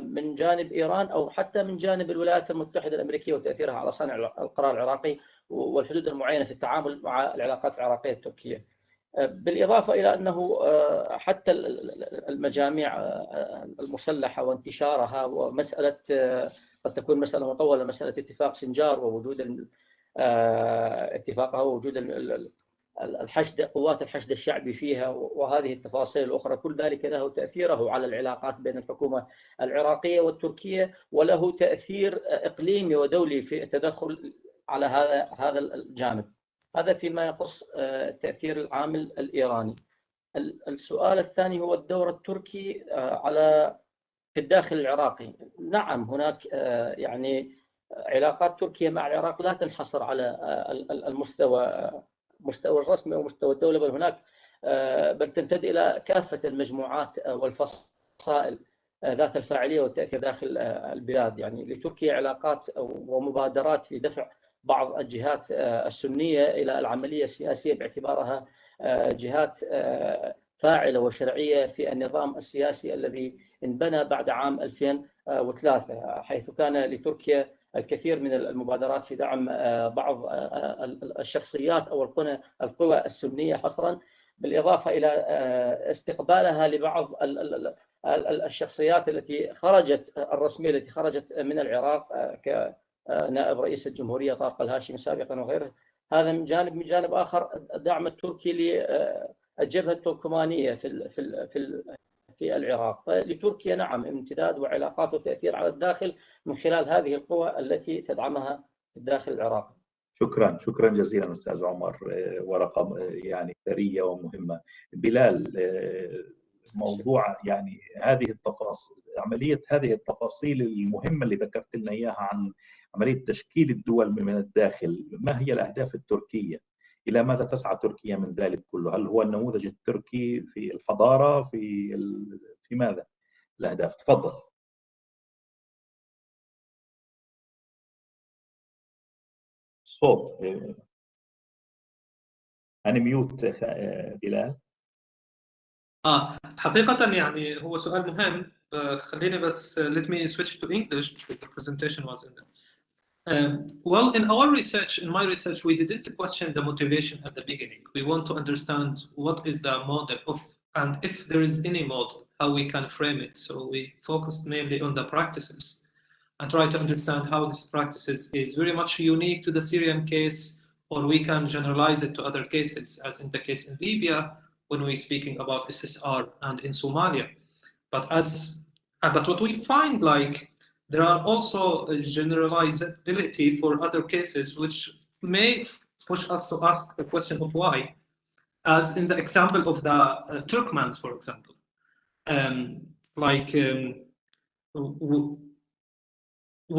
من جانب إيران أو حتى من جانب الولايات المتحدة الأمريكية وتأثيرها على صانع القرار العراقي والحدود المعينة في التعامل مع العلاقات العراقية التركية. بالإضافة إلى أنه حتى المجاميع المسلحة وانتشارها ومسألة قد تكون مسألة مطولة، مسألة اتفاق سنجار ووجود اتفاقها ووجود قوات الحشد الشعبي فيها وهذه التفاصيل الأخرى، كل ذلك له تأثيره على العلاقات بين الحكومة العراقية والتركية، وله تأثير إقليمي ودولي في التدخل على هذا الجانب. هذا فيما يخص تأثير العامل الإيراني. السؤال الثاني هو الدور التركي في الداخل العراقي. نعم، هناك يعني علاقات تركيا مع العراق لا تنحصر على المستوى الرسمي أو مستوى الدولة، بل هناك بل تمتد إلى كافة المجموعات والفصائل ذات الفاعلية والتأثير داخل البلاد. يعني لتركيا علاقات ومبادرات في دفع بعض الجهات السنية إلى العملية السياسية باعتبارها جهات فاعلة وشرعية في النظام السياسي الذي انبنى بعد عام 2003، حيث كان لتركيا الكثير من المبادرات في دعم بعض الشخصيات أو القوى السنية حصرا، بالإضافة إلى استقبالها لبعض الشخصيات الرسمية التي خرجت من العراق كنائب رئيس الجمهورية طارق الهاشمي سابقا وغيره. هذا من جانب. من جانب آخر الدعم التركي للجبهة التركمانية في العراق. لتركيا نعم امتداد وعلاقات وتأثير على الداخل من خلال هذه القوى التي تدعمها في الداخل العراقي. شكرا جزيلا أستاذ عمر، ورقة يعني ثرية ومهمة. بلال، موضوع يعني هذه التفاصيل المهمة اللي ذكرت لنا إياها عن عملية تشكيل الدول من الداخل، ما هي الأهداف التركية؟ إلى ماذا تسعى تركيا من ذلك كله؟ هل هو النموذج التركي في الحضارة في ماذا الأهداف؟ تفضل. صوت أنا ميوت بلال. حقيقة يعني هو سؤال مهم. خليني بس let me switch to English because the presentation was in there. Well, in my research, we didn't question the motivation at the beginning. We want to understand what is the model and if there is any model, how we can frame it. So we focused mainly on the practices and try to understand how this practices is very much unique to the Syrian case, or we can generalize it to other cases, as in the case in Libya, when we're speaking about SSR, and in Somalia. But what we find, like, there are also generalizability for other cases, which may push us to ask the question of why, as in the example of the Turkmens, for example.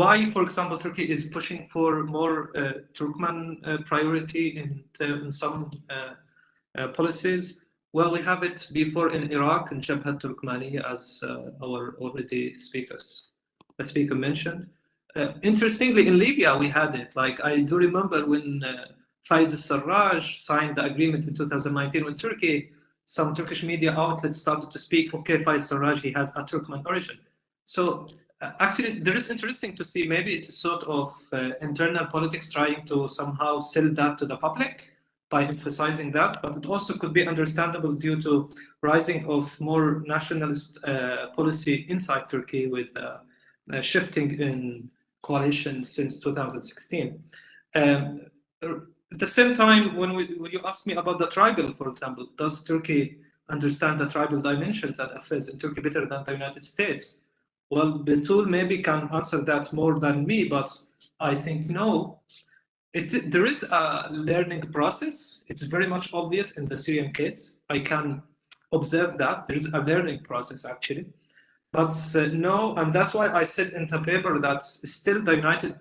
Why, for example, Turkey is pushing for more Turkmen priority in some policies? Well, we have it before in Iraq and Jabhat Turkmaniya, as our already speaker mentioned. Interestingly, in Libya, we had it. Like, I do remember when Faiz al-Sarraj signed the agreement in 2019 with Turkey, some Turkish media outlets started to speak, okay, Faiz al-Sarraj, he has a Turkmen origin. So actually, there is interesting to see, maybe it's sort of internal politics trying to somehow sell that to the public by emphasizing that, but it also could be understandable due to rising of more nationalist policy inside Turkey with shifting in coalition since 2016. At the same time, when you ask me about the tribal, for example, does Turkey understand the tribal dimensions that affairs in Turkey better than the United States? Well, Betul maybe can answer that more than me, but I think no. There is a learning process. It's very much obvious in the Syrian case. I can observe that there is a learning process actually, but no, and that's why I said in the paper that still the United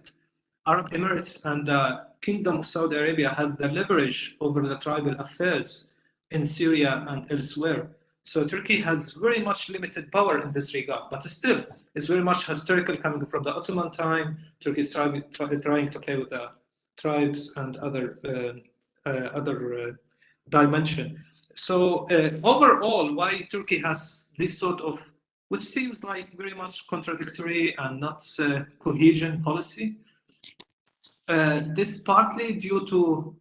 Arab Emirates and the Kingdom of Saudi Arabia has the leverage over the tribal affairs in Syria and elsewhere. So Turkey has very much limited power in this regard, but still it's very much historical, coming from the Ottoman time. Turkey is trying to play with the tribes and other dimension. So overall, why Turkey has this sort of, which seems like very much contradictory and not cohesion policy, this partly due to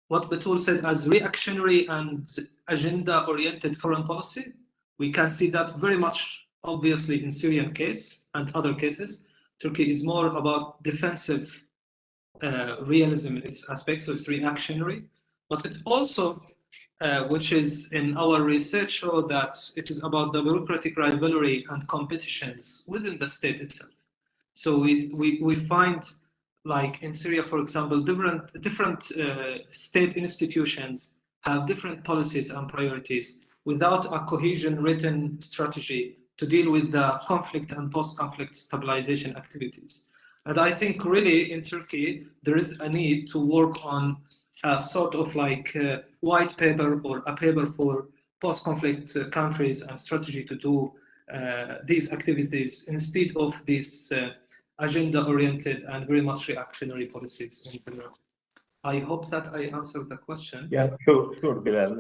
what Betul said as reactionary and agenda-oriented foreign policy. We can see that very much obviously in Syrian case and other cases. Turkey is more about defensive realism in its aspects, so it's reactionary. But it also, which is in our research, show that it is about the bureaucratic rivalry and competitions within the state itself. So we find like in Syria, for example, different state institutions have different policies and priorities without a cohesion written strategy to deal with the conflict and post-conflict stabilization activities. And I think really in Turkey, there is a need to work on a sort of like white paper or a paper for post-conflict countries and strategy to do these activities instead of these agenda-oriented and very much reactionary policies in general. I hope that I answered the question. Yeah, sure, Bilal.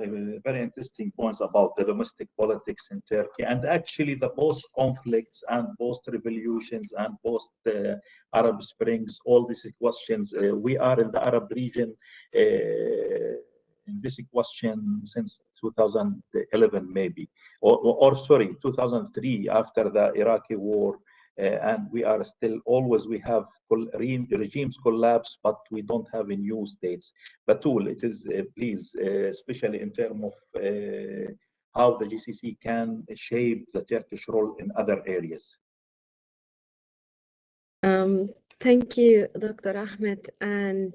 Very interesting points about the domestic politics in Turkey, and actually the post-conflicts and post-revolutions and post-Arab Springs, all these questions. We are in the Arab region in this question since 2011 maybe, or sorry, 2003 after the Iraqi war. And we are still always, we have regimes collapse, but we don't have a new states. Batul, it is please, especially in terms of how the GCC can shape the Turkish role in other areas. Thank you, Dr. Ahmed. And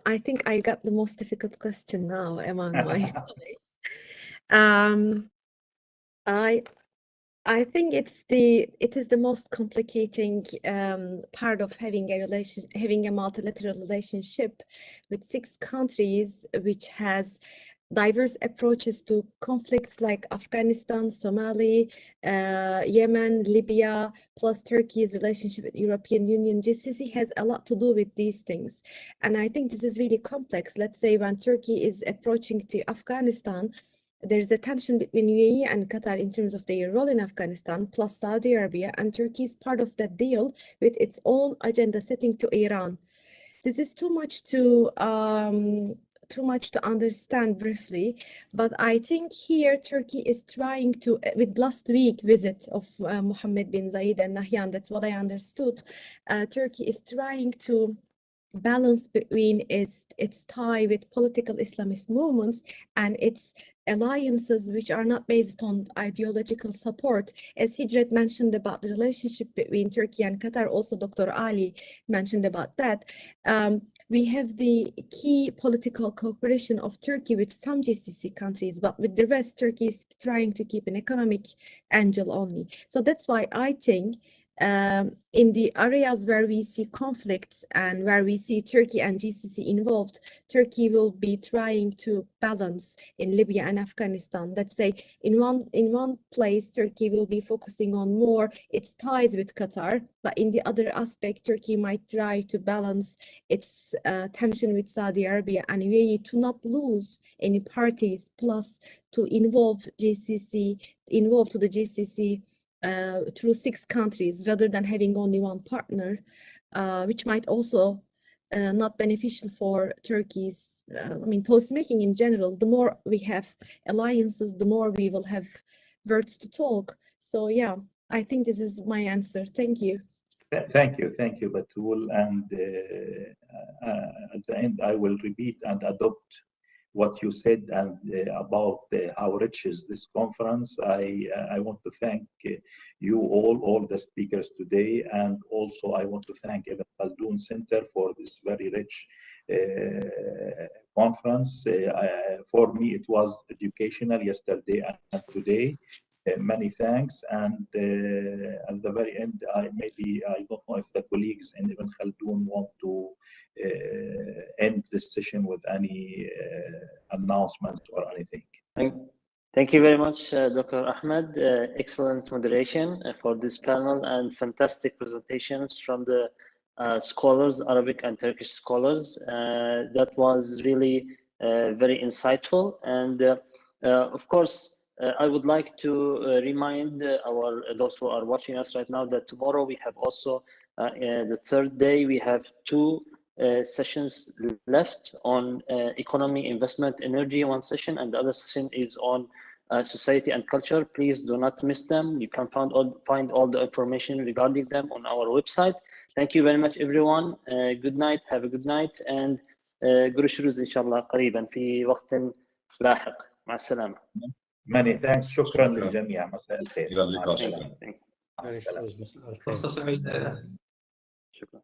I think I got the most difficult question now among my colleagues. I think it is the most complicating part of having a multilateral relationship with 6 countries, which has diverse approaches to conflicts like Afghanistan, Somalia, Yemen, Libya, plus Turkey's relationship with European Union. GCC has a lot to do with these things. And I think this is really complex. Let's say when Turkey is approaching to Afghanistan, there's a tension between UAE and Qatar in terms of their role in Afghanistan, plus Saudi Arabia, and Turkey is part of that deal with its own agenda setting to Iran. This is too much to understand briefly, but I think here Turkey is trying to, with last week visit of Mohammed bin Zayed and Nahyan, that's what I understood, Turkey is trying to balance between its tie with political Islamist movements and its alliances which are not based on ideological support. As Hijret mentioned about the relationship between Turkey and Qatar, also Dr. Ali mentioned about that. We have the key political cooperation of Turkey with some GCC countries, but with the rest, Turkey is trying to keep an economic angle only. So that's why I think in the areas where we see conflicts and where we see Turkey and GCC involved, Turkey will be trying to balance in Libya and Afghanistan. Let's say in one place, Turkey will be focusing on more its ties with Qatar, but in the other aspect, Turkey might try to balance its tension with Saudi Arabia and UAE to not lose any parties, plus to involve to the GCC through 6 countries rather than having only one partner, which might also not beneficial for Turkey's, policymaking in general. The more we have alliances, the more we will have words to talk. So yeah, I think this is my answer. Thank you. Thank you, Batul. And at the end, I will repeat and adopt what you said and about how rich is this conference. I want to thank you all the speakers today, and also I want to thank Ibn Khaldun Center for this very rich conference. For me, it was educational yesterday and today. Many thanks, and at the very end, I don't know if the colleagues in Ibn Khaldun want to end this session with any announcements or anything. Thank you very much, Dr. Ahmed. Excellent moderation for this panel and fantastic presentations from the scholars, Arabic and Turkish scholars. That was really very insightful, and of course, I would like to remind those who are watching us right now that tomorrow we have also the 3rd day. We have 2 sessions left on economy, investment, energy, one session, and the other session is on society and culture. Please do not miss them. You can find all the information regarding them on our website. Thank you very much, everyone. Good night. Have a good night, and görüşürüz إن شاء الله قريبا في وقت لاحق. مع السلامة. Many thanks. شكرا للجميع. مساء الخير. إلى اللقاء. شكرا. فرصة سعيدة. شكرا.